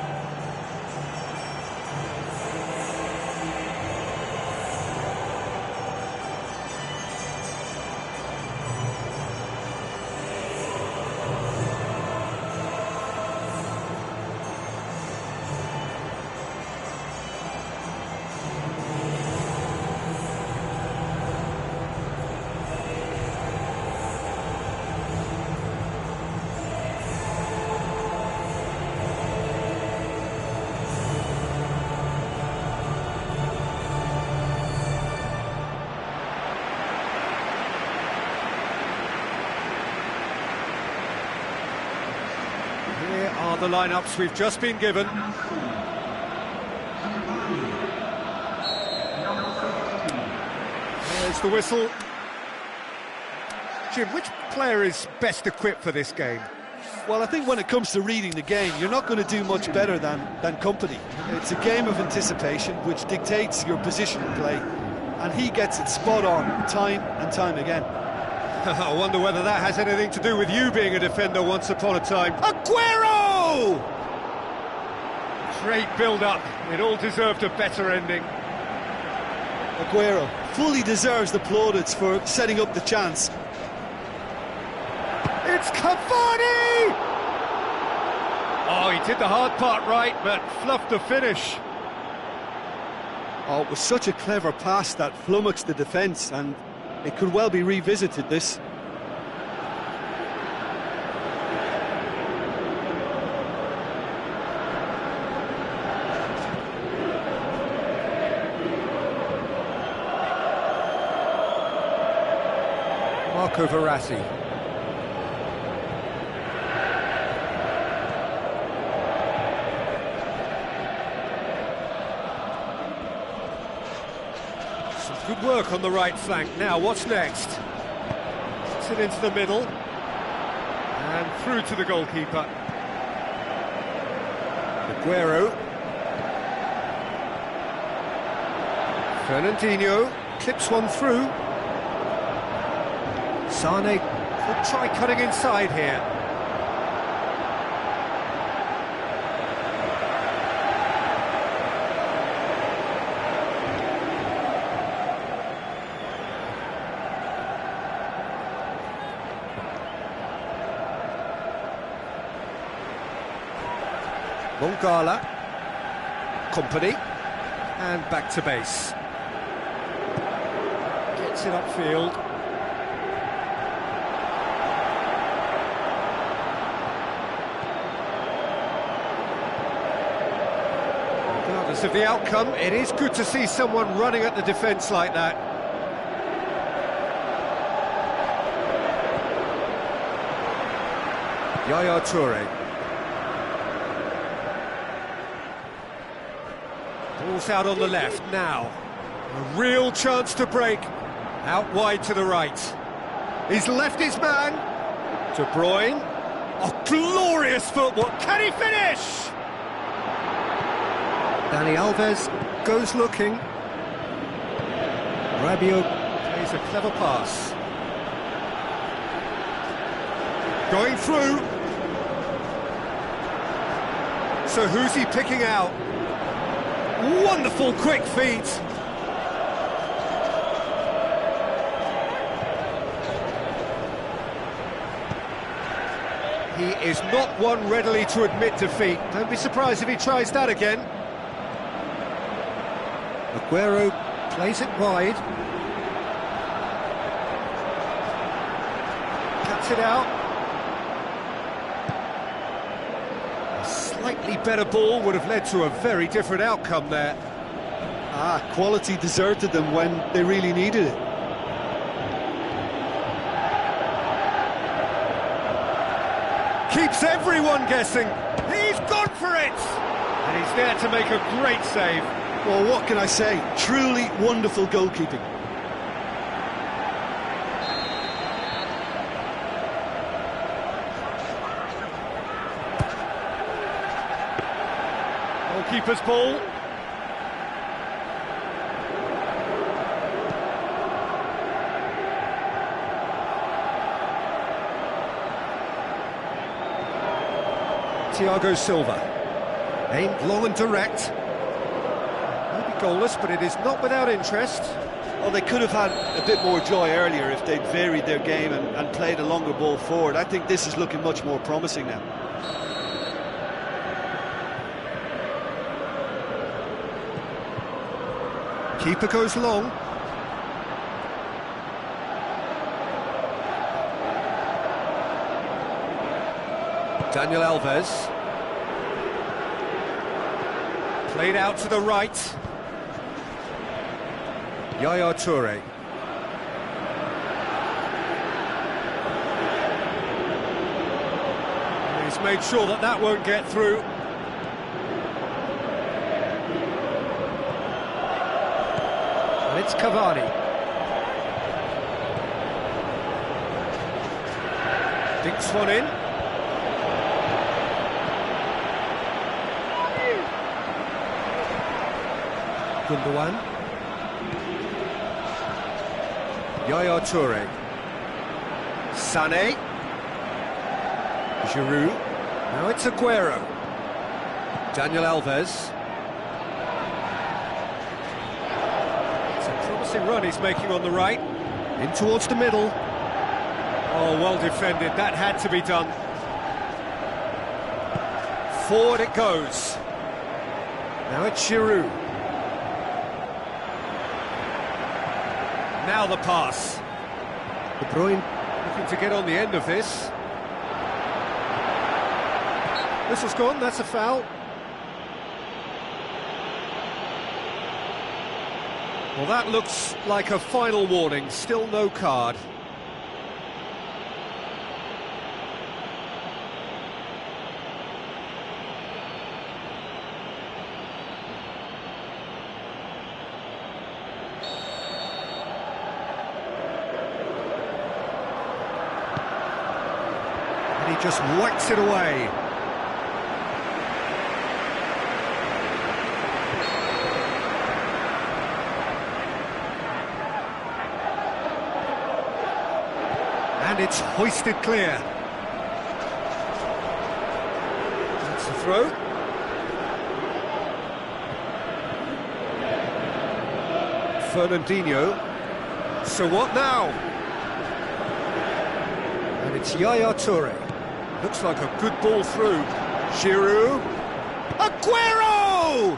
Here are the lineups we've just been given. There's the whistle. Jim, which player is best equipped for this game? Well, I think when it comes to reading the game, you're not going to do much better than company. It's a game of anticipation which dictates your position in play, and he gets it spot on time and time again. I wonder whether that has anything to do with you being a defender once upon a time. Aguero! Great build-up. It all deserved a better ending. Aguero fully deserves the plaudits for setting up the chance. It's Cavani! Oh, he did the hard part right, but fluffed the finish. Oh, it was such a clever pass that flummoxed the defence, and it could well be revisited, this. Marco Verratti. Good work on the right flank. Now, what's next? Puts it into the middle. And through to the goalkeeper. Aguero. Fernandinho clips one through. Sane could try cutting inside here. Mongala, Company, and back to base. Gets it upfield. Regardless of the outcome, it is good to see someone running at the defence like that. Yaya Toure. Ball's out on the left now. A real chance to break. Out wide to the right. He's left his man. De Bruyne. Oh, glorious football. Can he finish? Dani Alves goes looking. Rabiot plays a clever pass. Going through. So who's he picking out? Wonderful quick feet. He is not one readily to admit defeat. Don't be surprised if he tries that again. Aguero plays it wide. Cuts it out. A slightly better ball would have led to a very different outcome there. Quality deserted them when they really needed it. Keeps everyone guessing. He's gone for it! And he's there to make a great save. Well, what can I say? Truly wonderful goalkeeping. goalkeeper's ball. Thiago Silva, aimed long and direct. Maybe goalless, but it is not without interest. Well, they could have had a bit more joy earlier if they'd varied their game and played a longer ball forward. I think this is looking much more promising now. Keeper goes long. Daniel Alves. Played out to the right. Yaya Toure. He's made sure that that won't get through. And it's Cavani. Dinks one in. Gundogan. Yaya Toure. Sané. Giroud. Now it's Aguero. Daniel Alves. It's a promising run he's making on the right. In towards the middle. Oh, well defended. That had to be done. Forward it goes. Now it's Giroud. Now the pass. De Bruyne looking to get on the end of this. Whistle's gone, that's a foul. Well, that looks like a final warning, still no card. And he just whacks it away. And it's hoisted clear. That's the throw. Fernandinho. So what now? And it's Yaya Toure. Looks like a good ball through. Giroud. Aguero!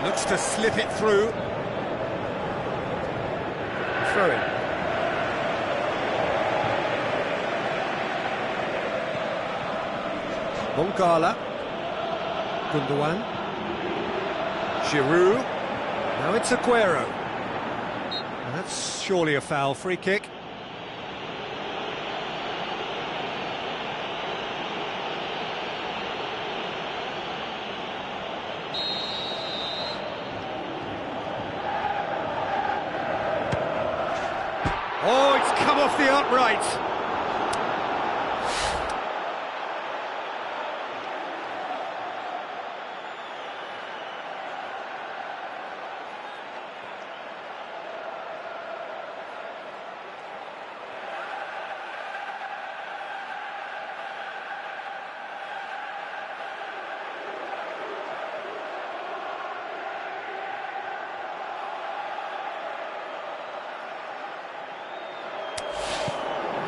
Looks to slip it through. Throw in. Mongala. Gundogan. Giroud. Now it's Aguero. And that's surely a foul. Free kick. Oh, it's come off the upright.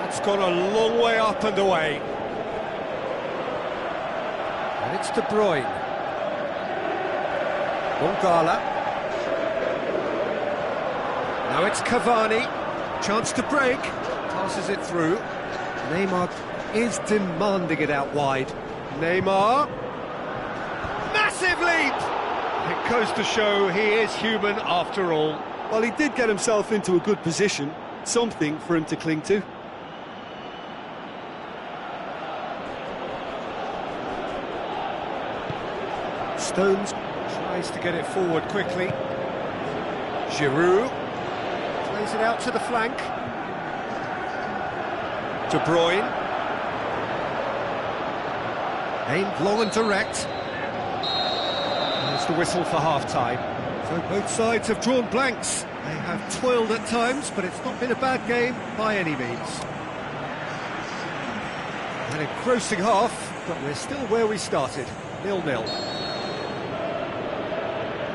It's gone a long way up and away. And it's De Bruyne. Mongala. Now it's Cavani. Chance to break. Passes it through. Neymar is demanding it out wide. Neymar. Massive leap! It goes to show he is human after all. Well, he did get himself into a good position. Something for him to cling to. Stones tries to get it forward quickly. Giroud plays it out to the flank. De Bruyne. Aimed long and direct. There's the whistle for half-time. So both sides have drawn blanks. They have toiled at times, but it's not been a bad game by any means. An engrossing half, but we're still where we started, 0-0.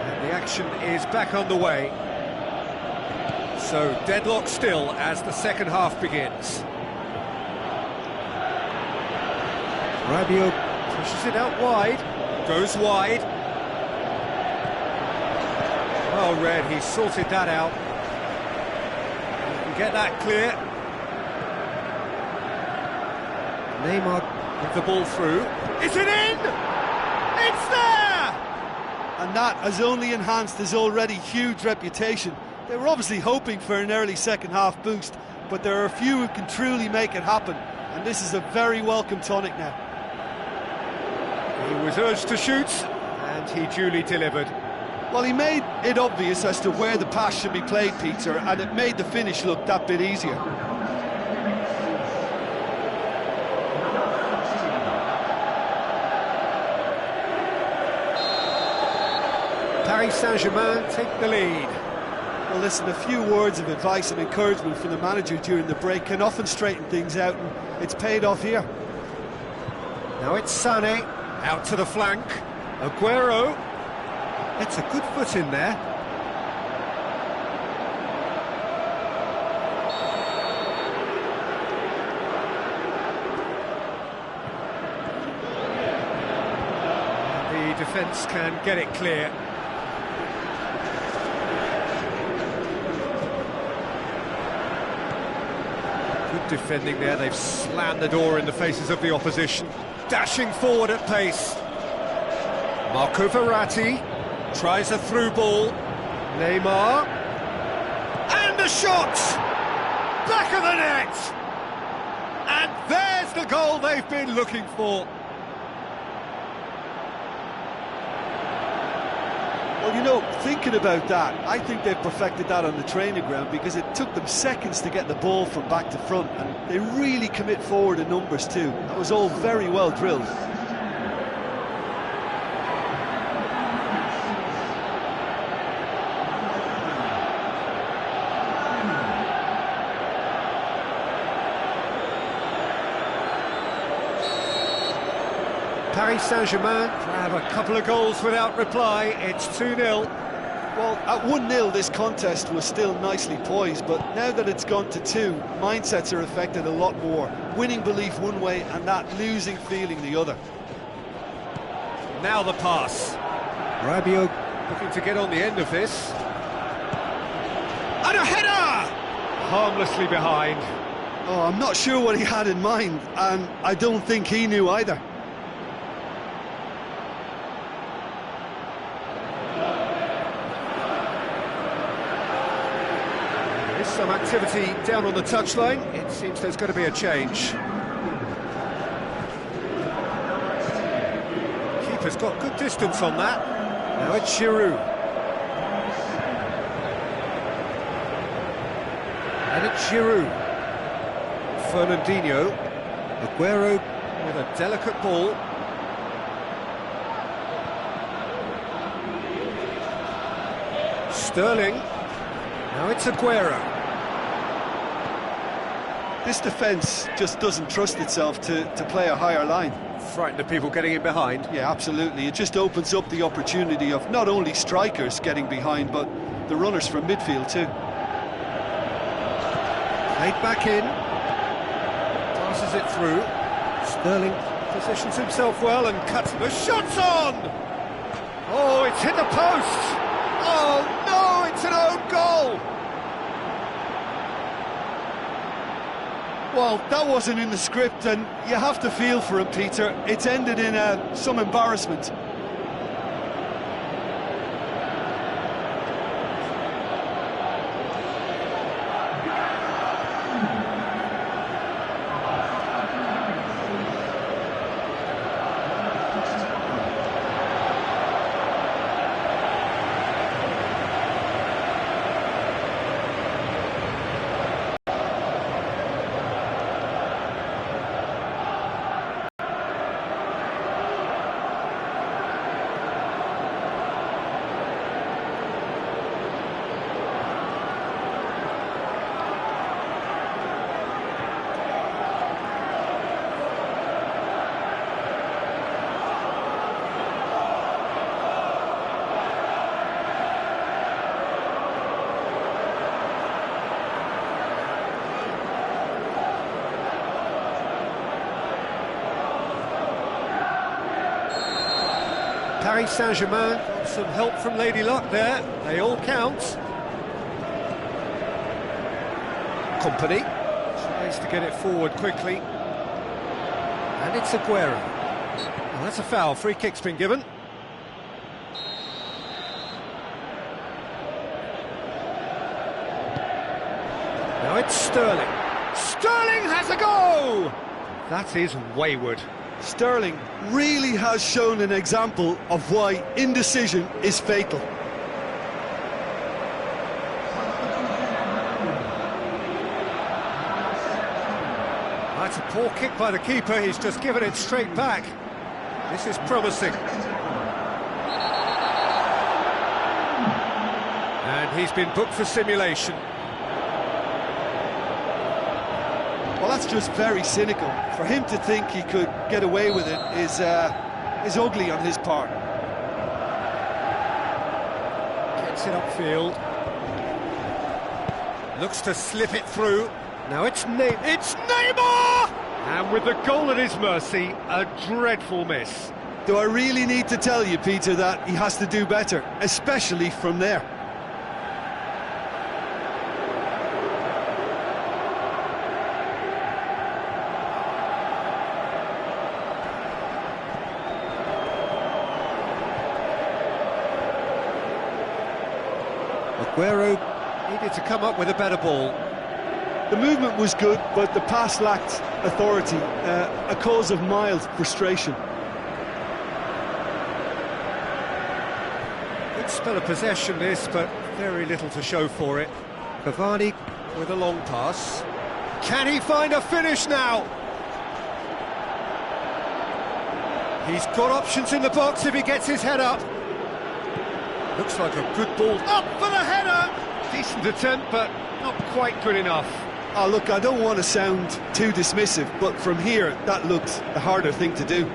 And the action is back on the way. So deadlock still as the second half begins. Rabiot pushes it out wide, goes wide. Well read, he sorted that out. He can get that clear. Neymar with the ball through. Is it in? It's there! And that has only enhanced his already huge reputation. They were obviously hoping for an early second half boost, but there are a few who can truly make it happen, and this is a very welcome tonic now. He was urged to shoot, and he duly delivered. Well, he made it obvious as to where the pass should be played, Peter, and it made the finish look that bit easier. Paris Saint-Germain take the lead. Well, listen, a few words of advice and encouragement from the manager during the break can often straighten things out, and it's paid off here. Now it's Sané, out to the flank. Aguero. It's a good foot in there. The defence can get it clear. Good defending there, they've slammed the door in the faces of the opposition. Dashing forward at pace. Marco Verratti tries a through ball. Neymar. And the shot! Back of the net! And there's the goal they've been looking for. Well, you know, thinking about that, I think they've perfected that on the training ground, because it took them seconds to get the ball from back to front, and they really commit forward in numbers too. That was all very well drilled. Paris Saint-Germain grab a couple of goals without reply. It's 2-0. Well, at 1-0 this contest was still nicely poised, but now that it's gone to 2, mindsets are affected a lot more. Winning belief one way and that losing feeling the other. Now the pass. Rabiot looking to get on the end of this. And a header! Harmlessly behind. Oh, I'm not sure what he had in mind, and I don't think he knew either. Some activity down on the touchline. It seems there's going to be a change. Keeper's got good distance on that. Now it's Giroud. And it's Giroud. Fernandinho. Aguero with a delicate ball. Sterling. Now it's Aguero. This defence just doesn't trust itself to play a higher line. Frightened of people getting in behind. Yeah, absolutely. It just opens up the opportunity of not only strikers getting behind, but the runners from midfield too. Played back in. Passes it through. Sterling positions himself well and cuts. The shot's on! Oh, it's hit the post! Oh no, it's an own goal! Well, that wasn't in the script, and you have to feel for him, Peter. It's ended in some embarrassment. Paris Saint-Germain got some help from Lady Luck there. They all count. Company tries to get it forward quickly. And it's Aguero. Well, that's a foul. Free kick's been given. Now it's Sterling. Sterling has a go! That is wayward. Sterling really has shown an example of why indecision is fatal. That's a poor kick by the keeper. He's just given it straight back. This is promising. And he's been booked for simulation. Well, that's just very cynical. For him to think he could get away with it is ugly on his part. Gets it upfield. Looks to slip it through. Now it's Neymar! And with the goal at his mercy, a dreadful miss. Do I really need to tell you, Peter, that he has to do better, especially from there? Aguero needed to come up with a better ball. The movement was good, but the pass lacked authority, a cause of mild frustration. Good spell of possession this, but very little to show for it. Cavani with a long pass. Can he find a finish now? He's got options in the box if he gets his head up. Looks like a good ball. Up for the header! Decent attempt, but not quite good enough. Oh, look, I don't want to sound too dismissive, but from here, that looked the harder thing to do.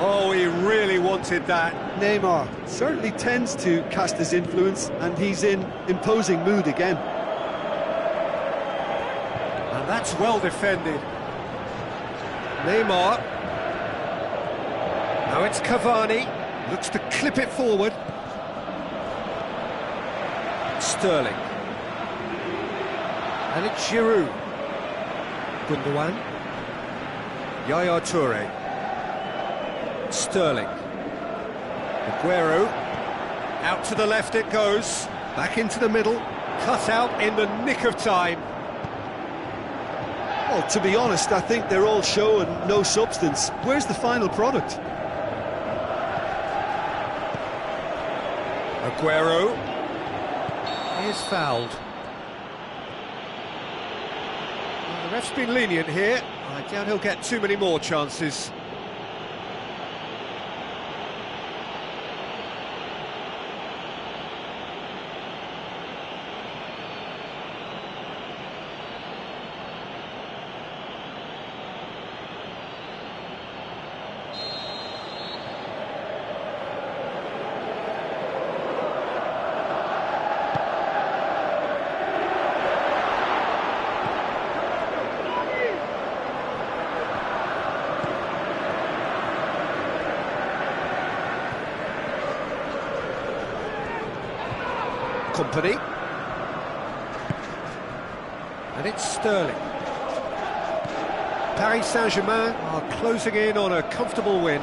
Oh, he really wanted that. Neymar certainly tends to cast his influence, and he's in imposing mood again. And that's well defended. Neymar. Now it's Cavani. Looks to clip it forward. Sterling. And it's Giroud. Gundogan. Yaya Toure. Sterling. Aguero. Out to the left it goes. Back into the middle. Cut out in the nick of time. Well, to be honest, I think they're all show and no substance. Where's the final product? Aguero is fouled. Well, the ref's been lenient here. I doubt he'll get too many more chances. Company. And it's Sterling. Paris Saint-Germain are closing in on a comfortable win.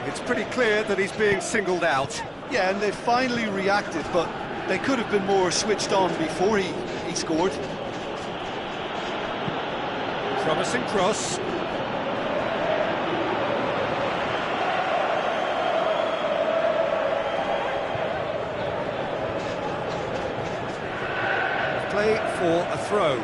It's pretty clear that he's being singled out. Yeah, and they finally reacted, but they could have been more switched on before he scored. Promising cross. Play for a throw.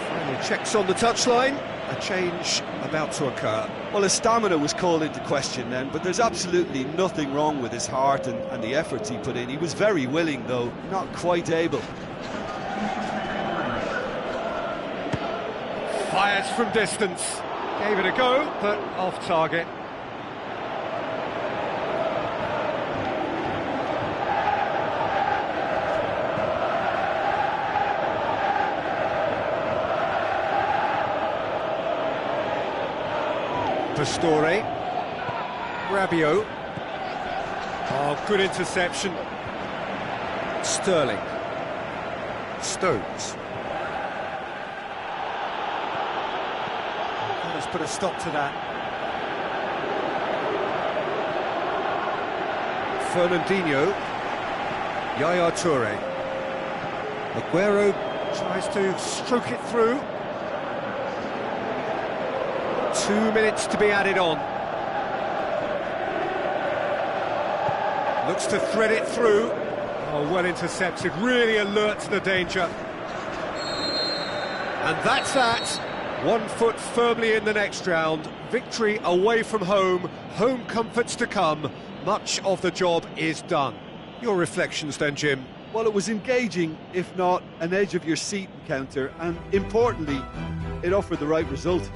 Final checks on the touchline. A change about to occur. Well, his stamina was called into question then, but there's absolutely nothing wrong with his heart and the efforts he put in. He was very willing, though, not quite able. Fires from distance. Gave it a go, but off target. Pastore. Rabiot. Oh, good interception. Sterling. Stones. Let's put a stop to that. Fernandinho. Yaya Toure. Aguero tries to stroke it through. 2 minutes to be added on. Looks to thread it through. Oh, well intercepted, really alert to the danger. And that's that. 1 foot firmly in the next round. Victory away from home. Home comforts to come. Much of the job is done. Your reflections then, Jim? Well, it was engaging, if not an edge of your seat encounter, and importantly, it offered the right result.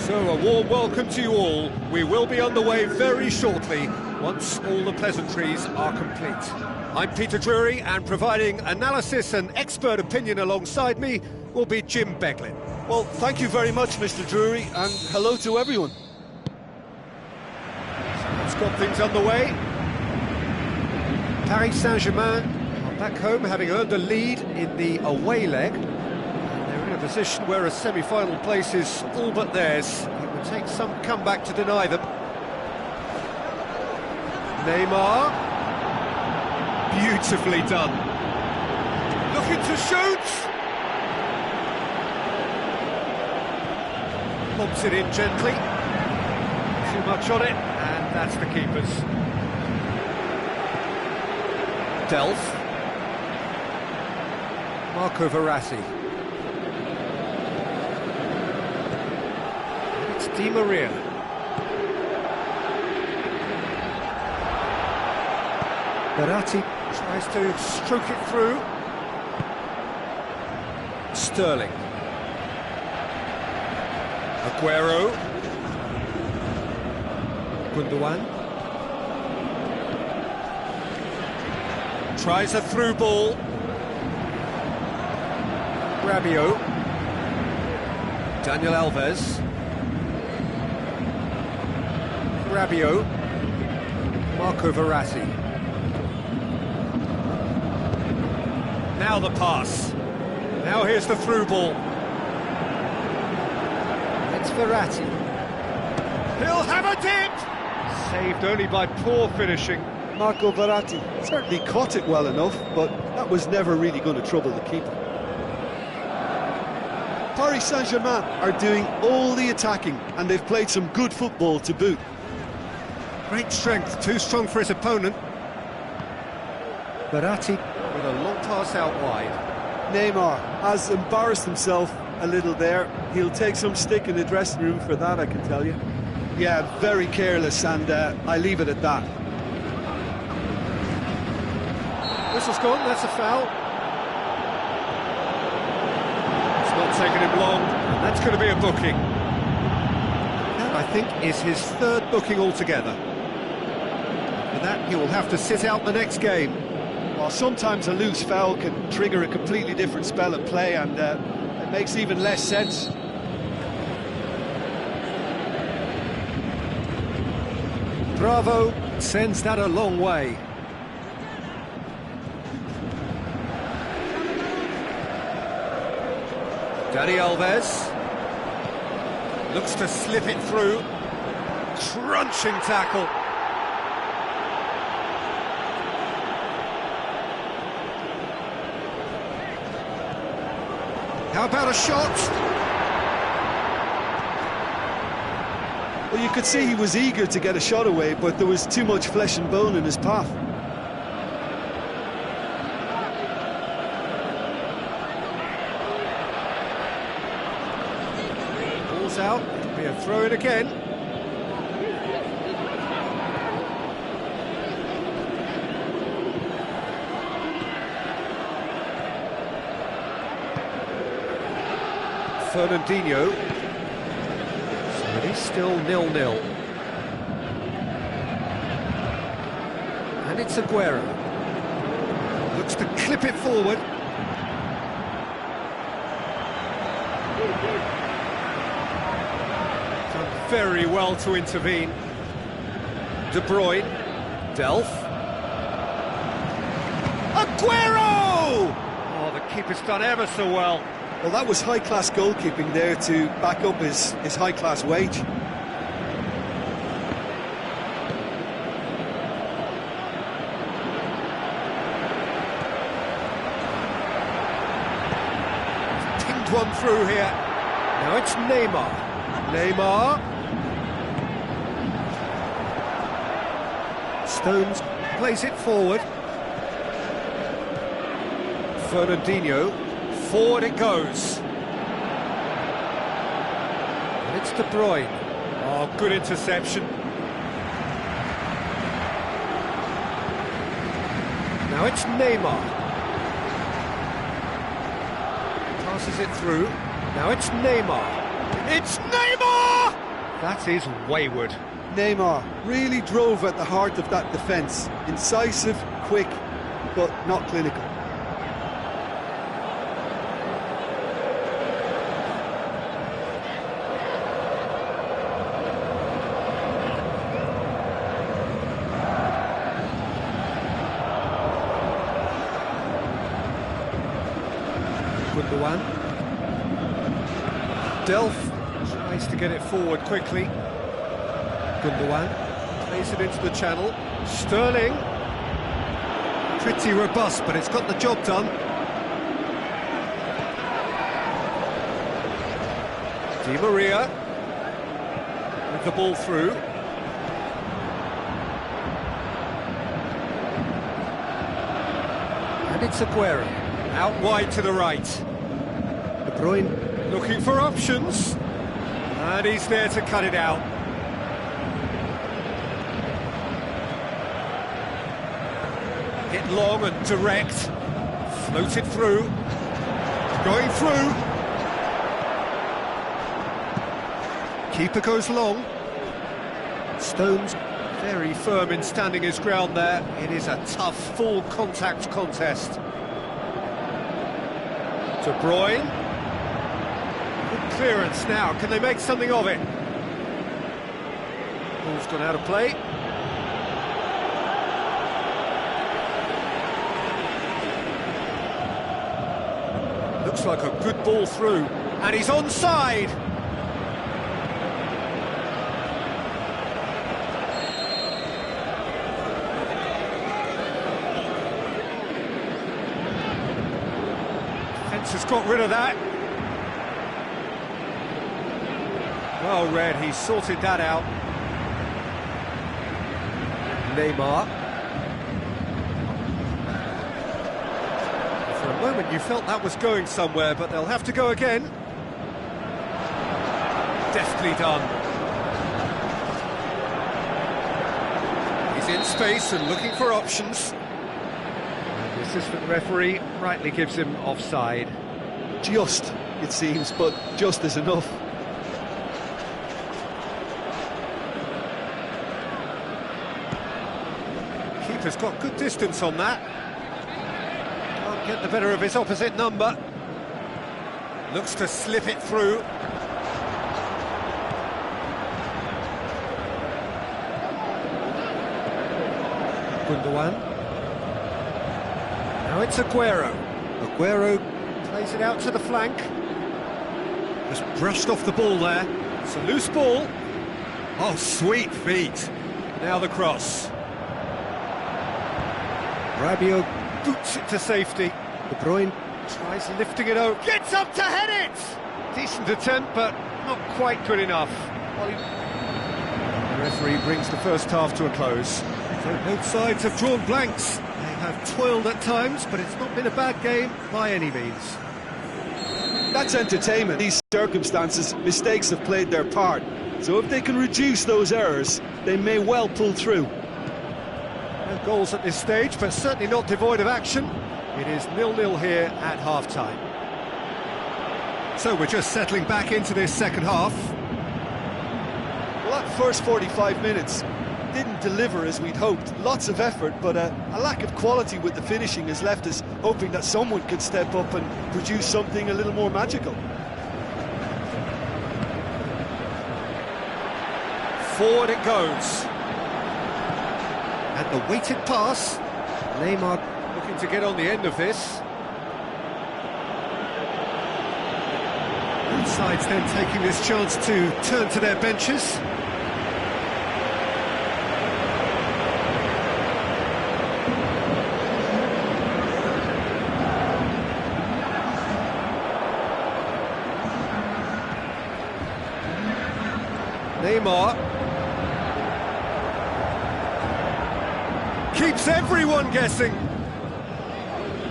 So a warm welcome to you all. We will be underway very shortly once all the pleasantries are complete. I'm Peter Drury, and providing analysis and expert opinion alongside me will be Jim Beglin. Well, thank you very much, Mr. Drury, and hello to everyone. So let's got things underway. Paris Saint-Germain are back home, having earned a lead in the away leg. They're in a position where a semi-final place is all but theirs. It would take some comeback to deny them. Neymar. Beautifully done. Looking to shoot. Lobs it in gently. Too much on it, and that's the keeper's. Delph. Marco Verratti. It's Di Maria. Verratti tries to stroke it through. Sterling. Aguero. Gundogan. Tries a through ball. Rabiot. Daniel Alves. Rabiot. Marco Verratti. Now the pass. Now here's the through ball. It's Verratti. He'll have a dip! Saved only by poor finishing. Marco Verratti certainly caught it well enough, but that was never really going to trouble the keeper. Paris Saint-Germain are doing all the attacking, and they've played some good football to boot. Great strength, too strong for his opponent. Verratti with a long pass out wide. Neymar has embarrassed himself a little there. He'll take some stick in the dressing room for that, I can tell you. Yeah, very careless, and I leave it at that. Whistle's gone, that's a foul. It's not taking him long, and that's going to be a booking. That, I think, is his third booking altogether. For that, he will have to sit out the next game. Well, sometimes a loose foul can trigger a completely different spell of play, and it makes even less sense. Bravo sends that a long way. Dani Alves looks to slip it through. Crunching tackle. How about a shot? Well, you could see he was eager to get a shot away, but there was too much flesh and bone in his path. Ball's out, it'll be a throw-in again. Fernandinho. So it is still 0-0. And it's Aguero. Looks to clip it forward. Done very well to intervene. De Bruyne. Delph. Aguero! Oh, the keeper's done ever so well. Well, that was high-class goalkeeping there to back up his high-class wage. Pinged one through here. Now it's Neymar. Neymar. Stones plays it forward. Fernandinho. Forward it goes. And it's De Bruyne. Oh, good interception. Now it's Neymar. Passes it through. Now it's Neymar. It's Neymar! That is wayward. Neymar really drove at the heart of that defence. Incisive, quick, but not clinical. Gundogan. Delph tries to get it forward quickly. Gundogan plays it into the channel. Sterling. Pretty robust, but it's got the job done. Di Maria with the ball through. And it's Aguero. Out wide to the right. De Bruyne looking for options. And he's there to cut it out. Hit long and direct. Floated through. Going through. Keeper goes long. Stones very firm in standing his ground there. It is a tough, full contact contest. De Bruyne. Good clearance now. Can they make something of it? Ball's gone out of play. Looks like a good ball through, and he's onside. Defence has got rid of that. Well read, he sorted that out. Neymar. For a moment you felt that was going somewhere, but they'll have to go again. Deftly done. He's in space and looking for options. And the assistant referee rightly gives him offside. Just, it seems, but just is enough. Keeper's got good distance on that. Can't get the better of his opposite number. Looks to slip it through. Gundogan. Now it's Aguero. Aguero plays it out to the flank. Just brushed off the ball there. It's a loose ball. Oh, sweet feet. Now the cross. Rabiot boots it to safety. De Bruyne tries lifting it over. Gets up to head it! Decent attempt, but not quite good enough. The referee brings the first half to a close. So both sides have drawn blanks. They have toiled at times, but it's not been a bad game by any means. That's entertainment. These circumstances, mistakes have played their part. So if they can reduce those errors, they may well pull through. No goals at this stage, but certainly not devoid of action. It is 0-0 here at half-time. So we're just settling back into this second half. Well, that first 45 minutes didn't deliver as we'd hoped. Lots of effort, but a lack of quality with the finishing has left us hoping that someone could step up and produce something a little more magical. Forward it goes. And the weighted pass. Neymar looking to get on the end of this. Both sides then taking this chance to turn to their benches. Neymar keeps everyone guessing.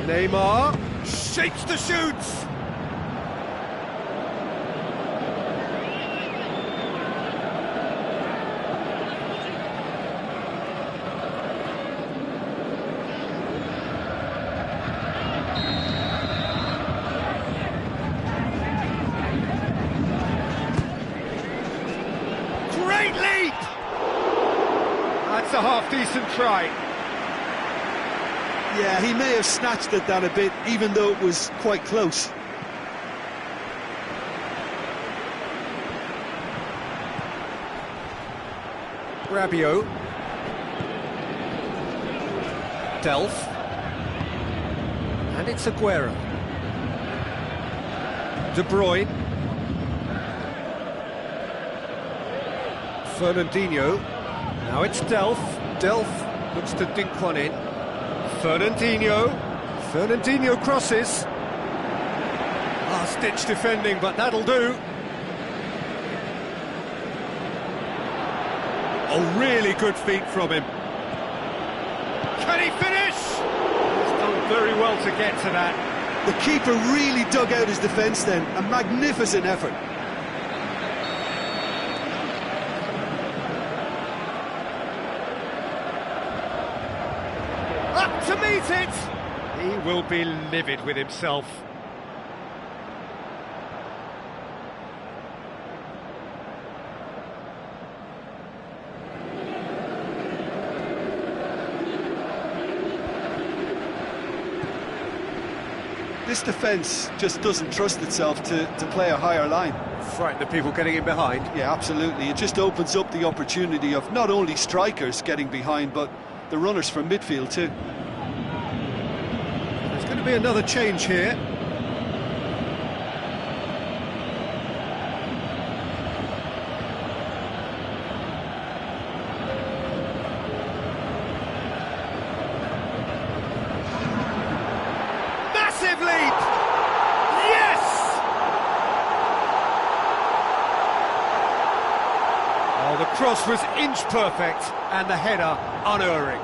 Neymar shapes the shoots. Great leap! That's a half-decent try. Yeah, he may have snatched at that a bit, even though it was quite close. Rabiot. Delph. And it's Aguero. De Bruyne. Fernandinho. Now it's Delph. Delph looks to dink one in. Fernandinho crosses. Last-ditch defending, but that'll do. Oh, really good feet from him. Can he finish? He's done very well to get to that. The keeper really dug out his defence then. A magnificent effort. Up to meet it! He will be livid with himself. This defence just doesn't trust itself to play a higher line. frighten the people getting in behind. Yeah, absolutely. It just opens up the opportunity of not only strikers getting behind, but the runners from midfield too. There's going to be another change here. Massive leap! Yes! Oh, the cross was inch perfect and the header unerring.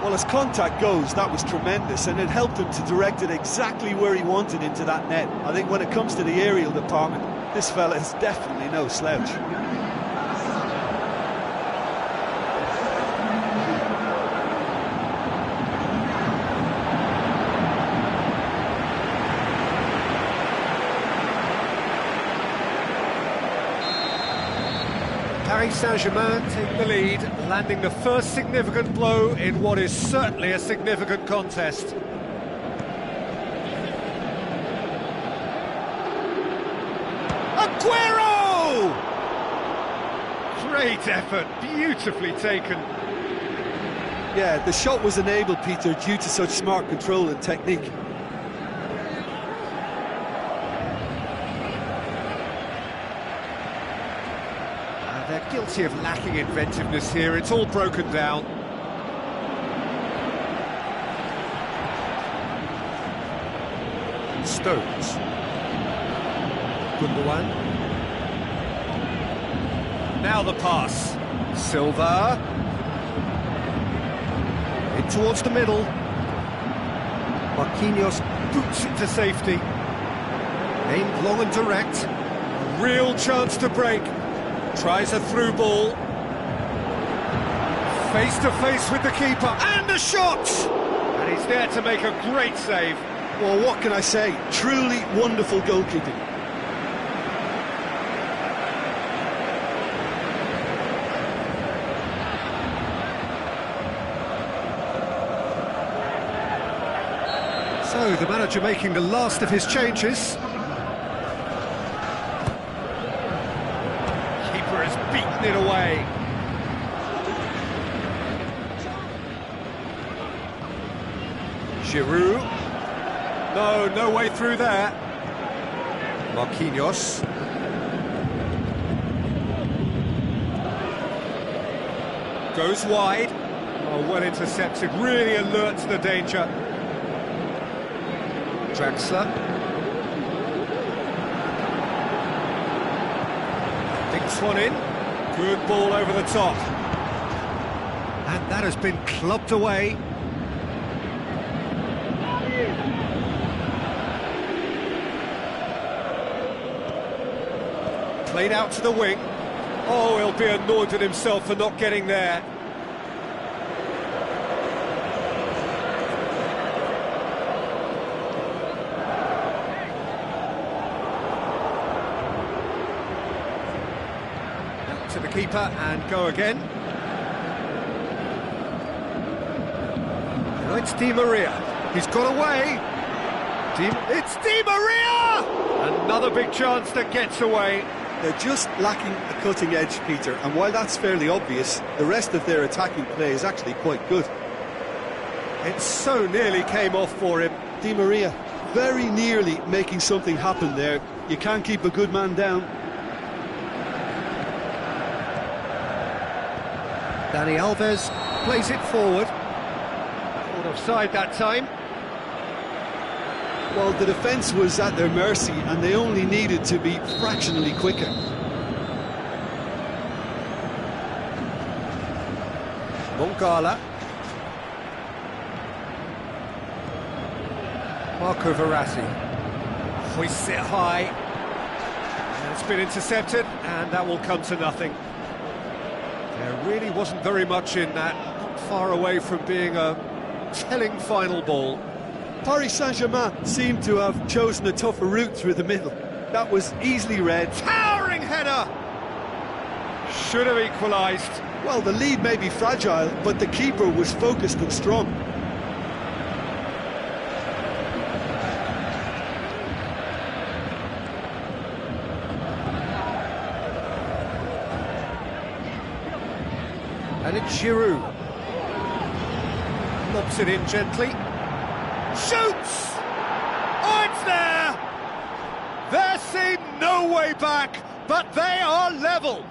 Well, as contact goes, that was tremendous, and it helped him to direct it exactly where he wanted into that net. I think when it comes to the aerial department, this fella is definitely no slouch. Paris Saint-Germain take the lead, landing the first significant blow in what is certainly a significant contest. Aguero! Great effort, beautifully taken. Yeah, the shot was enabled, Peter, due to such smart control and technique. They're guilty of lacking inventiveness here, it's all broken down. Stones. Gundogan. Now the pass. Silva. In towards the middle. Marquinhos boots it to safety. Aimed long and direct. A real chance to break. Tries a through ball. Face to face with the keeper. And a shot! And he's there to make a great save. Well, what can I say? Truly wonderful goalkeeping. So, the manager making the last of his changes. Keeper has beaten it away. Giroud. No way through there. Marquinhos. Goes wide. Oh, well intercepted, really alert to the danger. Draxler. Dinks one in. Good ball over the top. And that has been clubbed away. Played out to the wing. Oh, he'll be annoyed at himself for not getting there. Out to the keeper and go again. No, it's Di Maria. He's got away. It's Di Maria! Another big chance that gets away. They're just lacking a cutting edge, Peter, and while that's fairly obvious, the rest of their attacking play is actually quite good. It so nearly came off for him. Di Maria, very nearly making something happen there. You can't keep a good man down. Dani Alves plays it forward. Caught offside that time. Well, the defence was at their mercy and they only needed to be fractionally quicker. Mongala. Marco Verratti. Hoists it high. And it's been intercepted, and that will come to nothing. There really wasn't very much in that, not far away from being a telling final ball. Paris Saint-Germain seemed to have chosen a tougher route through the middle. That was easily read. Towering header! Should have equalised. Well, the lead may be fragile, but the keeper was focused and strong. And it's Giroud. Lobs it in gently. Shoots! Oh, it's there! There seemed no way back, but they are level.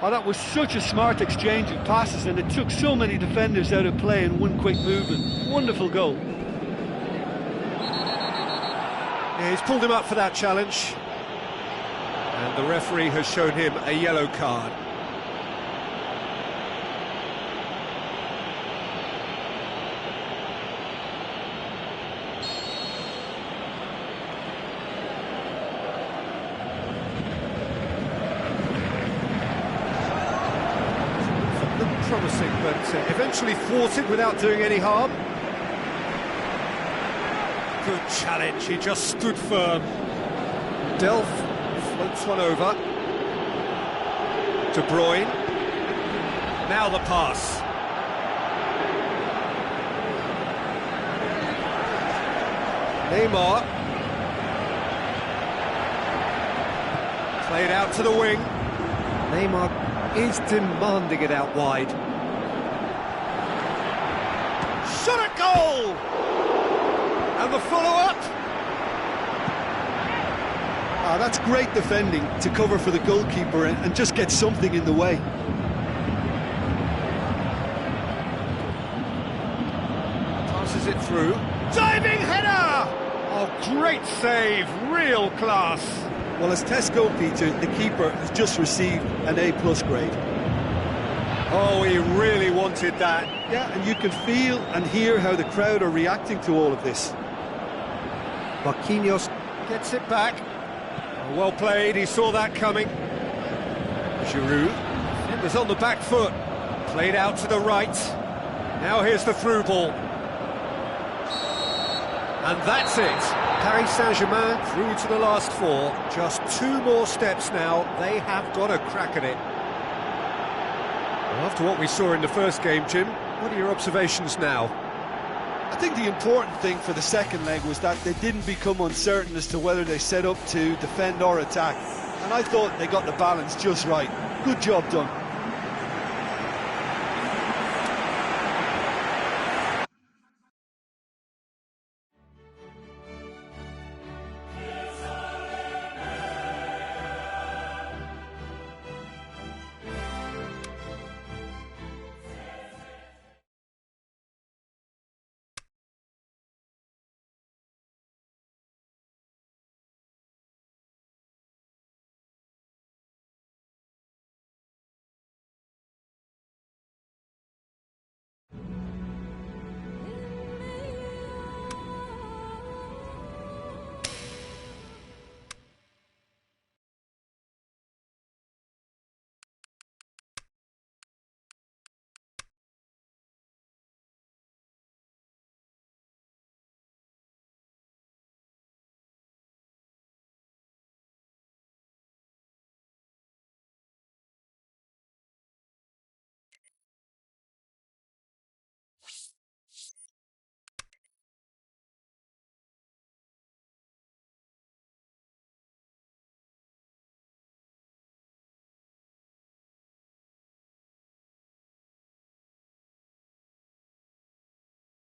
Oh, that was such a smart exchange of passes, and it took so many defenders out of play in one quick movement. Wonderful goal. Yeah, he's pulled him up for that challenge. And the referee has shown him a yellow card. Promising, but eventually thwarted without doing any harm. Good challenge, he just stood firm. Delph floats one over. De Bruyne. Now the pass. Neymar. Played out to the wing. Neymar is demanding it out wide. Shot at goal! And the follow-up. Ah, that's great defending to cover for the goalkeeper and just get something in the way. Passes it through. Diving header! Oh, great save, real class. Well, as test goalkeeper, the keeper has just received an A+ grade. Oh, he really wanted that. Yeah, and you can feel and hear how the crowd are reacting to all of this. Marquinhos gets it back. Oh, well played, he saw that coming. Giroud, it was on the back foot. Played out to the right. Now here's the through ball. And that's it. Paris Saint-Germain through to the last four. Just 2 more steps now. They have got a crack at it. Well, after what we saw in the first game, Jim, what are your observations now? I think the important thing for the second leg was that they didn't become uncertain as to whether they set up to defend or attack. And I thought they got the balance just right. Good job done.